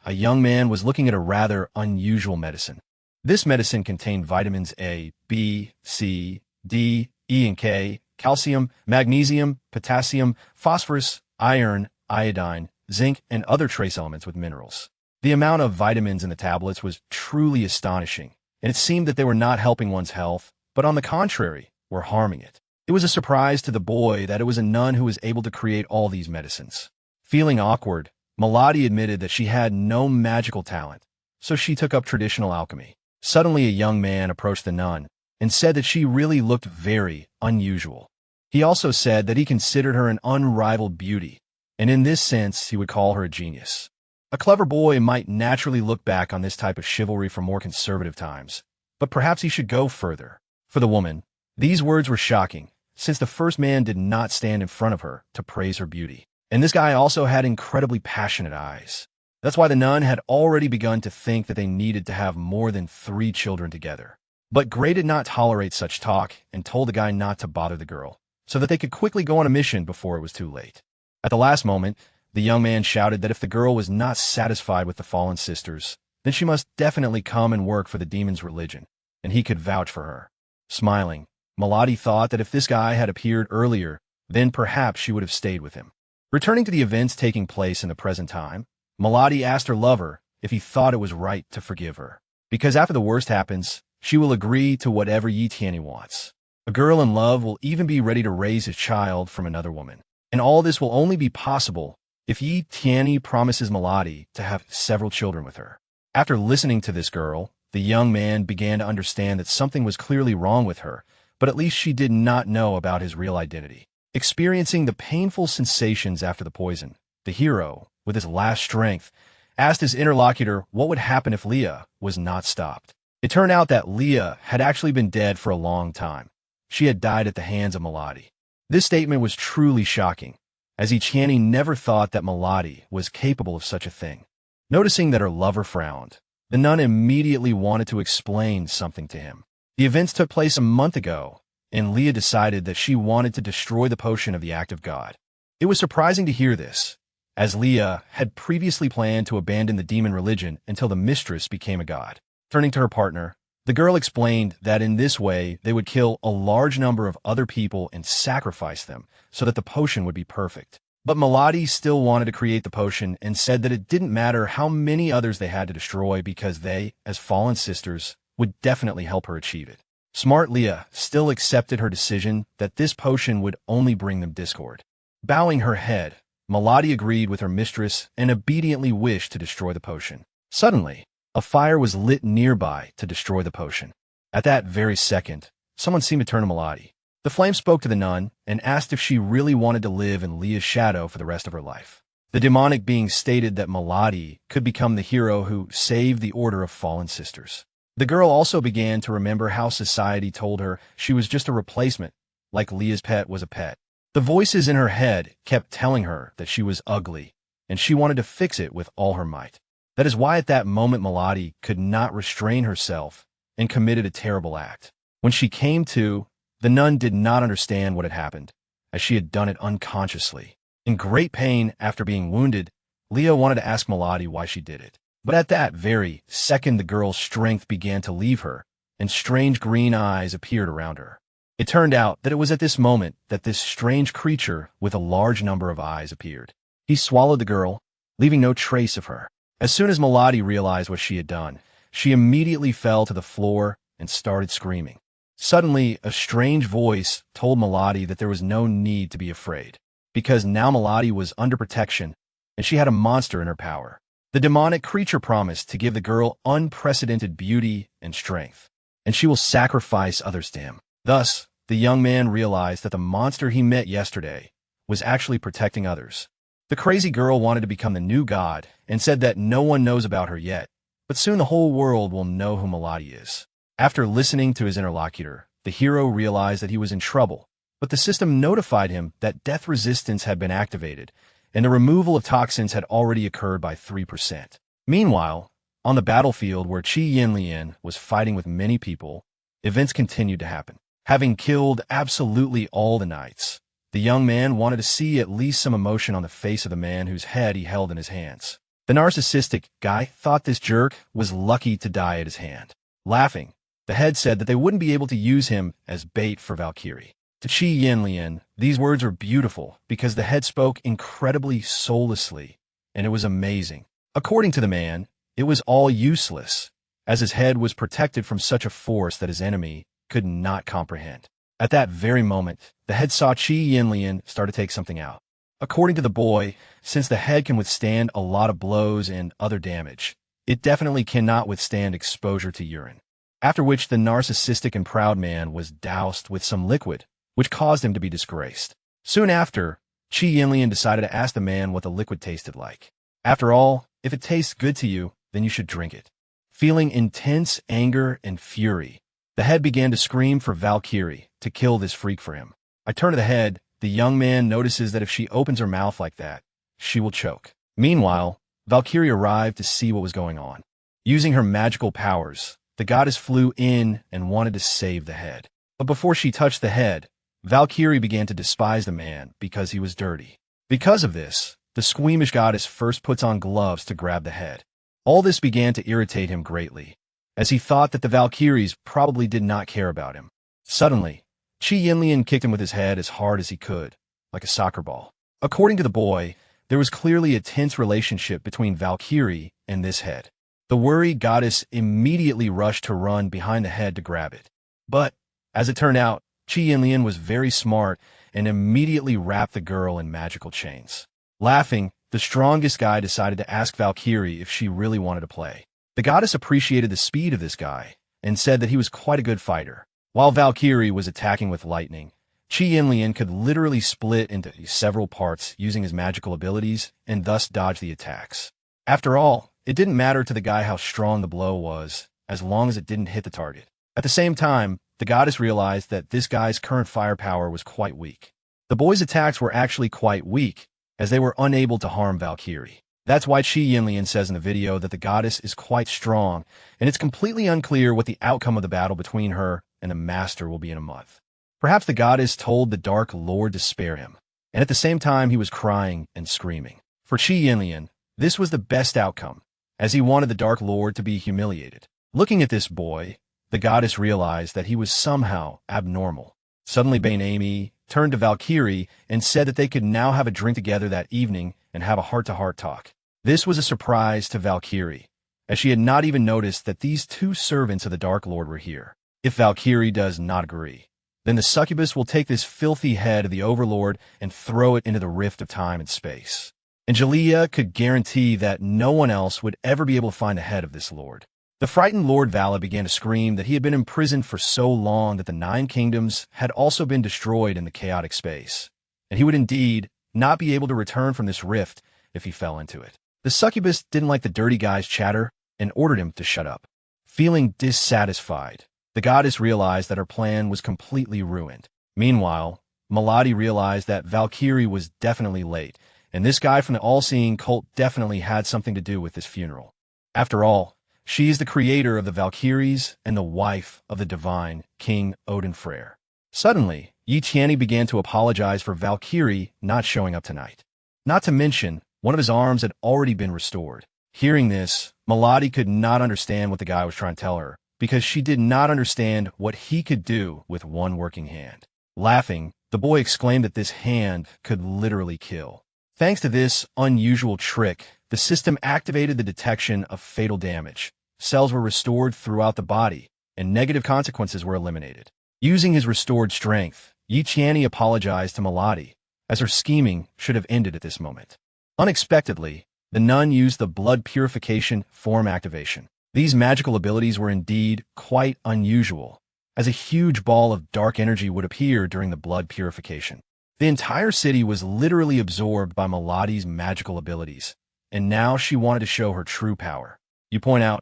a young man was looking at a rather unusual medicine. This medicine contained vitamins A, B, C, D, E and K, calcium, magnesium, potassium, phosphorus, iron, iodine, zinc, and other trace elements with minerals. The amount of vitamins in the tablets was truly astonishing, and it seemed that they were not helping one's health, but on the contrary, were harming it. It was a surprise to the boy that it was a nun who was able to create all these medicines. Feeling awkward, Melody admitted that she had no magical talent, so she took up traditional alchemy. Suddenly a young man approached the nun and said that she really looked very unusual. He also said that he considered her an unrivaled beauty, and in this sense he would call her a genius. A clever boy might naturally look back on this type of chivalry from more conservative times, but perhaps he should go further. For the woman, these words were shocking, since the first man did not stand in front of her to praise her beauty. And this guy also had incredibly passionate eyes. That's why the nun had already begun to think that they needed to have more than 3 children together. But Gray did not tolerate such talk and told the guy not to bother the girl, so that they could quickly go on a mission before it was too late. At the last moment, the young man shouted that if the girl was not satisfied with the fallen sisters, then she must definitely come and work for the demon's religion, and he could vouch for her. Smiling, Melody thought that if this guy had appeared earlier, then perhaps she would have stayed with him. Returning to the events taking place in the present time, Melody asked her lover if he thought it was right to forgive her, because after the worst happens, she will agree to whatever Yi Tianyi wants. A girl in love will even be ready to raise his child from another woman, and all this will only be possible if Yi Tianyi promises Melody to have several children with her. After listening to this girl, the young man began to understand that something was clearly wrong with her, but at least she did not know about his real identity. Experiencing the painful sensations after the poison, the hero, with his last strength, asked his interlocutor what would happen if Leah was not stopped. It turned out that Leah had actually been dead for a long time. She had died at the hands of Melody. This statement was truly shocking, as Yi Tianyi never thought that Melody was capable of such a thing. Noticing that her lover frowned, the nun immediately wanted to explain something to him. The events took place a month ago, and Leah decided that she wanted to destroy the potion of the act of God. It was surprising to hear this, as Leah had previously planned to abandon the demon religion until the mistress became a god. Turning to her partner, the girl explained that in this way they would kill a large number of other people and sacrifice them so that the potion would be perfect. But Melody still wanted to create the potion and said that it didn't matter how many others they had to destroy because they, as fallen sisters, would definitely help her achieve it. Smart Leah still accepted her decision that this potion would only bring them discord. Bowing her head, Melody agreed with her mistress and obediently wished to destroy the potion. Suddenly, a fire was lit nearby to destroy the potion. At that very second, someone seemed to turn to Melody. The flame spoke to the nun and asked if she really wanted to live in Leah's shadow for the rest of her life. The demonic being stated that Melody could become the hero who saved the Order of Fallen Sisters. The girl also began to remember how society told her she was just a replacement, like Leah's pet was a pet. The voices in her head kept telling her that she was ugly, and she wanted to fix it with all her might. That is why at that moment Melody could not restrain herself and committed a terrible act. When she came to, the nun did not understand what had happened, as she had done it unconsciously. In great pain after being wounded, Leah wanted to ask Melody why she did it. But at that very second the girl's strength began to leave her, and strange green eyes appeared around her. It turned out that it was at this moment that this strange creature with a large number of eyes appeared. He swallowed the girl, leaving no trace of her. As soon as Melody realized what she had done, she immediately fell to the floor and started screaming. Suddenly, a strange voice told Melody that there was no need to be afraid, because now Melody was under protection, and she had a monster in her power. The demonic creature promised to give the girl unprecedented beauty and strength, and she will sacrifice others to him. Thus, the young man realized that the monster he met yesterday was actually protecting others. The crazy girl wanted to become the new god and said that no one knows about her yet, but soon the whole world will know who Melody is. After listening to his interlocutor, the hero realized that he was in trouble, but the system notified him that death resistance had been activated, and the removal of toxins had already occurred by 3%. Meanwhile, on the battlefield where Qi Yinlian was fighting with many people, events continued to happen. Having killed absolutely all the knights, the young man wanted to see at least some emotion on the face of the man whose head he held in his hands. The narcissistic guy thought this jerk was lucky to die at his hand. Laughing, the head said that they wouldn't be able to use him as bait for Valkyrie. To Qi Yinlian, these words were beautiful because the head spoke incredibly soullessly, and it was amazing. According to the man, it was all useless, as his head was protected from such a force that his enemy could not comprehend. At that very moment, the head saw Qi Yinlian start to take something out. According to the boy, since the head can withstand a lot of blows and other damage, it definitely cannot withstand exposure to urine. After which the narcissistic and proud man was doused with some liquid, which caused him to be disgraced. Soon after, Qi Yinlian decided to ask the man what the liquid tasted like. After all, if it tastes good to you, then you should drink it. Feeling intense anger and fury, the head began to scream for Valkyrie to kill this freak for him. I turn to the head. The young man notices that if she opens her mouth like that, she will choke. Meanwhile, Valkyrie arrived to see what was going on. Using her magical powers, the goddess flew in and wanted to save the head. But before she touched the head, Valkyrie began to despise the man because he was dirty. Because of this, the squeamish goddess first puts on gloves to grab the head. All this began to irritate him greatly, as he thought that the Valkyries probably did not care about him. Suddenly, Qi Yinlian kicked him with his head as hard as he could, like a soccer ball. According to the boy, there was clearly a tense relationship between Valkyrie and this head. The worried goddess immediately rushed to run behind the head to grab it. But, as it turned out, Qi Yinlian was very smart and immediately wrapped the girl in magical chains. Laughing, the strongest guy decided to ask Valkyrie if she really wanted to play. The goddess appreciated the speed of this guy and said that he was quite a good fighter. While Valkyrie was attacking with lightning, Qi Yinlian could literally split into several parts using his magical abilities and thus dodge the attacks. After all, it didn't matter to the guy how strong the blow was, as long as it didn't hit the target. At the same time, the goddess realized that this guy's current firepower was quite weak. The boy's attacks were actually quite weak, as they were unable to harm Valkyrie. That's why Qi Yinlian says in the video that the goddess is quite strong, and it's completely unclear what the outcome of the battle between her and the master will be in a month. Perhaps the goddess told the Dark Lord to spare him, and at the same time he was crying and screaming. For Qi Yinlian, this was the best outcome, as he wanted the Dark Lord to be humiliated. Looking at this boy, the goddess realized that he was somehow abnormal. Suddenly Bane Amy turned to Valkyrie and said that they could now have a drink together that evening and have a heart-to-heart talk. This was a surprise to Valkyrie, as she had not even noticed that these two servants of the Dark Lord were here. If Valkyrie does not agree, Then the succubus will take this filthy head of the overlord and throw it into the rift of time and space. Angelia could guarantee that no one else would ever be able to find the head of this lord. The frightened Lord Vala began to scream that he had been imprisoned for so long that the 9 kingdoms had also been destroyed in the chaotic space, and he would indeed not be able to return from this rift if he fell into it. The succubus didn't like the dirty guy's chatter and ordered him to shut up. Feeling dissatisfied, the goddess realized that her plan was completely ruined. Meanwhile, Melody realized that Valkyrie was definitely late, and this guy from the all-seeing cult definitely had something to do with this funeral. After all, she is the creator of the Valkyries and the wife of the divine King Odin Freyr. Suddenly, Yi Tianyi began to apologize for Valkyrie not showing up tonight. Not to mention, one of his arms had already been restored. Hearing this, Melody could not understand what the guy was trying to tell her, because she did not understand what he could do with one working hand. Laughing, the boy exclaimed that this hand could literally kill. Thanks to this unusual trick, the system activated the detection of fatal damage. Cells were restored throughout the body, and negative consequences were eliminated. Using his restored strength, Yi Tianyi apologized to Melody, as her scheming should have ended at this moment. Unexpectedly, the nun used the blood purification form activation. These magical abilities were indeed quite unusual, as a huge ball of dark energy would appear during the blood purification. The entire city was literally absorbed by Melody's magical abilities, and now she wanted to show her true power. You point out,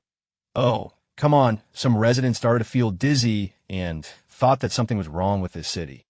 "Oh, come on," some residents started to feel dizzy and thought that something was wrong with this city.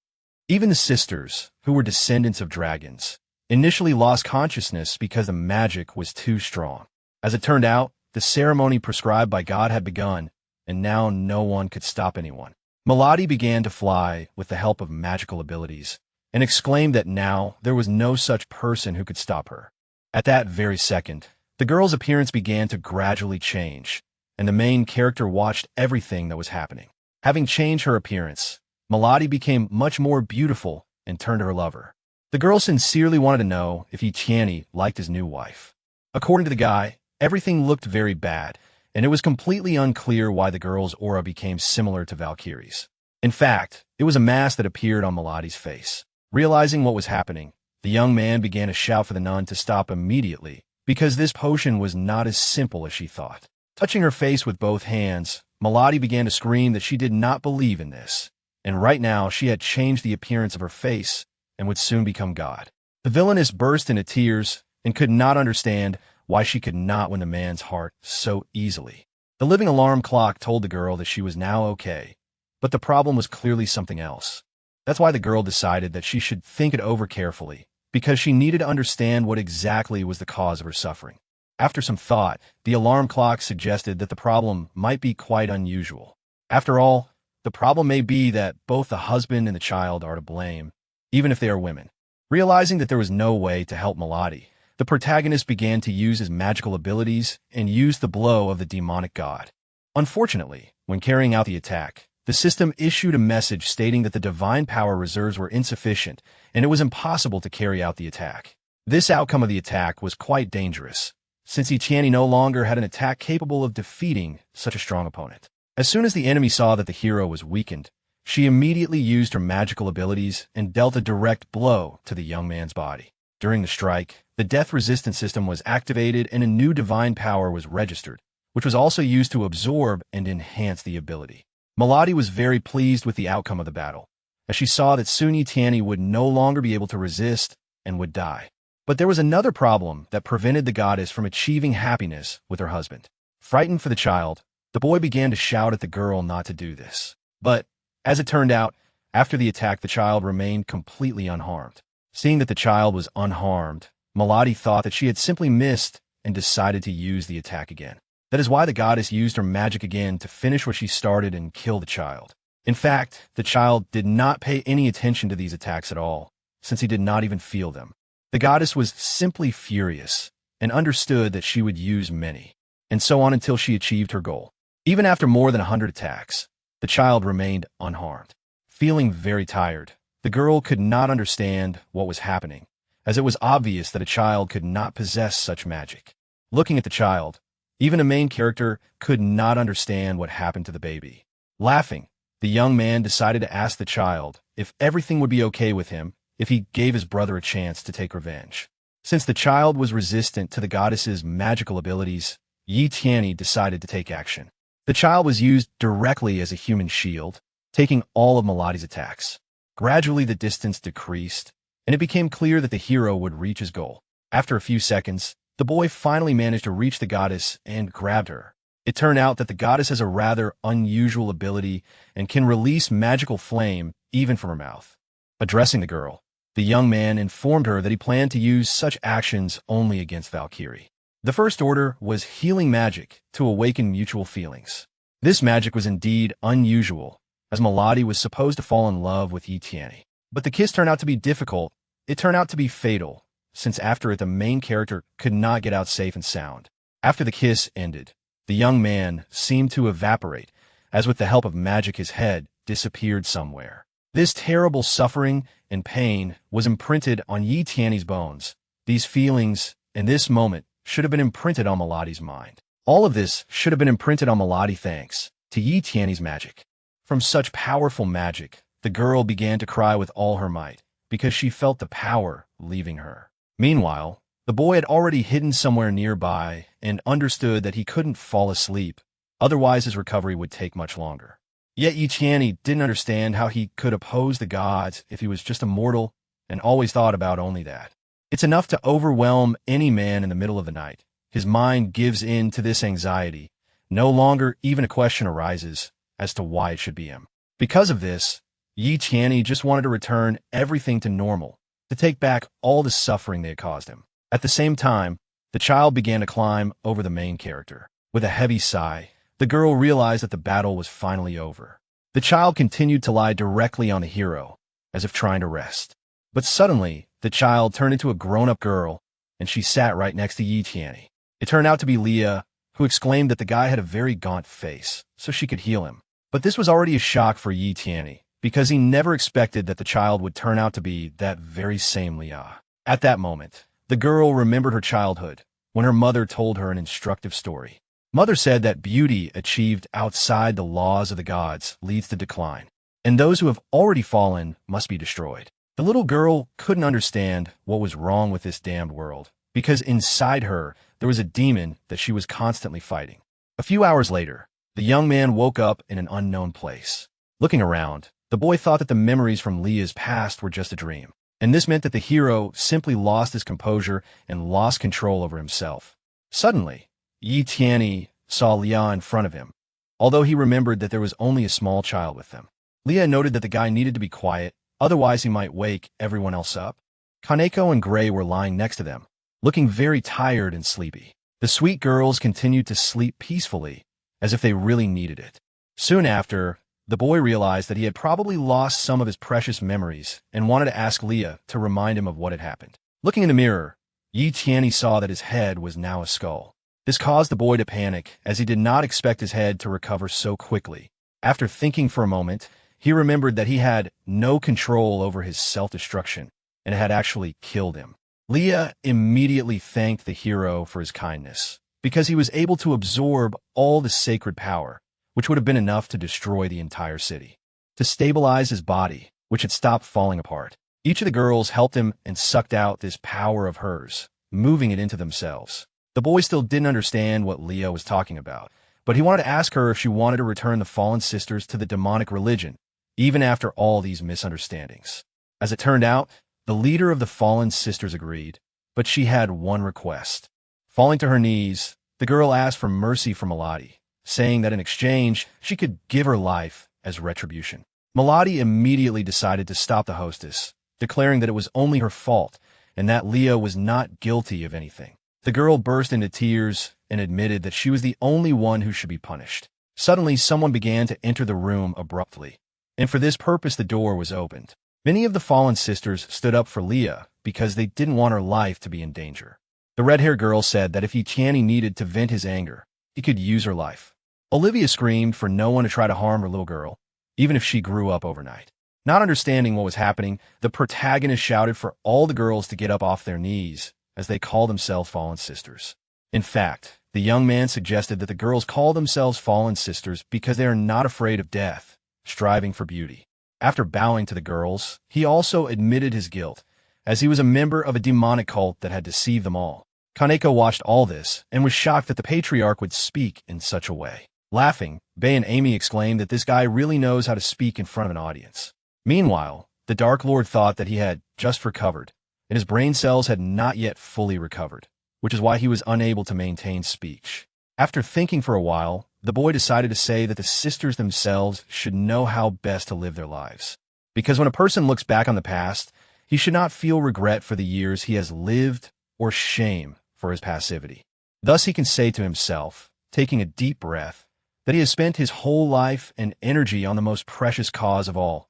Even the sisters, who were descendants of dragons, initially lost consciousness because the magic was too strong. As it turned out, the ceremony prescribed by God had begun, and now no one could stop anyone. Melody began to fly with the help of magical abilities, and exclaimed that now there was no such person who could stop her. At that very second, the girl's appearance began to gradually change, and the main character watched everything that was happening. Having changed her appearance, Melody became much more beautiful and turned to her lover. The girl sincerely wanted to know if Yi Tianyi liked his new wife. According to the guy, everything looked very bad, and it was completely unclear why the girl's aura became similar to Valkyrie's. In fact, it was a mask that appeared on Melody's face. Realizing what was happening, the young man began to shout for the nun to stop immediately, because this potion was not as simple as she thought. Touching her face with both hands, Melody began to scream that she did not believe in this, and right now she had changed the appearance of her face and would soon become God. The villainess burst into tears and could not understand why she could not win the man's heart so easily. The living alarm clock told the girl that she was now okay, but the problem was clearly something else. That's why the girl decided that she should think it over carefully, because she needed to understand what exactly was the cause of her suffering. After some thought, the alarm clock suggested that the problem might be quite unusual. After all, the problem may be that both the husband and the child are to blame, even if they are women. Realizing that there was no way to help Melody, the protagonist began to use his magical abilities and used the blow of the demonic god. Unfortunately, when carrying out the attack, the system issued a message stating that the divine power reserves were insufficient and it was impossible to carry out the attack. This outcome of the attack was quite dangerous, since Yi Tianyi no longer had an attack capable of defeating such a strong opponent. As soon as the enemy saw that the hero was weakened, she immediately used her magical abilities and dealt a direct blow to the young man's body. During the strike, the death resistance system was activated and a new divine power was registered, which was also used to absorb and enhance the ability. Melody was very pleased with the outcome of the battle, as she saw that soon Yi Tianyi would no longer be able to resist and would die. But there was another problem that prevented the goddess from achieving happiness with her husband. Frightened for the child, the boy began to shout at the girl not to do this. But, as it turned out, after the attack the child remained completely unharmed. Seeing that the child was unharmed, Melody thought that she had simply missed and decided to use the attack again. That is why the goddess used her magic again to finish what she started and kill the child. In fact, the child did not pay any attention to these attacks at all, since he did not even feel them. The goddess was simply furious and understood that she would use many, and so on until she achieved her goal. Even after more than 100 attacks, the child remained unharmed. Feeling very tired, the girl could not understand what was happening, as it was obvious that a child could not possess such magic. Looking at the child, even a main character could not understand what happened to the baby. Laughing, the young man decided to ask the child if everything would be okay with him if he gave his brother a chance to take revenge. Since the child was resistant to the goddess's magical abilities, Yi Tianyi decided to take action. The child was used directly as a human shield, taking all of Melodi's attacks. Gradually, the distance decreased, and it became clear that the hero would reach his goal. After a few seconds, the boy finally managed to reach the goddess and grabbed her. It turned out that the goddess has a rather unusual ability and can release magical flame even from her mouth. Addressing the girl, the young man informed her that he planned to use such actions only against Valkyrie. The first order was healing magic to awaken mutual feelings. This magic was indeed unusual, as Melody was supposed to fall in love with Yi Tianyi. But the kiss turned out to be difficult. It turned out to be fatal, since after it the main character could not get out safe and sound. After the kiss ended, the young man seemed to evaporate, as with the help of magic his head disappeared somewhere. This terrible suffering and pain was imprinted on Yi Tianyi's bones. These feelings, in this moment, should have been imprinted on Melody's mind. All of this should have been imprinted on Melody thanks to Yi Tianyi's magic. From such powerful magic, the girl began to cry with all her might, because she felt the power leaving her. Meanwhile, the boy had already hidden somewhere nearby and understood that he couldn't fall asleep, otherwise his recovery would take much longer. Yet Yi Tianyi didn't understand how he could oppose the gods if he was just a mortal and always thought about only that. It's enough to overwhelm any man in the middle of the night. His mind gives in to this anxiety. No longer even a question arises as to why it should be him. Because of this, Yi Tianyi just wanted to return everything to normal, to take back all the suffering they had caused him. At the same time, the child began to climb over the main character. With a heavy sigh, the girl realized that the battle was finally over. The child continued to lie directly on the hero, as if trying to rest. But suddenly, the child turned into a grown-up girl, and she sat right next to Yi Tianyi. It turned out to be Leah, who exclaimed that the guy had a very gaunt face, so she could heal him. But this was already a shock for Yi Tianyi, because he never expected that the child would turn out to be that very same Leah. At that moment, the girl remembered her childhood, when her mother told her an instructive story. Mother said that beauty achieved outside the laws of the gods leads to decline, and those who have already fallen must be destroyed. The little girl couldn't understand what was wrong with this damned world, because inside her there was a demon that she was constantly fighting. A few hours later, the young man woke up in an unknown place. Looking around, the boy thought that the memories from Leah's past were just a dream, and this meant that the hero simply lost his composure and lost control over himself. Suddenly, Yi Tianyi saw Leah in front of him, although he remembered that there was only a small child with them. Leah noted that the guy needed to be quiet, otherwise he might wake everyone else up. Kaneko and Gray were lying next to them, looking very tired and sleepy. The sweet girls continued to sleep peacefully, as if they really needed it. Soon after, the boy realized that he had probably lost some of his precious memories and wanted to ask Leah to remind him of what had happened. Looking in the mirror, Yi Tianyi saw that his head was now a skull. This caused the boy to panic, as he did not expect his head to recover so quickly. After thinking for a moment, he remembered that he had no control over his self-destruction, and it had actually killed him. Leah immediately thanked the hero for his kindness, because he was able to absorb all the sacred power, which would have been enough to destroy the entire city. To stabilize his body, which had stopped falling apart, each of the girls helped him and sucked out this power of hers, moving it into themselves. The boy still didn't understand what Leah was talking about, but he wanted to ask her if she wanted to return the fallen sisters to the demonic religion, even after all these misunderstandings. As it turned out, the leader of the fallen sisters agreed, but she had one request. Falling to her knees, the girl asked for mercy from Melody, saying that in exchange, she could give her life as retribution. Melody immediately decided to stop the hostess, declaring that it was only her fault and that Leah was not guilty of anything. The girl burst into tears and admitted that she was the only one who should be punished. Suddenly, someone began to enter the room abruptly, and for this purpose the door was opened. Many of the fallen sisters stood up for Leah because they didn't want her life to be in danger. The red-haired girl said that if Yi Tianyi needed to vent his anger, he could use her life. Olivia screamed for no one to try to harm her little girl, even if she grew up overnight. Not understanding what was happening, the protagonist shouted for all the girls to get up off their knees, as they call themselves fallen sisters. In fact, the young man suggested that the girls call themselves fallen sisters because they are not afraid of death, striving for beauty. After bowing to the girls, he also admitted his guilt, as he was a member of a demonic cult that had deceived them all. Kaneko watched all this and was shocked that the patriarch would speak in such a way. Laughing, Bei and Amy exclaimed that this guy really knows how to speak in front of an audience. Meanwhile, the Dark Lord thought that he had just recovered, and his brain cells had not yet fully recovered, which is why he was unable to maintain speech. After thinking for a while, the boy decided to say that the sisters themselves should know how best to live their lives. Because when a person looks back on the past, he should not feel regret for the years he has lived or shame for his passivity. Thus he can say to himself, taking a deep breath, that he has spent his whole life and energy on the most precious cause of all,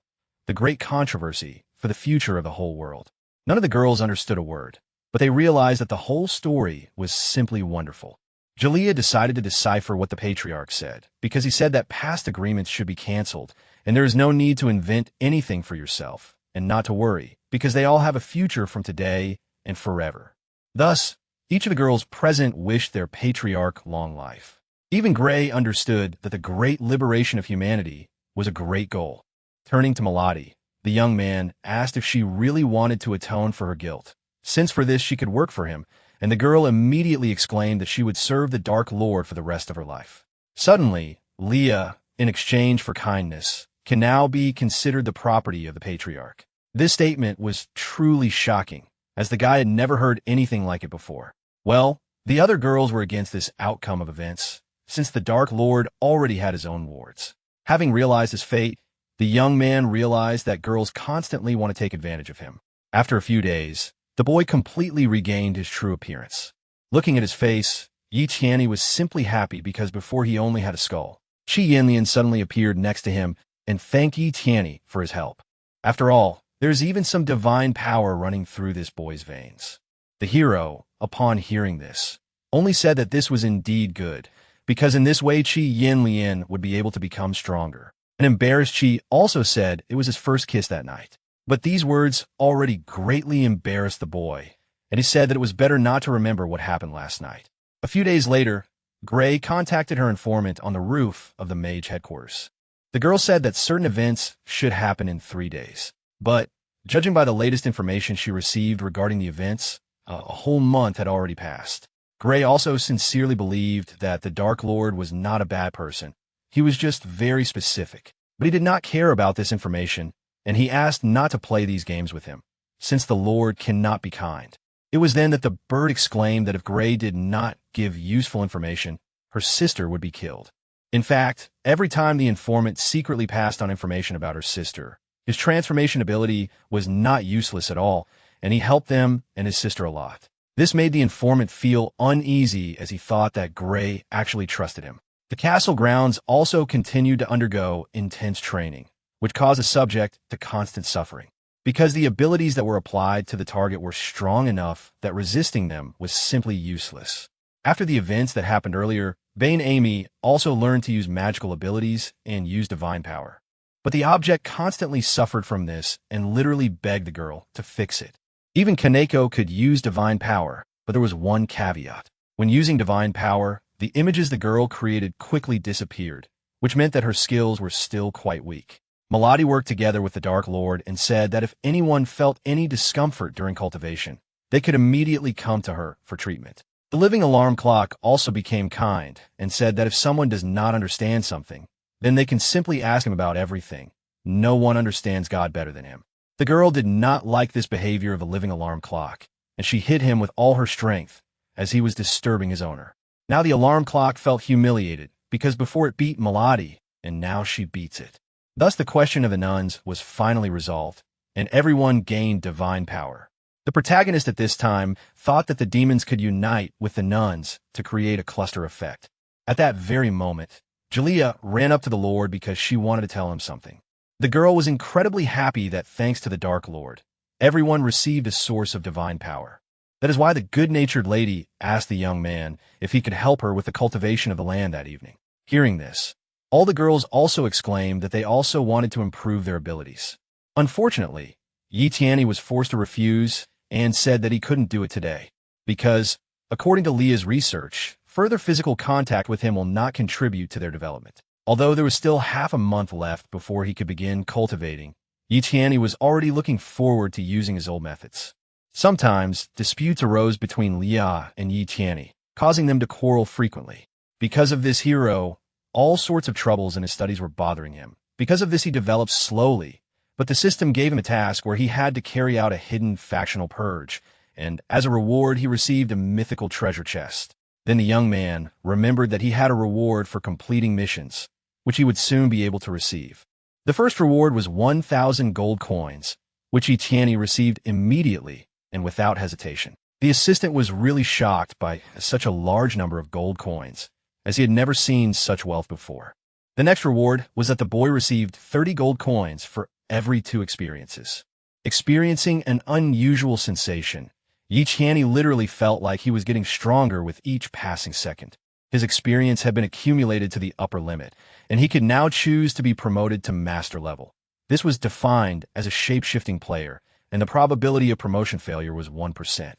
the great controversy for the future of the whole world. None of the girls understood a word, but they realized that the whole story was simply wonderful. Jalea decided to decipher what the patriarch said, because he said that past agreements should be canceled, and there is no need to invent anything for yourself, and not to worry, because they all have a future from today and forever. Thus, each of the girls present wished their patriarch long life. Even Gray understood that the great liberation of humanity was a great goal. Turning to Melody, the young man asked if she really wanted to atone for her guilt, since for this she could work for him, and the girl immediately exclaimed that she would serve the Dark Lord for the rest of her life. Suddenly, Leah, in exchange for kindness, can now be considered the property of the patriarch. This statement was truly shocking, as the guy had never heard anything like it before. Well, the other girls were against this outcome of events, since the Dark Lord already had his own wards. Having realized his fate, the young man realized that girls constantly want to take advantage of him. After a few days, the boy completely regained his true appearance. Looking at his face, Yi Tianyi was simply happy because before he only had a skull. Qi Yanlian suddenly appeared next to him and thanked Yi Tianyi for his help. After all, there's even some divine power running through this boy's veins. The hero, upon hearing this, only said that this was indeed good, because in this way Qi Yanlian would be able to become stronger. An embarrassed Qi also said it was his first kiss that night. But these words already greatly embarrassed the boy, and he said that it was better not to remember what happened last night. A few days later, Gray contacted her informant on the roof of the mage headquarters. The girl said that certain events should happen in 3 days. But, judging by the latest information she received regarding the events, a whole month had already passed. Gray also sincerely believed that the Dark Lord was not a bad person. He was just very specific. But he did not care about this information, and he asked not to play these games with him, since the Lord cannot be kind. It was then that the bird exclaimed that if Gray did not give useful information, her sister would be killed. In fact, every time the informant secretly passed on information about her sister, his transformation ability was not useless at all, and he helped them and his sister a lot. This made the informant feel uneasy as he thought that Gray actually trusted him. The castle grounds also continued to undergo intense training, which caused the subject to constant suffering, because the abilities that were applied to the target were strong enough that resisting them was simply useless. After the events that happened earlier, Bei and Amy also learned to use magical abilities and use divine power. But the object constantly suffered from this and literally begged the girl to fix it. Even Kaneko could use divine power, but there was one caveat. When using divine power, the images the girl created quickly disappeared, which meant that her skills were still quite weak. Melody worked together with the Dark Lord and said that if anyone felt any discomfort during cultivation, they could immediately come to her for treatment. The living alarm clock also became kind and said that if someone does not understand something, then they can simply ask him about everything. No one understands God better than him. The girl did not like this behavior of the living alarm clock, and she hit him with all her strength as he was disturbing his owner. Now the alarm clock felt humiliated because before it beat Melody, and now she beats it. Thus the question of the nuns was finally resolved, and everyone gained divine power. The protagonist at this time thought that the demons could unite with the nuns to create a cluster effect. At that very moment, Jalea ran up to the Lord because she wanted to tell him something. The girl was incredibly happy that thanks to the Dark Lord, everyone received a source of divine power. That is why the good-natured lady asked the young man if he could help her with the cultivation of the land that evening. Hearing this, all the girls also exclaimed that they also wanted to improve their abilities. Unfortunately, Yi Tianyi was forced to refuse and said that he couldn't do it today, because, according to Leah's research, further physical contact with him will not contribute to their development. Although there was still half a month left before he could begin cultivating, Yi was already looking forward to using his old methods. Sometimes, disputes arose between Lia and Yi, causing them to quarrel frequently. Because of this hero, all sorts of troubles in his studies were bothering him. Because of this, he developed slowly, but the system gave him a task where he had to carry out a hidden factional purge, and as a reward, he received a mythical treasure chest. Then the young man remembered that he had a reward for completing missions, which he would soon be able to receive. The first reward was 1,000 gold coins, which Yi received immediately and without hesitation. The assistant was really shocked by such a large number of gold coins, as he had never seen such wealth before. The next reward was that the boy received 30 gold coins for every 2 experiences. Experiencing an unusual sensation, Yi literally felt like he was getting stronger with each passing second. His experience had been accumulated to the upper limit, and he could now choose to be promoted to master level. This was defined as a shape-shifting player, and the probability of promotion failure was 1%.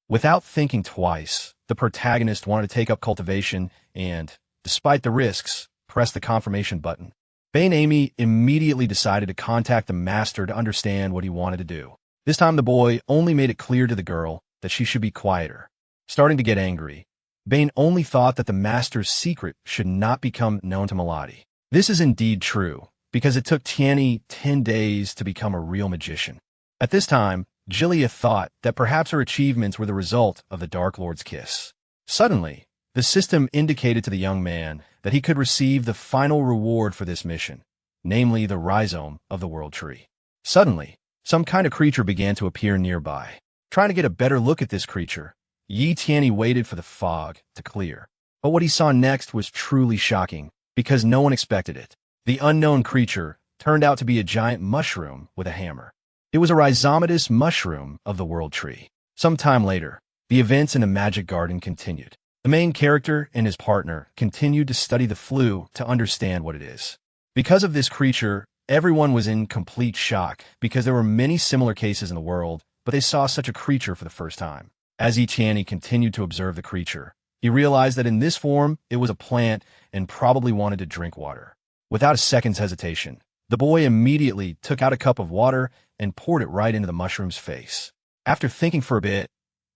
Without thinking twice, the protagonist wanted to take up cultivation and, despite the risks, pressed the confirmation button. Amy immediately decided to contact the master to understand what he wanted to do. This time the boy only made it clear to the girl that she should be quieter. Starting to get angry, Bane only thought that the master's secret should not become known to Melody. This is indeed true, because it took Tianyi 10 days to become a real magician. At this time, Jillia thought that perhaps her achievements were the result of the Dark Lord's kiss. Suddenly, the system indicated to the young man that he could receive the final reward for this mission, namely the rhizome of the World Tree. Suddenly, some kind of creature began to appear nearby. Trying to get a better look at this creature, Yi waited for the fog to clear. But what he saw next was truly shocking, because no one expected it. The unknown creature turned out to be a giant mushroom with a hammer. It was a rhizomatous mushroom of the World Tree. Some time later, the events in the magic garden continued. The main character and his partner continued to study the flue to understand what it is. Because of this creature, everyone was in complete shock because there were many similar cases in the world, but they saw such a creature for the first time. As Yi continued to observe the creature, he realized that in this form, it was a plant and probably wanted to drink water. Without a second's hesitation, the boy immediately took out a cup of water and poured it right into the mushroom's face. After thinking for a bit,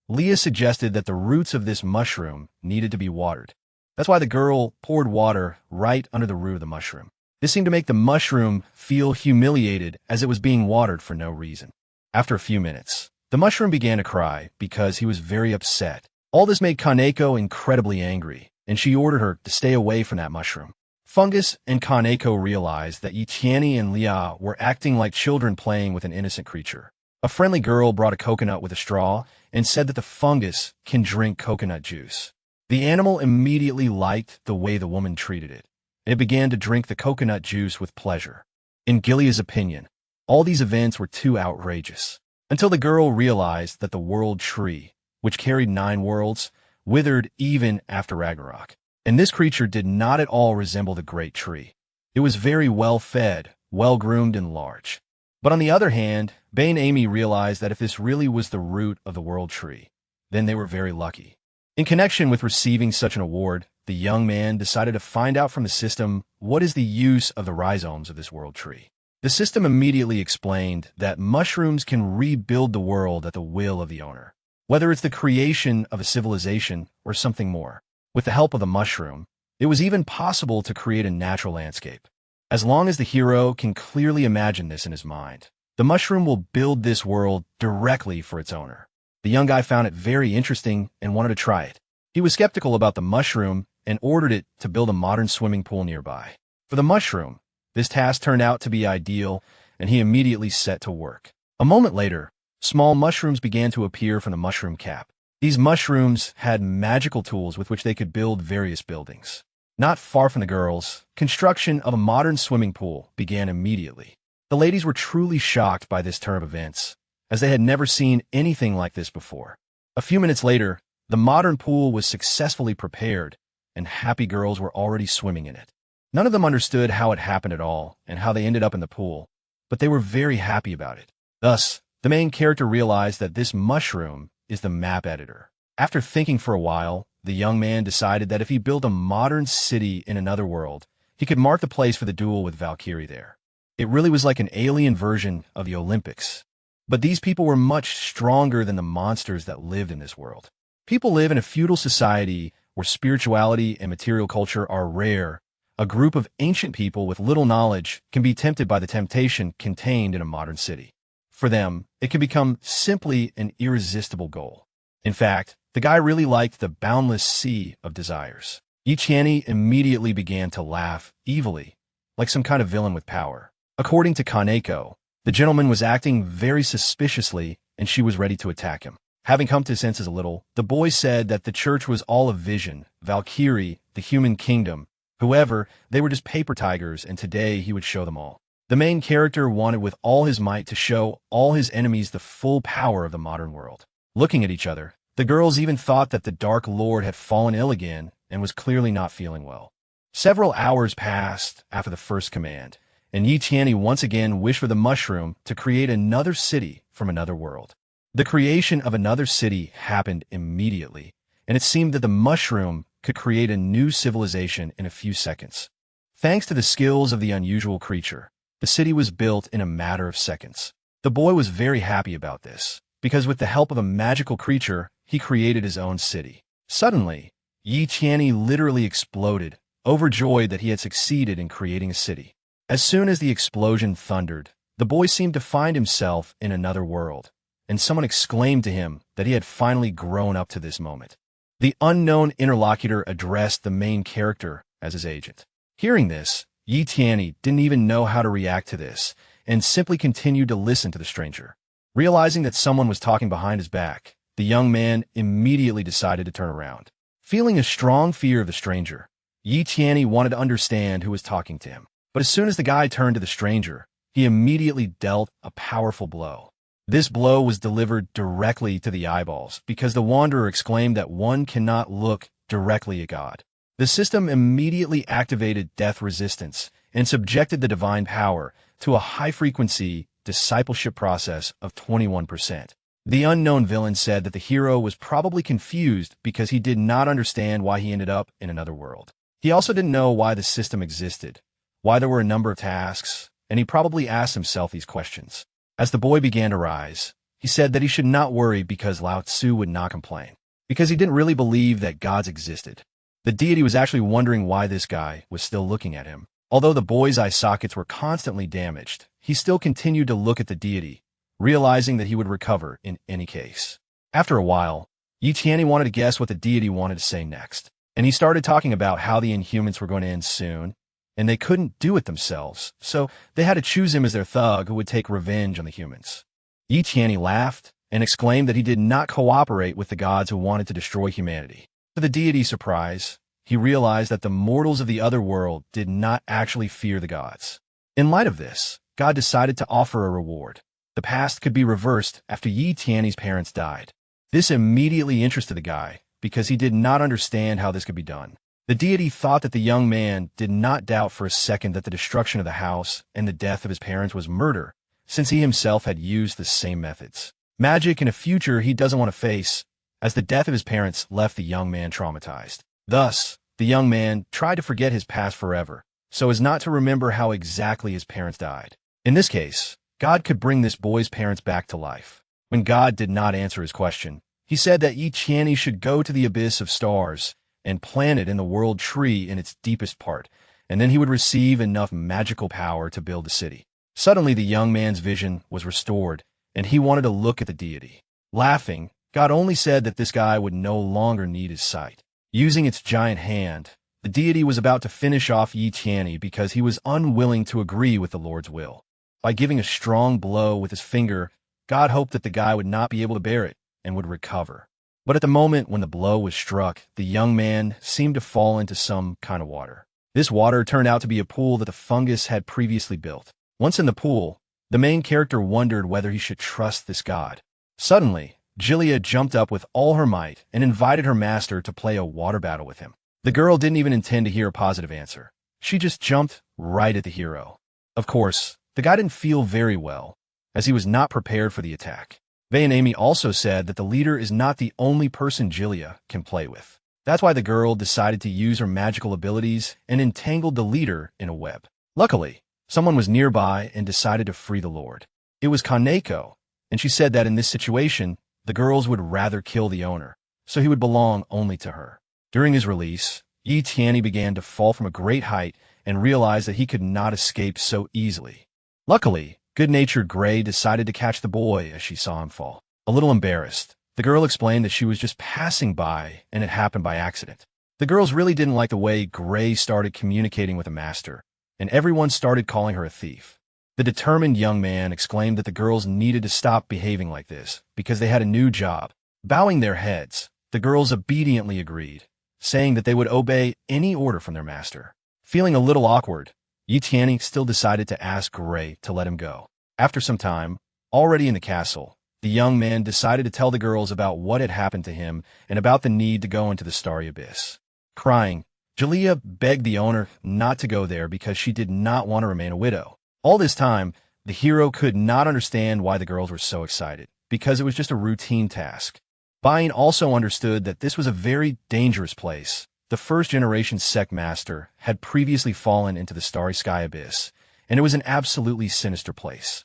Leah suggested that the roots of this mushroom needed to be watered. That's why the girl poured water right under the root of the mushroom. This seemed to make the mushroom feel humiliated as it was being watered for no reason. After a few minutes, the mushroom began to cry because he was very upset. All this made Kaneko incredibly angry, and she ordered her to stay away from that mushroom. Fungus and Kaneko realized that Yi and Leah were acting like children playing with an innocent creature. A friendly girl brought a coconut with a straw and said that the fungus can drink coconut juice. The animal immediately liked the way the woman treated it, and it began to drink the coconut juice with pleasure. In Gilea's opinion, all these events were too outrageous, until the girl realized that the World Tree, which carried 9 worlds, withered even after Ragnarok. And this creature did not at all resemble the Great Tree. It was very well-fed, well-groomed, and large. But on the other hand, Amy realized that if this really was the root of the World Tree, then they were very lucky. In connection with receiving such an award, the young man decided to find out from the system what is the use of the rhizomes of this World Tree. The system immediately explained that mushrooms can rebuild the world at the will of the owner, whether it's the creation of a civilization or something more. With the help of the mushroom, it was even possible to create a natural landscape. As long as the hero can clearly imagine this in his mind, the mushroom will build this world directly for its owner. The young guy found it very interesting and wanted to try it. He was skeptical about the mushroom and ordered it to build a modern swimming pool nearby. For the mushroom, this task turned out to be ideal, and he immediately set to work. A moment later, small mushrooms began to appear from the mushroom cap. These mushrooms had magical tools with which they could build various buildings. Not far from the girls, construction of a modern swimming pool began immediately. The ladies were truly shocked by this turn of events, as they had never seen anything like this before. A few minutes later, the modern pool was successfully prepared, and happy girls were already swimming in it. None of them understood how it happened at all and how they ended up in the pool, but they were very happy about it. Thus, the main character realized that this mushroom is the map editor. After thinking for a while, the young man decided that if he built a modern city in another world, he could mark the place for the duel with Valkyrie there. It really was like an alien version of the Olympics. But these people were much stronger than the monsters that lived in this world. People live in a feudal society where spirituality and material culture are rare. A group of ancient people with little knowledge can be tempted by the temptation contained in a modern city. For them, it can become simply an irresistible goal. In fact, the guy really liked the boundless sea of desires. Ichiani immediately began to laugh evilly, like some kind of villain with power. According to Kaneko, the gentleman was acting very suspiciously and she was ready to attack him. Having come to his senses a little, the boy said that the church was all a vision, Valkyrie, the human kingdom. However, they were just paper tigers and today he would show them all. The main character wanted with all his might to show all his enemies the full power of the modern world. Looking at each other, the girls even thought that the Dark Lord had fallen ill again and was clearly not feeling well. Several hours passed after the first command, and Yi Qianni once again wished for the mushroom to create another city from another world. The creation of another city happened immediately, and it seemed that the mushroom could create a new civilization in a few seconds. Thanks to the skills of the unusual creature, the city was built in a matter of seconds. The boy was very happy about this, because with the help of a magical creature, he created his own city. Suddenly, Yi Qianni literally exploded, overjoyed that he had succeeded in creating a city. As soon as the explosion thundered, the boy seemed to find himself in another world, and someone exclaimed to him that he had finally grown up to this moment. The unknown interlocutor addressed the main character as his agent. Hearing this, Yi Qianni didn't even know how to react to this, and simply continued to listen to the stranger. Realizing that someone was talking behind his back, the young man immediately decided to turn around. Feeling a strong fear of the stranger, Yi Qianni wanted to understand who was talking to him. But as soon as the guy turned to the stranger, he immediately dealt a powerful blow. This blow was delivered directly to the eyeballs because the wanderer exclaimed that one cannot look directly at God. The system immediately activated death resistance and subjected the divine power to a high-frequency discipleship process of 21%. The unknown villain said that the hero was probably confused because he did not understand why he ended up in another world. He also didn't know why the system existed, why there were a number of tasks, and he probably asked himself these questions. As the boy began to rise, he said that he should not worry because Lao Tzu would not complain, because he didn't really believe that gods existed. The deity was actually wondering why this guy was still looking at him. Although the boy's eye sockets were constantly damaged, he still continued to look at the deity, realizing that he would recover in any case. After a while, Yi Qianni wanted to guess what the deity wanted to say next, and he started talking about how the Inhumans were going to end soon, and they couldn't do it themselves, so they had to choose him as their thug who would take revenge on the humans. Yi Qianni laughed and exclaimed that he did not cooperate with the gods who wanted to destroy humanity. To the deity's surprise, he realized that the mortals of the other world did not actually fear the gods. In light of this, God decided to offer a reward. The past could be reversed after Yi Qianni's parents died. This immediately interested the guy, because he did not understand how this could be done. The deity thought that the young man did not doubt for a second that the destruction of the house and the death of his parents was murder, since he himself had used the same methods. Magic in a future he doesn't want to face, as the death of his parents left the young man traumatized. Thus, the young man tried to forget his past forever, so as not to remember how exactly his parents died. In this case, God could bring this boy's parents back to life. When God did not answer his question, he said that Yi Qianni should go to the abyss of stars and plant it in the world tree in its deepest part, and then he would receive enough magical power to build a city. Suddenly the young man's vision was restored, and he wanted to look at the deity. Laughing, God only said that this guy would no longer need his sight. Using its giant hand, the deity was about to finish off Yi Qianni because he was unwilling to agree with the Lord's will. By giving a strong blow with his finger, God hoped that the guy would not be able to bear it and would recover. But at the moment when the blow was struck, the young man seemed to fall into some kind of water. This water turned out to be a pool that the fungus had previously built. Once in the pool, the main character wondered whether he should trust this god. Suddenly, Gilia jumped up with all her might and invited her master to play a water battle with him. The girl didn't even intend to hear a positive answer. She just jumped right at the hero. Of course, the guy didn't feel very well, as he was not prepared for the attack. Vei and Amy also said that the leader is not the only person Gilia can play with. That's why the girl decided to use her magical abilities and entangled the leader in a web. Luckily, someone was nearby and decided to free the Lord. It was Kaneko, and she said that in this situation, the girls would rather kill the owner, so he would belong only to her. During his release, Yi Tianyi began to fall from a great height and realized that he could not escape so easily. Luckily, good-natured Gray decided to catch the boy as she saw him fall. A little embarrassed, the girl explained that she was just passing by and it happened by accident. The girls really didn't like the way Gray started communicating with the master, and everyone started calling her a thief. The determined young man exclaimed that the girls needed to stop behaving like this because they had a new job. Bowing their heads, the girls obediently agreed, saying that they would obey any order from their master. Feeling a little awkward, Yi Tianyi still decided to ask Gray to let him go. After some time, already in the castle, the young man decided to tell the girls about what had happened to him and about the need to go into the starry abyss. Crying, Jalea begged the owner not to go there because she did not want to remain a widow. All this time, the hero could not understand why the girls were so excited, because it was just a routine task. Bain also understood that this was a very dangerous place. The first-generation sect master had previously fallen into the starry sky abyss, and it was an absolutely sinister place.